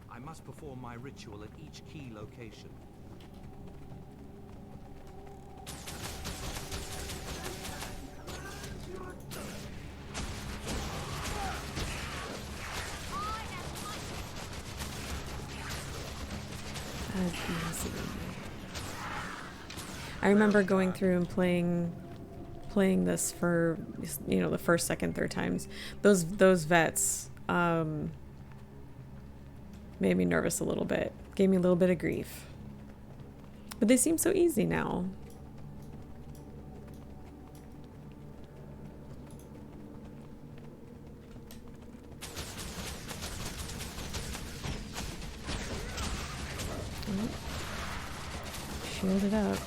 I must perform my ritual at each key location. I remember going through and playing this for, you know, the first, second, third times. Those vets made me nervous a little bit. Gave me a little bit of grief. But they seem so easy now. Shield it up.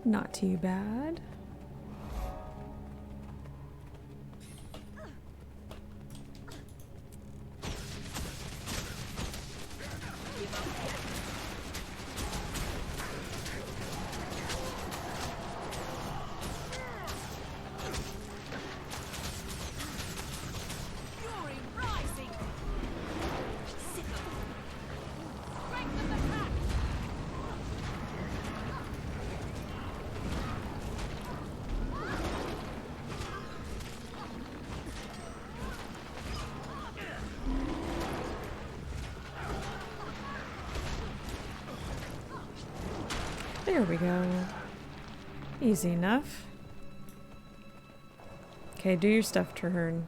Not too bad. There we go. Easy enough. Okay, do your stuff, Traherne.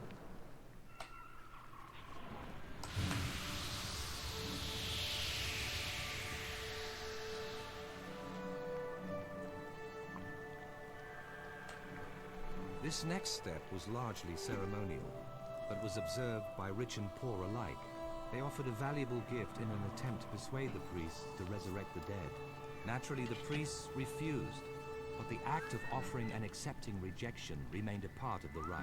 This next step was largely ceremonial, but was observed by rich and poor alike. They offered a valuable gift in an attempt to persuade the priests to resurrect the dead. Naturally, the priests refused, but the act of offering and accepting rejection remained a part of the rite.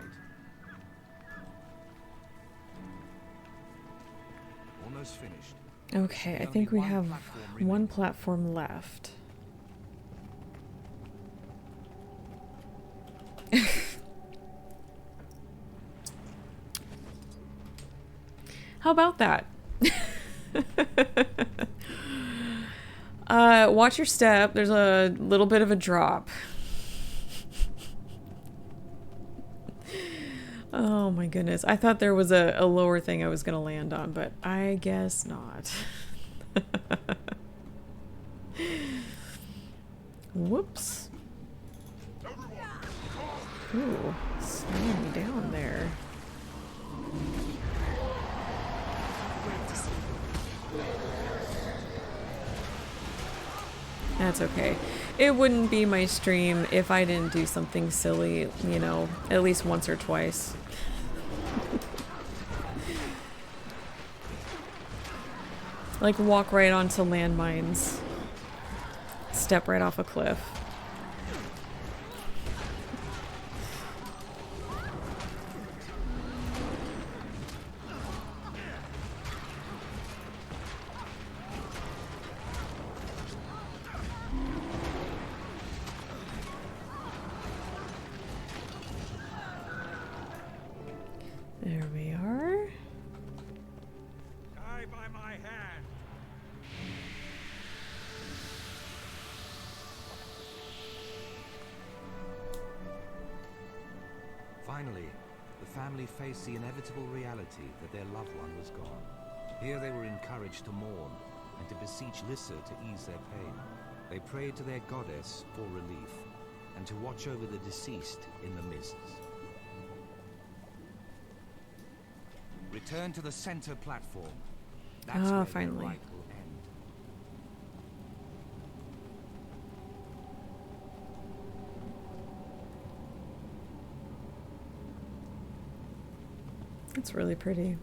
Almost finished. Okay, I think we have one platform left. How about that? Watch your step. There's a little bit of a drop. Oh my goodness. I thought there was a lower thing I was going to land on, but I guess not. Whoops. Ooh, slowing me down there. That's okay. It wouldn't be my stream if I didn't do something silly, you know, at least once or twice. Like walk right onto landmines. Step right off a cliff. There we are. Die by my hand. Finally, the family faced the inevitable reality that their loved one was gone. Here they were encouraged to mourn and to beseech Lyssa to ease their pain. They prayed to their goddess for relief and to watch over the deceased in the mists. Return to the center platform. That's where finally. the rite will end. It's really pretty.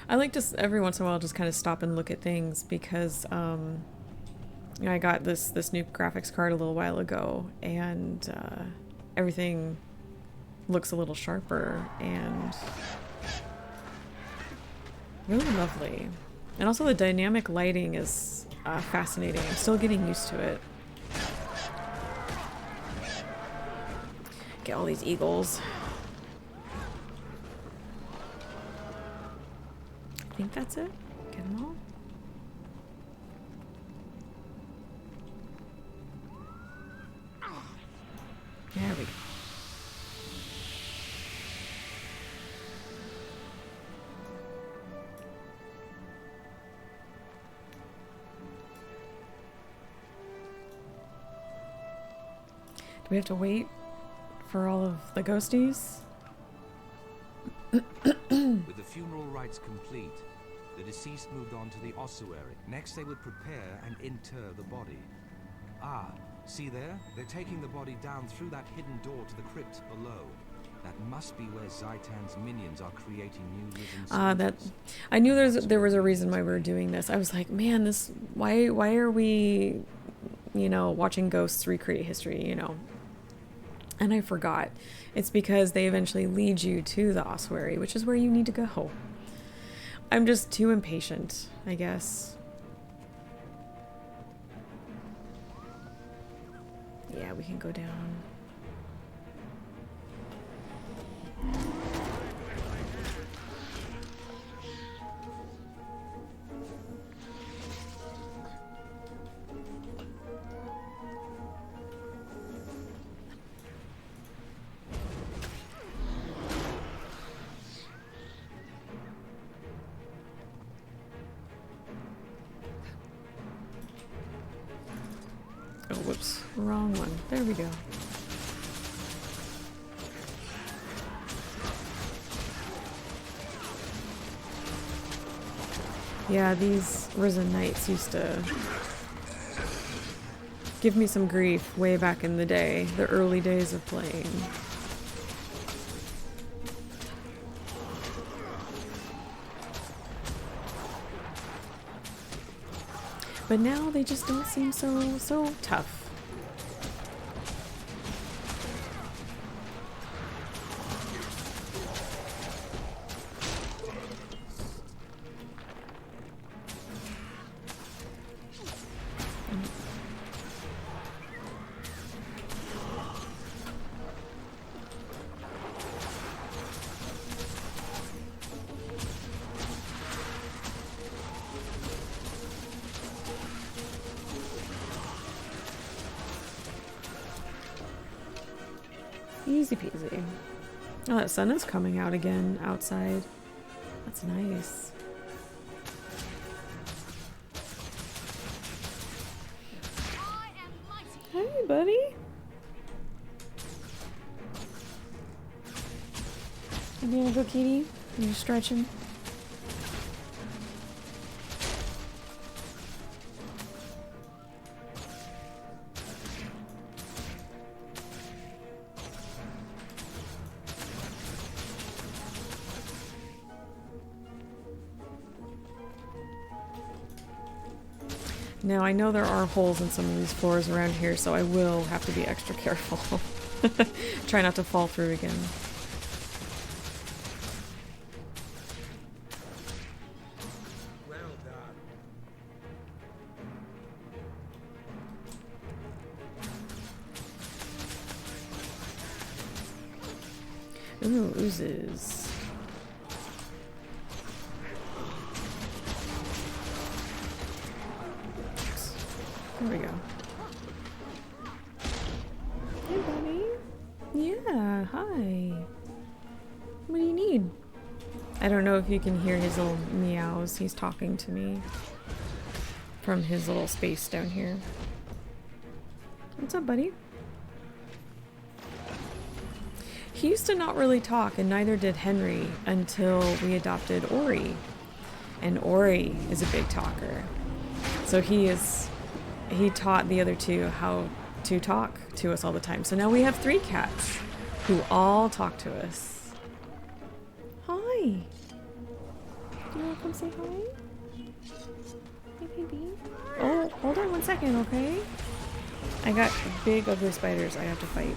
I like to every once in a while just kind of stop and look at things because you know, I got this new graphics card a little while ago, and everything looks a little sharper and really lovely. And also the dynamic lighting is fascinating. I'm still getting used to it. Get all these eagles. I think that's it. Get them all. There we go. Do we have to wait for all of the ghosties? With the funeral rites complete, the deceased moved on to the ossuary. Next they would prepare and inter the body. Ah, see there? They're taking the body down through that hidden door to the crypt below. That must be where Zhaitan's minions are creating new risen soldiers. I knew there was a reason why we were doing this. I was like, man, this why are we, you know, watching ghosts recreate history, you know? And I forgot. It's because they eventually lead you to the ossuary, which is where you need to go. I'm just too impatient, I guess. Yeah, we can go down. Oops, wrong one. There we go. Yeah, these Risen Knights used to give me some grief way back in the day, the early days of playing. But now they just don't seem so tough. Easy peasy. Oh, that sun is coming out again outside. That's nice. Hey, buddy. You being a good kitty? Are you stretching? Now, I know there are holes in some of these floors around here, so I will have to be extra careful. Try not to fall through again. Well done. Ooh, oozes. There we go. Hey, buddy. Yeah, hi. What do you need? I don't know if you can hear his little meows. He's talking to me from his little space down here. What's up, buddy? He used to not really talk, and neither did Henry until we adopted Ori. And Ori is a big talker. So he taught the other two how to talk to us all the time. So now we have 3 cats who all talk to us. Hi. Do you want to come say hi? Hey, baby. Oh, hold on 1 second, okay? I got big ugly spiders I have to fight.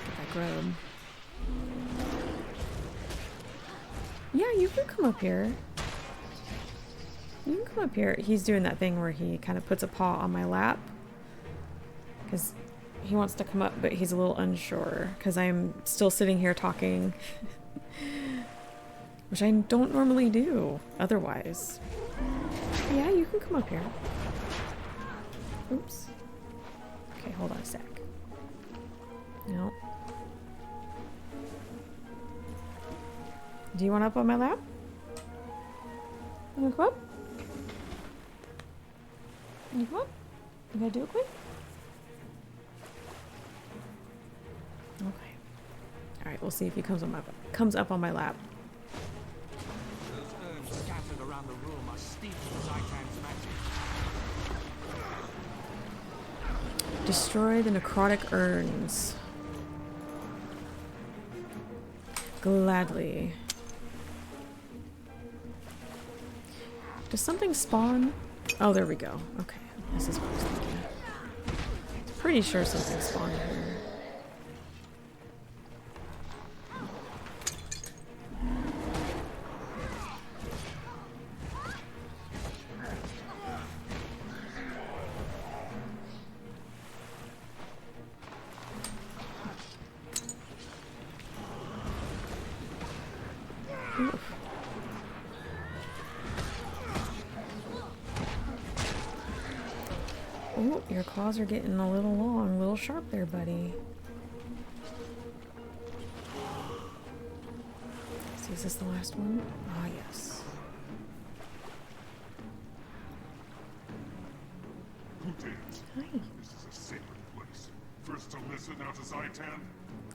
Get that grub. Yeah, you can come up here. You can come up here. He's doing that thing where he kind of puts a paw on my lap. Because he wants to come up, but he's a little unsure. Because I'm still sitting here talking. Which I don't normally do otherwise. Yeah, you can come up here. Oops. Okay, hold on a sec. No. Do you want up on my lap? You wanna come up? Can you come up? You gotta do it quick? Okay. Alright, we'll see if he comes up on my lap. Those herbs scattered around the room are steeped in Zhaitan's magic. Destroy the necrotic urns. Gladly. Does something spawn? Oh, there we go. Okay, this is what I was thinking. Pretty sure something spawned here. Oof. Oh, your claws are getting a little long, a little sharp there, buddy. Is this the last one? Ah, yes. Lieutenant, Hi. this is a sacred place. First to listen, now to Zhaitan.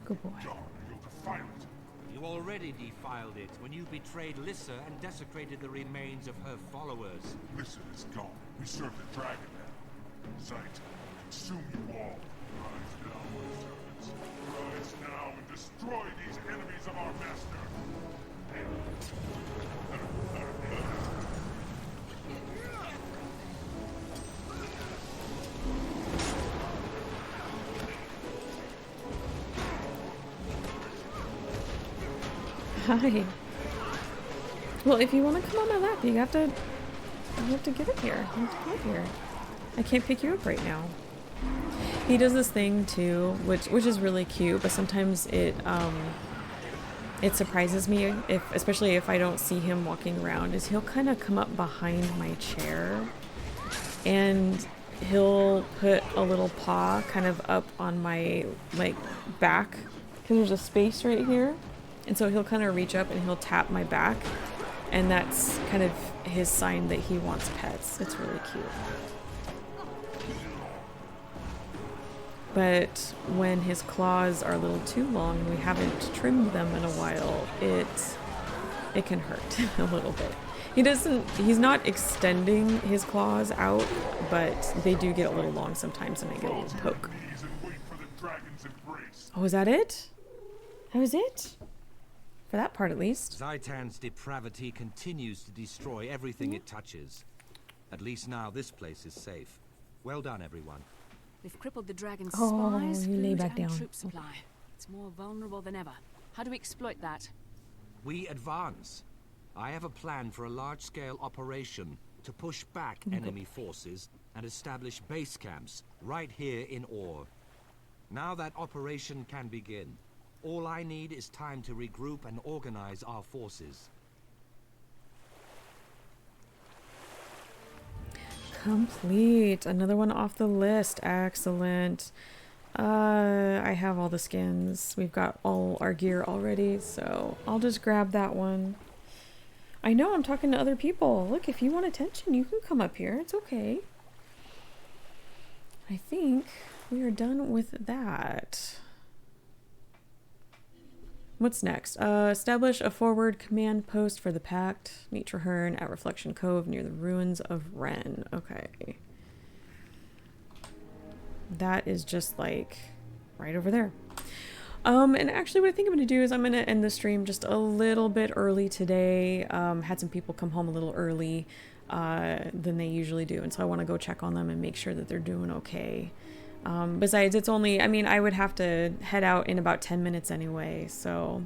Good boy. John, you'll defile it. You already defiled it when you betrayed Lissa and desecrated the remains of her followers. Listen is gone. We serve the dragon now. Zhaitan, consume you all. Rise now, my servants. Rise now and destroy these enemies of our master. Hi. Well, if you want to come on my lap, you have to get up here. You have to come up here. I can't pick you up right now. He does this thing too, which is really cute, but sometimes it surprises me, especially if I don't see him walking around, is he'll kind of come up behind my chair and he'll put a little paw kind of up on my like back, because there's a space right here. And so he'll kind of reach up and he'll tap my back, and that's kind of his sign that he wants pets. It's really cute. But when his claws are a little too long, we haven't trimmed them in a while, it can hurt a little bit. He's not extending his claws out, but they do get a little long sometimes, and I get a little poke. Oh, is that it? That was it? For that part, at least. Zhaitan's depravity continues to destroy everything it touches. At least now this place is safe. Well done, everyone. We've crippled the dragon's Oh, spies, you lay food, back and down. troop supply. It's more vulnerable than ever. How do we exploit that? We advance. I have a plan for a large-scale operation to push back enemy forces and establish base camps right here in Ore. Now that operation can begin. All I need is time to regroup and organize our forces. Complete. Another one off the list. Excellent. I have all the skins. We've got all our gear already, so I'll just grab that one. I know I'm talking to other people. Look, if you want attention, you can come up here. It's okay. I think we are done with that. What's next? Establish a forward command post for the Pact. Meet Traherne at Reflection Cove near the ruins of Ren. Okay. That is just like right over there. And actually what I think I'm going to do is I'm going to end the stream just a little bit early today. Had some people come home a little early than they usually do. And so I want to go check on them and make sure that they're doing okay. Besides, it's only, I mean, I would have to head out in about 10 minutes anyway, so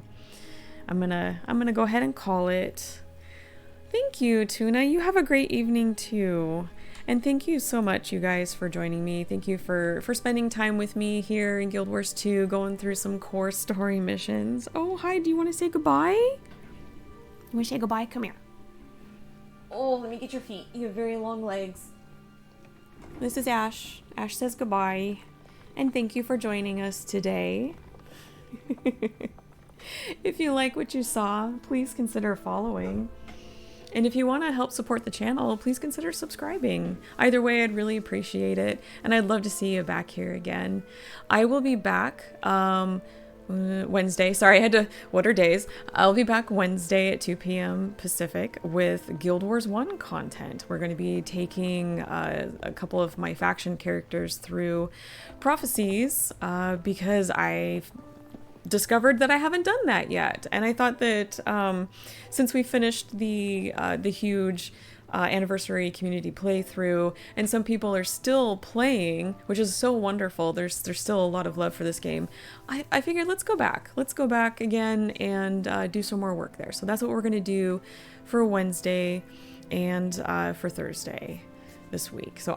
I'm gonna go ahead and call it. Thank you, Tuna. You have a great evening too. And thank you so much, you guys, for joining me. Thank you for spending time with me here in Guild Wars 2, going through some core story missions. Oh, hi, do you want to say goodbye? You want to say goodbye? Come here. Oh, let me get your feet. You have very long legs. This is Ash. Ash says goodbye. And thank you for joining us today. If you like what you saw, please consider following. And if you want to help support the channel, please consider subscribing. Either way, I'd really appreciate it. And I'd love to see you back here again. I will be back Wednesday. Sorry, I had to... What are days? I'll be back Wednesday at 2 p.m. Pacific with Guild Wars 1 content. We're going to be taking a couple of my faction characters through prophecies because I discovered that I haven't done that yet. And I thought that since we finished the huge anniversary community playthrough, and some people are still playing, which is so wonderful. There's still a lot of love for this game. I figured let's go back again and do some more work there. So that's what we're gonna do for Wednesday and for Thursday this week. So